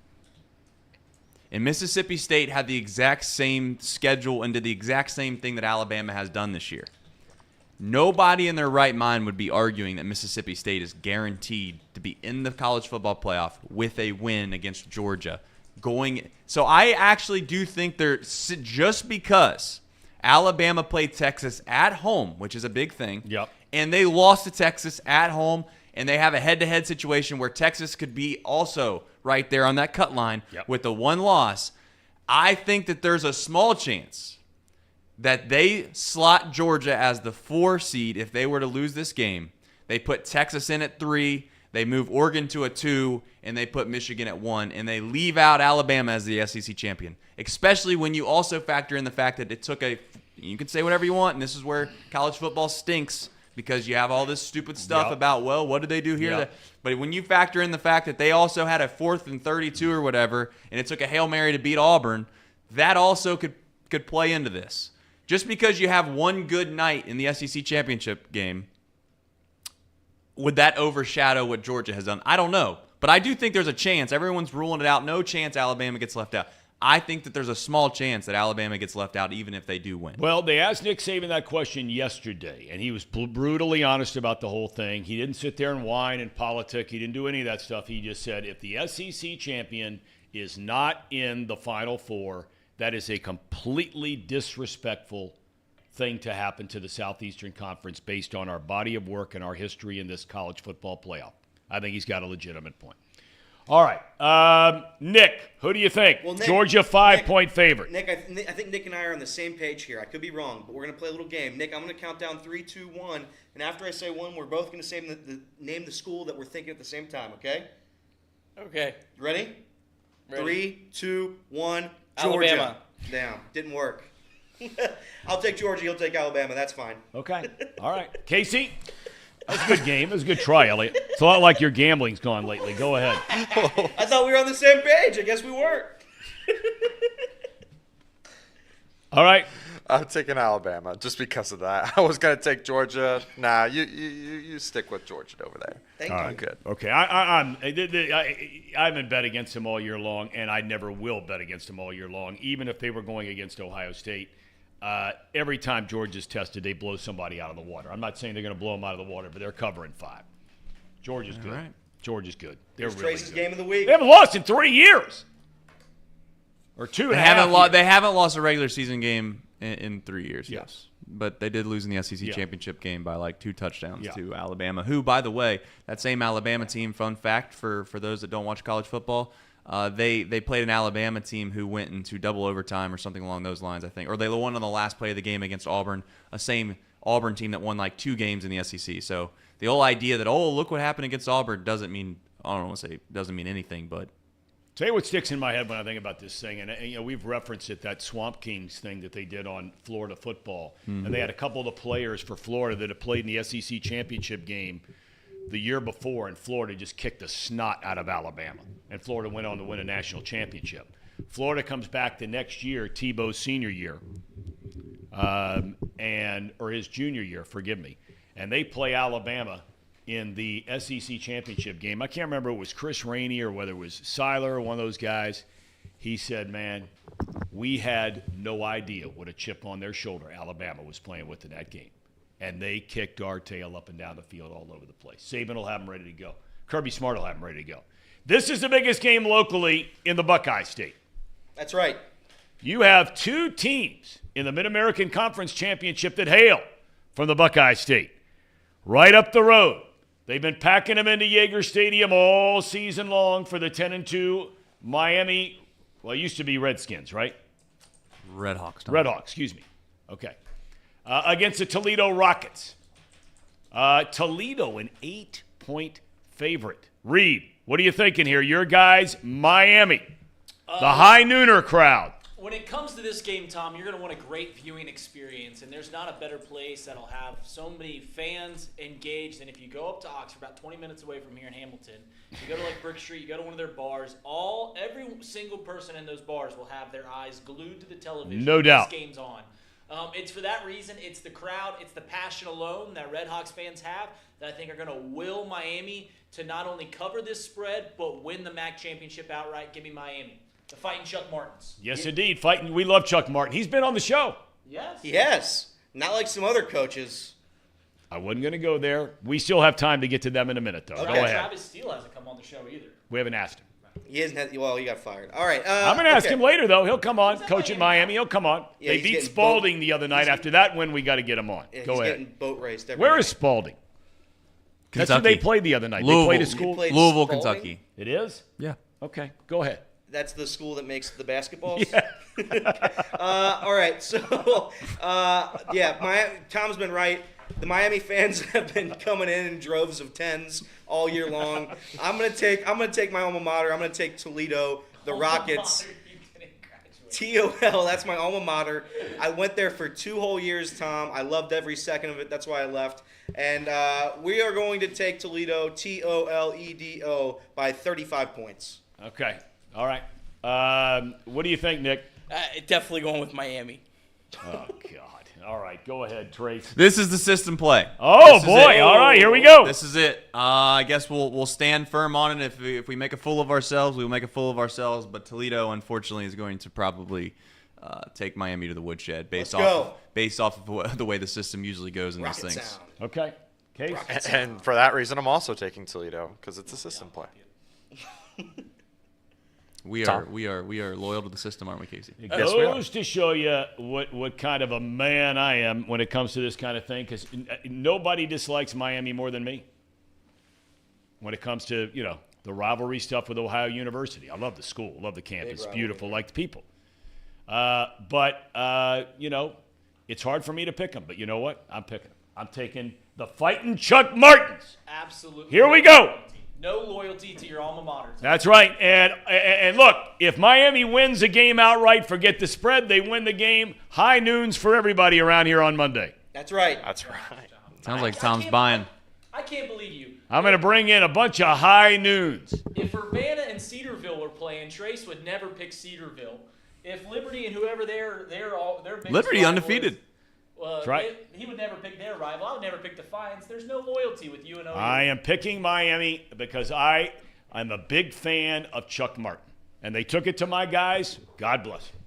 and Mississippi State had the exact same schedule and did the exact same thing that Alabama has done this year, nobody in their right mind would be arguing that Mississippi State is guaranteed to be in the college football playoff with a win against Georgia. So I actually do think just because Alabama played Texas at home, which is a big thing, and they lost to Texas at home, and they have a head-to-head situation where Texas could be also right there on that cut line with the one loss. I think that there's a small chance that they slot Georgia as the 4 seed if they were to lose this game. They put Texas in at 3, they move Oregon to a 2, and they put Michigan at 1, and they leave out Alabama as the SEC champion, especially when you also factor in the fact that it took you can say whatever you want, and this is where college football stinks because you have all this stupid stuff about, well, what did they do here? But when you factor in the fact that they also had a 4th and 32 or whatever, and it took a Hail Mary to beat Auburn, that also could play into this. Just because you have one good night in the SEC championship game, would that overshadow what Georgia has done? I don't know. But I do think there's a chance. Everyone's ruling it out. No chance Alabama gets left out. I think that there's a small chance that Alabama gets left out even if they do win. Well, they asked Nick Saban that question yesterday, and he was brutally honest about the whole thing. He didn't sit there and whine and politic. He didn't do any of that stuff. He just said if the SEC champion is not in the Final Four, that is a completely disrespectful thing to happen to the Southeastern Conference based on our body of work and our history in this college football playoff. I think he's got a legitimate point. All right. Nick, who do you think? Well, Nick, Georgia 5-point favorite. Nick, I think Nick and I are on the same page here. I could be wrong, but we're going to play a little game. Nick, I'm going to count down 3, 2, 1, and after I say 1, we're both going to say name the school that we're thinking at the same time, okay? Okay. Ready? 3, 2, 1, Alabama. Georgia. Damn, didn't work. I'll take Georgia, you'll take Alabama. That's fine. Okay. All right. Casey? That was a good game. It was a good try, Elliot. It's a lot like your gambling's gone lately. Go ahead. I thought we were on the same page. I guess we weren't. All right. I'm taking Alabama just because of that. I was going to take Georgia. Nah, you stick with Georgia over there. Thank you. you. Good. Okay. I haven't bet against them all year long, and I never will bet against them all year long, even if they were going against Ohio State. Every time Georgia's tested, they blow somebody out of the water. I'm not saying they're going to blow them out of the water, but they're covering 5. Georgia's good. Right. Georgia's good. They're It's really Trace's good. game of the week. They haven't lost in 3 years. Or 2 and a half years. They haven't lost a regular season game in 3 years. Yes. But they did lose in the SEC championship game by like 2 touchdowns to Alabama, who, by the way, that same Alabama team, fun fact for those that don't watch college football, they played an Alabama team who went into double overtime or something along those lines, I think. Or they won on the last play of the game against Auburn, a same Auburn team that won like 2 games in the SEC. So the whole idea that, oh, look what happened against Auburn doesn't mean anything, but Tell you what sticks in my head when I think about this thing, and we've referenced it, that Swamp Kings thing that they did on Florida football. Mm-hmm. And they had a couple of the players for Florida that had played in the SEC championship game the year before, and Florida just kicked the snot out of Alabama. And Florida went on to win a national championship. Florida comes back the next year, Tebow's senior year, or his junior year, forgive me. And they play Alabama in the SEC championship game. I can't remember if it was Chris Rainey or whether it was Seiler or one of those guys. He said, man, we had no idea what a chip on their shoulder Alabama was playing with in that game. And they kicked our tail up and down the field all over the place. Saban will have them ready to go. Kirby Smart will have them ready to go. This is the biggest game locally in the Buckeye State. That's right. You have 2 teams in the Mid-American Conference Championship that hail from the Buckeye State. Right up the road. They've been packing them into Yager Stadium all season long for the 10-2 Miami, well, it used to be Redskins, right? Redhawks. Redhawks, excuse me. Okay. Against the Toledo Rockets. Toledo, an 8-point favorite. Reed, what are you thinking here? Your guys, Miami. The high nooner crowd. When it comes to this game, Tom, you're going to want a great viewing experience, and there's not a better place that'll have so many fans engaged than if you go up to Oxford, about 20 minutes away from here in Hamilton. You go to like Brick Street, you go to one of their bars. Every single person in those bars will have their eyes glued to the television. No doubt. This game's on. It's for that reason. It's the crowd. It's the passion alone that Redhawks fans have that I think are going to will Miami to not only cover this spread but win the MAC championship outright. Give me Miami. The Fighting Chuck Martins. Yes, indeed. Fighting. We love Chuck Martin. He's been on the show. Yes. Yes. Not like some other coaches. I wasn't going to go there. We still have time to get to them in a minute, though. Okay. Go ahead. Travis Steele hasn't come on the show either. We haven't asked him. He hasn't had. Well, he got fired. All right. I'm going to ask him later, though. He'll come on. Coach at Miami. He'll come on. Yeah, they he's beat getting Spalding the other night. After that win, we got to get him on. Yeah, go he's ahead. getting boat raced. Where is Spalding? That's who they played the other night. Louisville. They played at school. Louisville, Spalding? Kentucky. It is? Yeah. Okay. Go ahead. That's the school that makes the basketballs. Yeah. All right. So, Tom's been right. The Miami fans have been coming in droves of 10s all year long. I'm gonna take my alma mater. I'm gonna take Toledo, the Rockets. TOL. That's my alma mater. I went there for 2 whole years, Tom. I loved every second of it. That's why I left. And we are going to take Toledo, TOLEDO, by 35 points. Okay. All right. What do you think, Nick? Definitely going with Miami. Oh, God. All right. Go ahead, Trace. This is the system play. Oh, This is boy. it. All right. Here we go. This is it. I guess we'll stand firm on it. If we make a fool of ourselves, we'll make a fool of ourselves. But Toledo, unfortunately, is going to probably take Miami to the woodshed based off of the way the system usually goes in Rocket these things. sound. Okay. Case? And for that reason, I'm also taking Toledo because it's a system play. We are loyal to the system, aren't we, Casey? It Yes, we are. goes to show you what kind of a man I am when it comes to this kind of thing, because nobody dislikes Miami more than me. When it comes to, the rivalry stuff with Ohio University. I love the school. I love the campus. Beautiful, like the people. But it's hard for me to pick them. But you know what? I'm picking them. I'm taking the Fighting Chuck Martins. Absolutely. Here we go. No loyalty to your alma mater. That's right. And look, if Miami wins a game outright, forget the spread. They win the game. High noons for everybody around here on Monday. That's right. That's right. Sounds like Tom's buying. I can't believe you. I'm going to bring in a bunch of high noons. If Urbana and Cedarville were playing, Trace would never pick Cedarville. If Liberty and whoever their biggest Liberty rival undefeated. is, That's right. He would never pick their rival. I would never pick Defiance. There's no loyalty with UNO. I am picking Miami because I'm a big fan of Chuck Martin. And they took it to my guys. God bless him.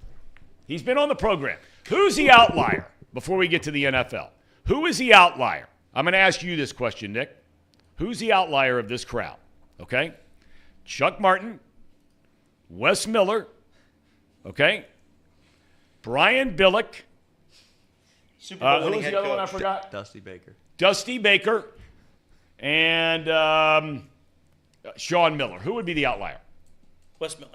He's been on the program. Who's the outlier before we get to the NFL? Who is the outlier? I'm going to ask you this question, Nick. Who's the outlier of this crowd? Okay? Chuck Martin, Wes Miller, okay? Brian Billick. Super Bowl Who winning was head the other one I coach. forgot? Dusty Baker. Dusty Baker and Sean Miller. Who would be the outlier? Wes Miller.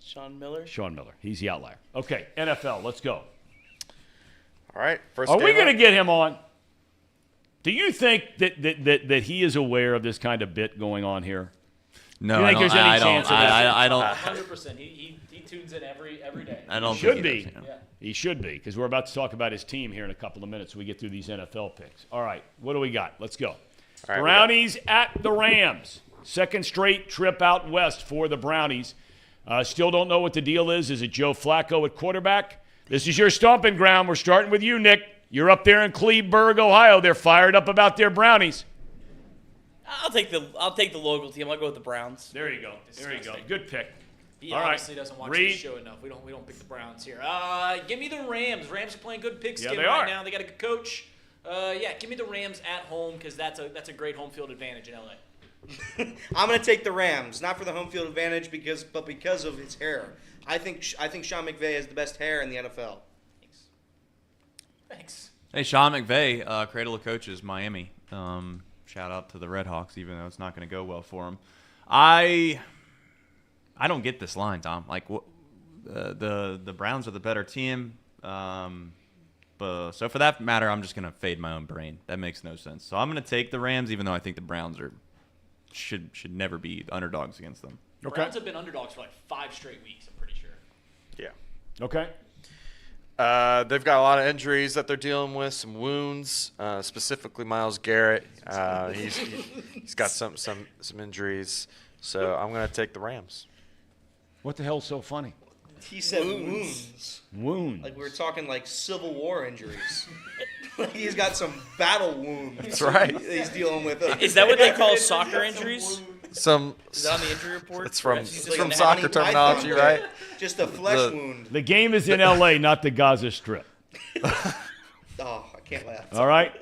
Sean Miller. Sean Miller. He's the outlier. Okay, NFL. Let's go. All right. First Are we game going to up. get him on? Do you think that he is aware of this kind of bit going on here? No, You think there's any chance of this? I don't. 100%. He tunes in every day. I don't. Should think be. he does, Yeah. He should be, because we're about to talk about his team here in a couple of minutes. We get through these NFL picks. All right, what do we got? Let's go. right, we Brownies at the Rams. Second straight trip out west for the Brownies. Still don't know what the deal is. Is it Joe Flacco at quarterback? This is your stomping ground. We're starting with you, Nick. You're up there in Cleveburg, Ohio. They're fired up about their Brownies. I'll take the local team. I'll go with the Browns. There you go. There you go. Good pick. He All right. honestly doesn't watch Reed. this show enough. We don't pick the Browns here. Give me the Rams. Rams are playing good pigskin Yeah, they right are. now. They got a good coach. Give me the Rams at home because that's a great home field advantage in LA. I'm going to take the Rams, not for the home field advantage, but because of his hair. I think Sean McVay has the best hair in the NFL. Thanks. Hey, Sean McVay, Cradle of Coaches, Miami. Shout out to the Red Hawks, even though it's not going to go well for them. I don't get this line, Tom. Like, the Browns are the better team. So for that matter, I'm just going to fade my own brain. That makes no sense. So I'm going to take the Rams, even though I think the Browns should never be underdogs against them. The Browns have been underdogs for like 5 straight weeks, I'm pretty sure. Yeah. Okay. They've got a lot of injuries that they're dealing with, some wounds, specifically Myles Garrett. He's got some injuries. So I'm going to take the Rams. What the hell's so funny? He said wounds. Wounds. Like we were talking like Civil War injuries. Like he's got some battle wounds. That's right. He's dealing with. Is that what they call soccer injuries? Is that on the injury report? It's from like soccer terminology, right? Just a flesh wound. The game is in L.A., not the Gaza Strip. Oh, I can't laugh. All right?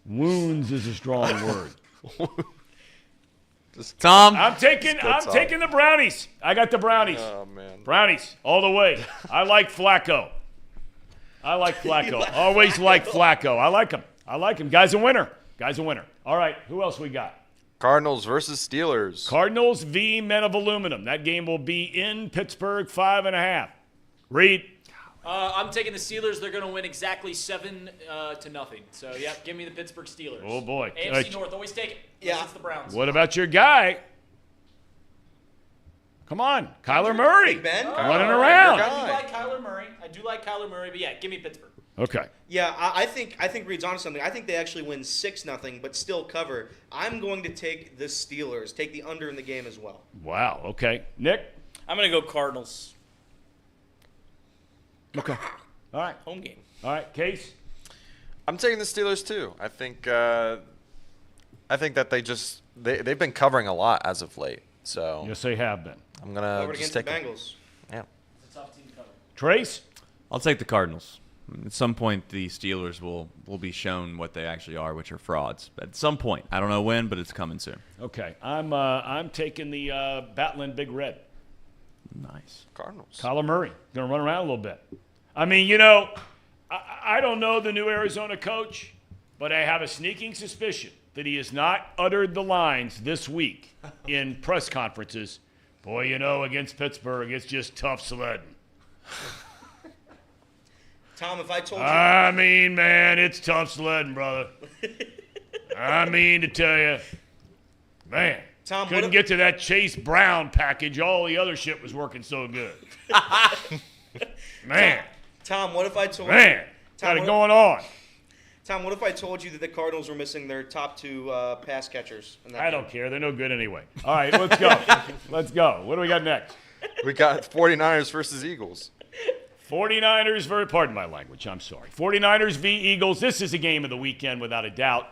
Wounds is a strong word. Tom, I'm taking the Brownies. I got the Brownies. Oh, man. Brownies all the way. I like Flacco. Always like Flacco. I like him. Guy's a winner. All right, who else we got? Cardinals versus Steelers. Cardinals v. Men of Aluminum. That game will be in Pittsburgh, 5.5. Reed. I'm taking the Steelers. They're going to win exactly 7-0. So, yeah, give me the Pittsburgh Steelers. Oh, boy. AFC North, always take it. Yeah. It's the Browns. What about your guy? Come on, Kyler Murray. Big Ben. Running around. I do like Kyler Murray, but yeah, give me Pittsburgh. Okay. Yeah, I think Reed's onto something. I think they actually win 6-0, but still cover. I'm going to take the Steelers. Take the under in the game as well. Wow. Okay. Nick? I'm going to go Cardinals. Okay. All right. Home game. All right. Case? I'm taking the Steelers too. I think that they've been covering a lot as of late. So Yes, they have been. I'm gonna Covered just against the take Bengals. Yeah. It's a tough team to cover. Trace? I'll take the Cardinals. At some point, the Steelers will be shown what they actually are, which are frauds. At some point, I don't know when, but it's coming soon. Okay. I'm taking the Batlin Big Red. Nice. Cardinals. Kyler Murray. Going to run around a little bit. I mean, I don't know the new Arizona coach, but I have a sneaking suspicion that he has not uttered the lines this week in press conferences. Boy, against Pittsburgh, it's just tough sledding. Tom, if I told you. I mean, man, it's tough sledding, brother. I mean to tell you, man, Tom, couldn't get to that Chase Brown package. All the other shit was working so good. Man. Tom, what if I told you? Man, got it going on. Tom, what if I told you that the Cardinals were missing their top 2 pass catchers? In that I game? don't care. They're no good anyway. All right, let's go. Let's go. What do we got next? We got 49ers versus Eagles. 49ers, pardon my language, I'm sorry. 49ers v. Eagles. This is a game of the weekend without a doubt.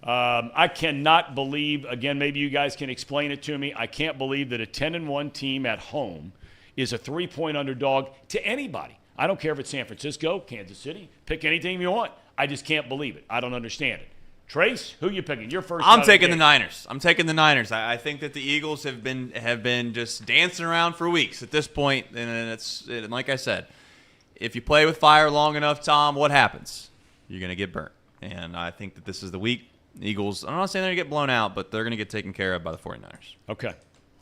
I cannot believe, again, maybe you guys can explain it to me. I can't believe that a 10-1 team at home is a 3-point underdog to anybody. I don't care if it's San Francisco, Kansas City, pick any team you want. I just can't believe it. I don't understand it. Trace, who you picking? Your first. I'm taking the Niners. I think that the Eagles have been just dancing around for weeks at this point, and like I said, if you play with fire long enough, Tom, what happens? You're going to get burnt. And I think that this is the week. The Eagles, I'm not saying they're going to get blown out, but they're going to get taken care of by the 49ers. Okay.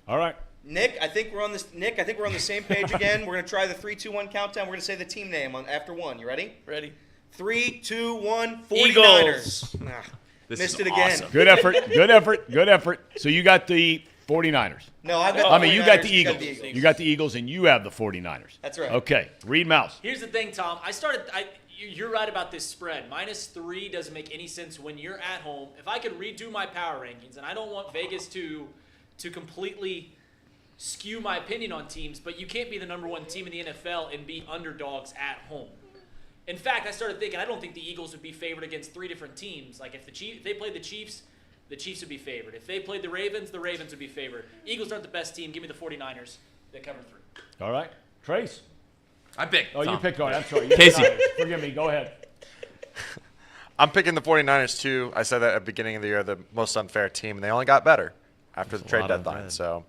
All right. Nick, I think we're on the same page again. We're going to try the 3-2-1 countdown. We're going to say the team name after 1. You ready? Ready. 3, 2, 1, 49ers. Eagles. Missed it again. Awesome. Good effort. So you got the 49ers. No, I've got the 49ers. You got the Eagles. You got the Eagles, and you have the 49ers. That's right. Okay. Reed Mouse. Here's the thing, Tom. You're right about this spread. -3 doesn't make any sense when you're at home. If I could redo my power rankings, and I don't want Vegas to completely skew my opinion on teams, but you can't be the number 1 team in the NFL and be underdogs at home. In fact, I started thinking I don't think the Eagles would be favored against 3 different teams. Like if they played the Chiefs would be favored. If they played the Ravens would be favored. Eagles aren't the best team. Give me the 49ers. They cover 3. All right. Trace. I picked. Oh, Tom. you picked. I'm sorry. Casey. Forgive me. Go ahead. I'm picking the 49ers too. I said that at the beginning of the year, the most unfair team, and they only got better. after There's the a trade lot of deadline. red. So,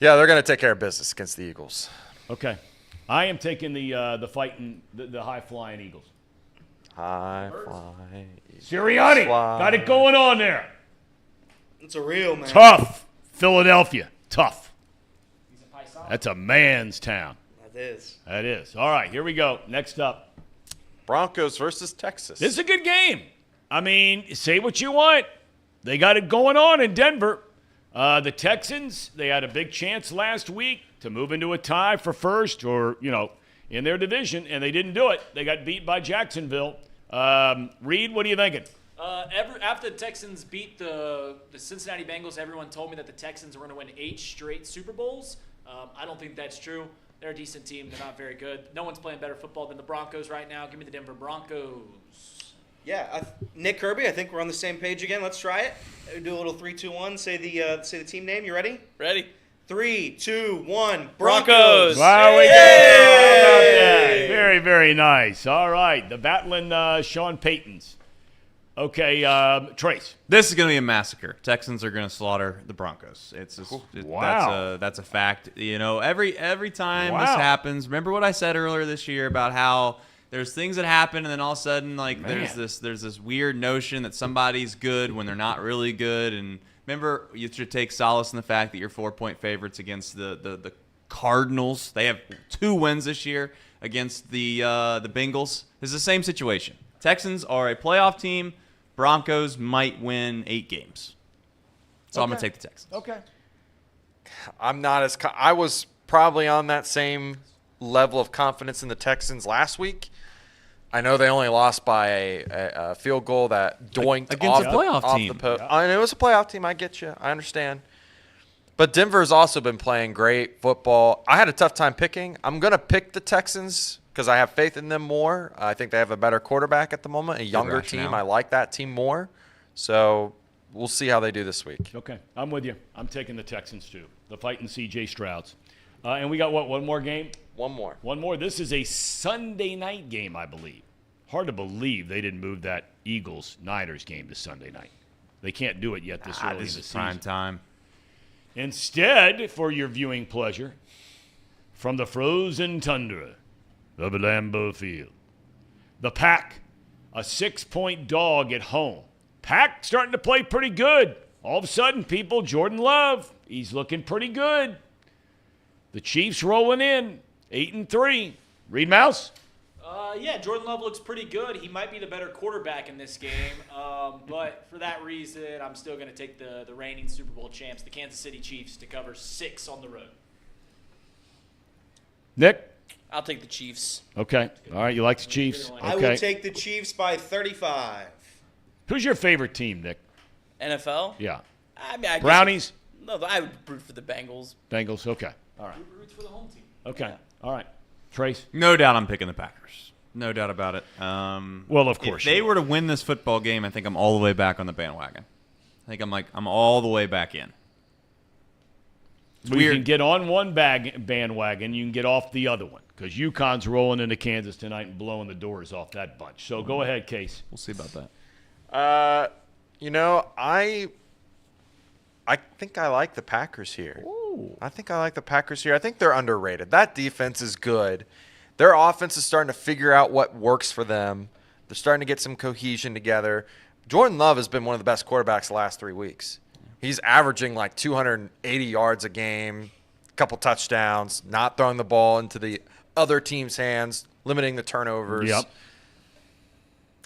yeah, they're going to take care of business against the Eagles. Okay. I am taking the fighting, the high-flying Eagles. High fly. Sirianni, Fly. got it going on there. It's a real man. Tough. Philadelphia, tough. That's a man's town. That is. That is. All right, here we go. Next up. Broncos versus Texas. This is a good game. I mean, say what you want. They got it going on in Denver. The Texans, they had a big chance last week to move into a tie for first or, in their division, and they didn't do it. They got beat by Jacksonville. Reed, what are you thinking? After the Texans beat the Cincinnati Bengals, everyone told me that the Texans were going to win 8 straight Super Bowls. I don't think that's true. They're a decent team. They're not very good. No one's playing better football than the Broncos right now. Give me the Denver Broncos. Yeah, Nick Kirby, I think we're on the same page again. Let's try it. Do a little 3, 2, 1. Say the team name. You ready? Ready? 3, 2, 1. Broncos. Wow, we got it. Very, very nice. All right, the battling Sean Paytons. Okay, Trace. This is going to be a massacre. Texans are going to slaughter the Broncos. Wow. That's a fact. Every time Wow. this happens, remember what I said earlier this year about how there's things that happen, and then all of a sudden, there's this weird notion that somebody's good when they're not really good. And remember, you should take solace in the fact that you're 4-point favorites against the Cardinals. They have 2 wins this year against the Bengals. It's the same situation. Texans are a playoff team. Broncos might win 8 games. So I'm going to take the Texans. Okay. I'm not as I was probably on that same level of confidence in the Texans last week. I know they only lost by a field goal that doinked Against off a playoff off team. the post. I know it was a playoff team. I get you. I understand. But Denver's also been playing great football. I had a tough time picking. I'm going to pick the Texans because I have faith in them more. I think they have a better quarterback at the moment, a younger team. I like that team more. So we'll see how they do this week. Okay, I'm with you. I'm taking the Texans, too. The fighting C.J. Strouds. And we got, one more game? One more. One more. This is a Sunday night game, I believe. Hard to believe they didn't move that Eagles-Niners game to Sunday night. They can't do it yet this early in the This is season. prime time. Instead, for your viewing pleasure, from the frozen tundra of Lambeau Field, the Pack, a 6-point dog at home. Pack starting to play pretty good. All of a sudden, Jordan Love, he's looking pretty good. The Chiefs rolling in, 8-3. Reed Mouse? Jordan Love looks pretty good. He might be the better quarterback in this game. But for that reason, I'm still going to take the reigning Super Bowl champs, the Kansas City Chiefs, to cover 6 on the road. Nick? I'll take the Chiefs. Okay. All right, you like the Chiefs? Okay. I will take the Chiefs by 35. Who's your favorite team, Nick? NFL? Yeah. I mean, I guess- Brownies? No, I would root for the Bengals. Bengals? Okay. All right. Roots for the home team. Okay. All right. Trace? No doubt I'm picking the Packers. No doubt about it. Well, of course If they you were to win this football game, I think I'm all the way back on the bandwagon. I think I'm all the way back in. You can get on one bandwagon, you can get off the other one, because UConn's rolling into Kansas tonight and blowing the doors off that bunch. So go ahead, Case. We'll see about that. I think I like the Packers here. I think they're underrated. That defense is good. Their offense is starting to figure out what works for them. They're starting to get some cohesion together. Jordan Love has been one of the best quarterbacks the last 3 weeks. He's averaging like 280 yards a game, a couple touchdowns, not throwing the ball into the other team's hands, limiting the turnovers. Yep.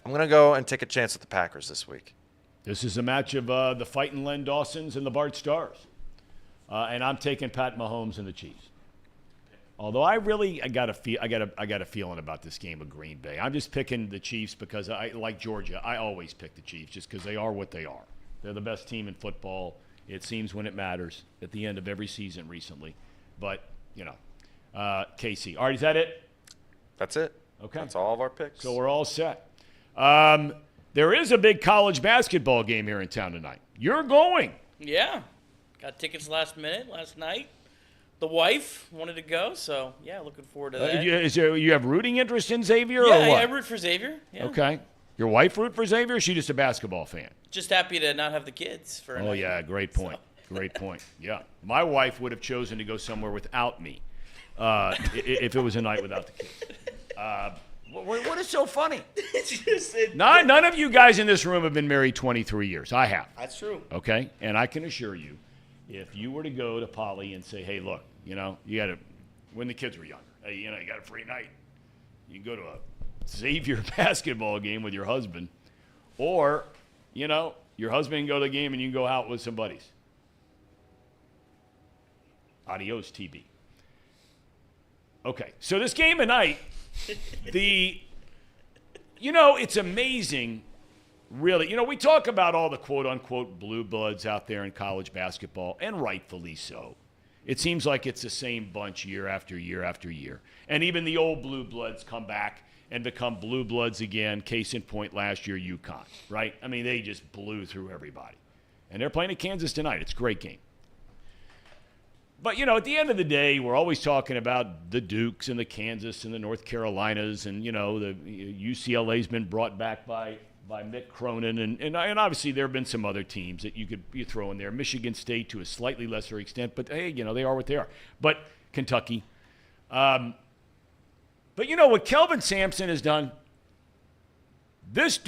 I'm going to go and take a chance with the Packers this week. This is a match of the fighting Len Dawsons and the Bart Stars. And I'm taking Pat Mahomes and the Chiefs. Although I got a feeling about this game of Green Bay. I'm just picking the Chiefs because I like Georgia. I always pick the Chiefs just because they are what they are. They're the best team in football. It seems when it matters at the end of every season recently. But, KC. All right, is that it? That's it. Okay. That's all of our picks. So we're all set. There is a big college basketball game here in town tonight. You're going. Yeah. Got tickets last night. The wife wanted to go, so, yeah, looking forward to that. You have rooting interest in Xavier or Yeah, what? I root for Xavier. Yeah. Okay. Your wife root for Xavier, or is she just a basketball fan? Just happy to not have the kids for a Oh, night. yeah, great point. Great point. Yeah. My wife would have chosen to go somewhere without me if it was a night without the kids. What is so funny? None of you guys in this room have been married 23 years. I have. That's true. Okay? And I can assure you, if you were to go to Polly and say, hey, look, you got to, when the kids were younger, hey, you got a free night. You can go to a Xavier basketball game with your husband, or, your husband can go to the game and you can go out with some buddies. Adios, TB. Okay, so this game tonight, it's amazing, really. We talk about all the quote-unquote blue bloods out there in college basketball, and rightfully so. It seems like it's the same bunch year after year after year. And even the old blue bloods come back and become blue bloods again. Case in point, last year, UConn, right? I mean, they just blew through everybody. And they're playing at Kansas tonight. It's a great game. But, at the end of the day, we're always talking about the Dukes and the Kansas and the North Carolinas. And, the UCLA's been brought back by Mick Cronin. And obviously there have been some other teams that you throw in there. Michigan State to a slightly lesser extent. But, hey, they are what they are. But Kentucky. But what Kelvin Sampson has done? This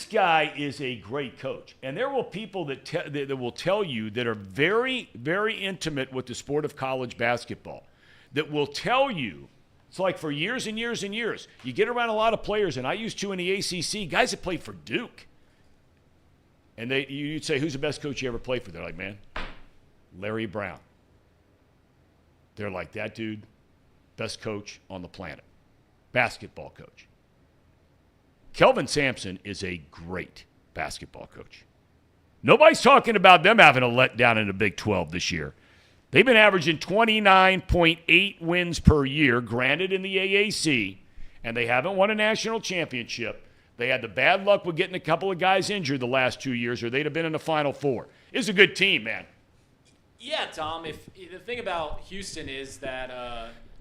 guy is a great coach. And there will people that will tell you that are very, very intimate with the sport of college basketball that will tell you, it's like for years and years and years, you get around a lot of players, and I used to in the ACC, guys that played for Duke. And you'd say, who's the best coach you ever played for? They're like, man, Larry Brown. They're like, that dude, best coach on the planet. Basketball coach. Kelvin Sampson is a great basketball coach. Nobody's talking about them having a letdown in the Big 12 this year. They've been averaging 29.8 wins per year, granted in the AAC, and they haven't won a national championship. They had the bad luck with getting a couple of guys injured the last 2 years, or they'd have been in the Final Four. It's a good team, man. Yeah, Tom. If the thing about Houston is that,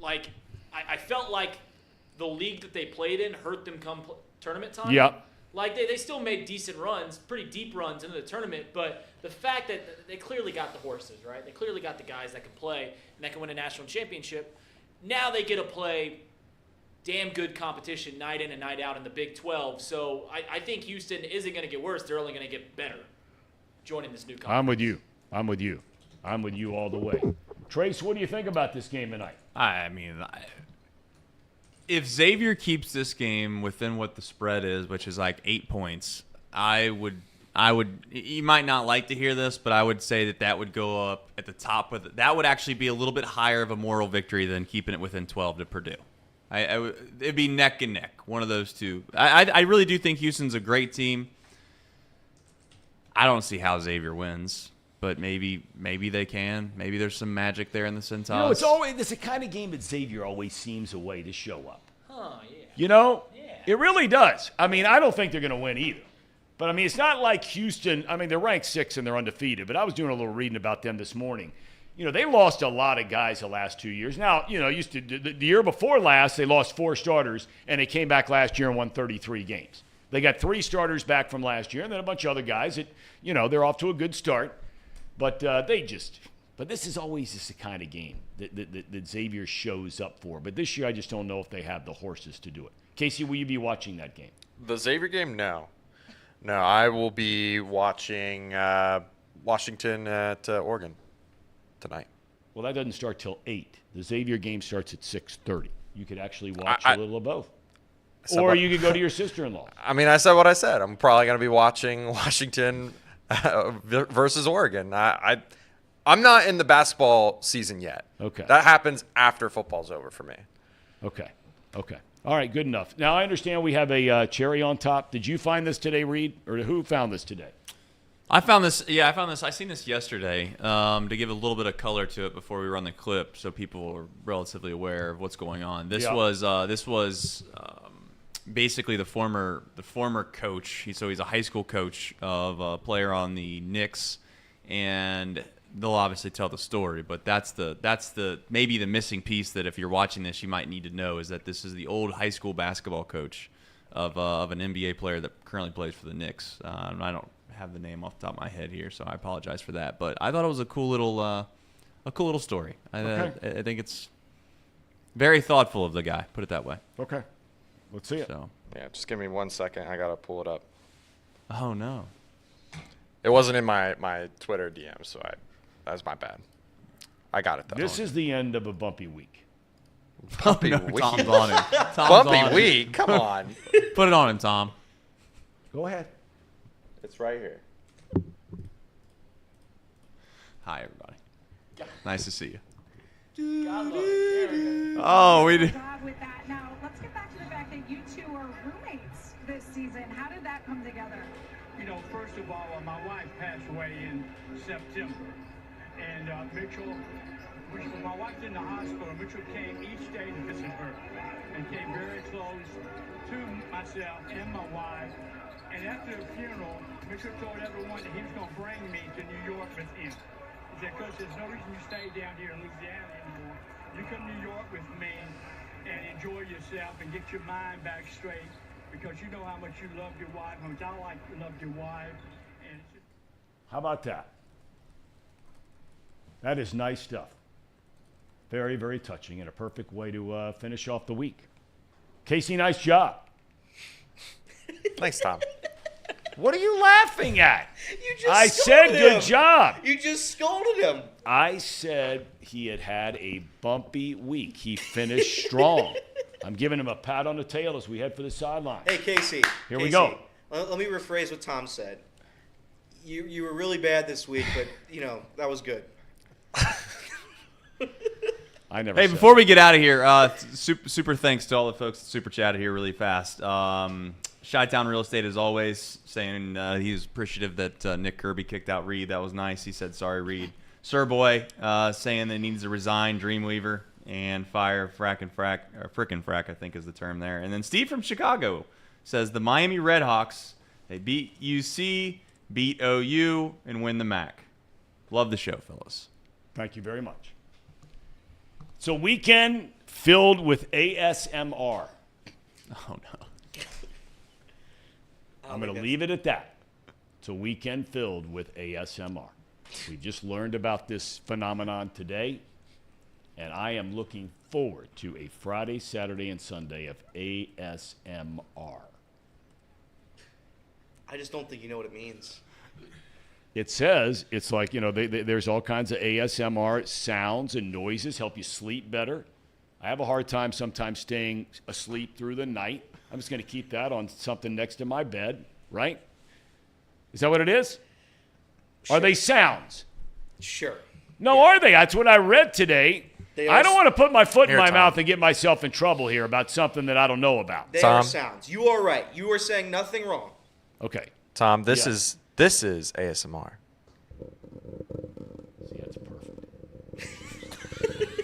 I felt like the league that they played in hurt them come tournament time. Yeah. Like, they still made decent runs, pretty deep runs into the tournament, but the fact that they clearly got the horses, right? They clearly got the guys that can play and that can win a national championship. Now they get to play damn good competition night in and night out in the Big 12. So I think Houston isn't going to get worse. They're only going to get better joining this new conference. I'm with you all the way. Trace, what do you think about this game tonight? If Xavier keeps this game within what the spread is, which is like 8 points, I would. You might not like to hear this, but I would say that would go up at the top of it. That would actually be a little bit higher of a moral victory than keeping it within 12 to Purdue. It'd be neck and neck, one of those two. I really do think Houston's a great team. I don't see how Xavier wins, but maybe they can. Maybe there's some magic there in the Centos. It's the kind of game that Xavier always seems a way to show up. Huh, yeah. Yeah. It really does. I don't think they're going to win either. But, it's not like Houston. They're ranked 6 and they're undefeated. But I was doing a little reading about them this morning. They lost a lot of guys the last 2 years. Now, the year before last, they lost 4 starters, and they came back last year and won 33 games. They got 3 starters back from last year, and then a bunch of other guys that, they're off to a good start. But but this is always just the kind of game that Xavier shows up for. But this year, I just don't know if they have the horses to do it. Casey, will you be watching that game? The Xavier game? No, I will be watching Washington at Oregon tonight. Well, that doesn't start till 8. The Xavier game starts at 6:30. You could actually watch a little of both. Or you could go to your sister-in-law. I said what I said. I'm probably going to be watching Washington versus Oregon. I'm not in the basketball season yet. Okay. That happens after football's over for me. Okay. All right, good enough. Now, I understand we have a cherry on top. Did you find this today, Reed? Or who found this today? I found this. Yeah, I found this. I seen this yesterday to give a little bit of color to it before we run the clip, so people are relatively aware of what's going on. This was basically the former coach. He's a high school coach of a player on the Knicks, and they'll obviously tell the story. But that's the maybe the missing piece that if you're watching this, you might need to know is that this is the old high school basketball coach of an NBA player that currently plays for the Knicks. I don't have the name off the top of my head here, so I apologize for that. But I thought it was a cool little story. I think it's very thoughtful of the guy. Put it that way. Okay. Let's see it. So. Yeah, just give me 1 second. I gotta pull it up. Oh no. It wasn't in my Twitter DM, so that's my bad. I got it though. This is the end of a bumpy week. Bumpy no, week. Tom's on him. Bumpy week. Come on. Put it on him, Tom. Go ahead. It's right here. Hi, everybody. Nice to see you. Oh, we did. With that. Now, let's get back to the fact that you two are roommates this season. How did that come together? You know, first of all, my wife passed away in September. And Mitchell, my wife's in the hospital. Mitchell came each day to visit her and came very close to myself and my wife. And after the funeral, Mitchell told everyone that he was going to bring me to New York with him. He said, because there's no reason you stay down here in Louisiana anymore. You come to New York with me and enjoy yourself and get your mind back straight, because you know how much you love your wife, how much I loved your wife. And it's just... How about that? That is nice stuff. Very, very touching and a perfect way to finish off the week. Casey, nice job. Thanks, Tom. What are you laughing at? You just I scolded said him. good job. You just scolded him. I said he had a bumpy week. He finished strong. I'm giving him a pat on the tail as we head for the sideline. Hey, Casey. Here we go. Let me rephrase what Tom said. You were really bad this week, but, that was good. I never Hey, said before we get out of here, super thanks to all the folks that super chatted here really fast. Chi-Town Real Estate, as always, saying he was appreciative that Nick Kirby kicked out Reed. That was nice. He said, sorry, Reed. Sir Boy saying that he needs to resign Dreamweaver and fire Frickin' Frack, I think is the term there. And then Steve from Chicago says the Miami Redhawks, they beat UC, beat OU, and win the MAC. Love the show, fellas. Thank you very much. It's a weekend filled with ASMR. Oh, no. I'm going to leave it at that. It's a weekend filled with ASMR. We just learned about this phenomenon today, and I am looking forward to a Friday, Saturday, and Sunday of ASMR. I just don't think you know what it means. It says, it's like, there's all kinds of ASMR sounds and noises help you sleep better. I have a hard time sometimes staying asleep through the night. I'm just going to keep that on something next to my bed, right? Is that what it is? Sure. Are they sounds? Sure. No, are they? That's what I read today. I don't want to put my foot in my Tom. mouth and get myself in trouble here about something that I don't know about. They Tom. are sounds. You are right. You are saying nothing wrong. Okay. Tom, this Yes. is ASMR. See, that's perfect.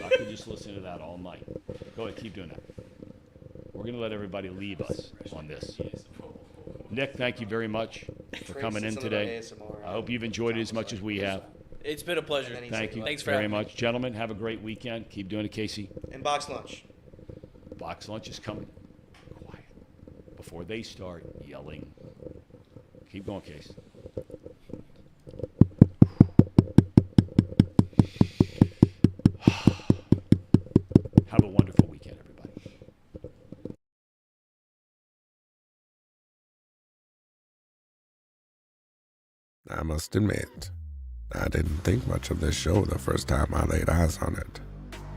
I could just listen to that all night. Go ahead, keep doing that. We're going to let everybody leave us on this. Nick, thank you very much for coming in today. I hope you've enjoyed it as much as we have. It's been a pleasure. Thank you Thanks for very having me. much. Gentlemen, have a great weekend. Keep doing it, Casey. And box lunch. Box lunch is coming. Quiet. Before they start yelling. Keep going, Case. Have a wonderful weekend, everybody. I must admit, I didn't think much of this show the first time I laid eyes on it.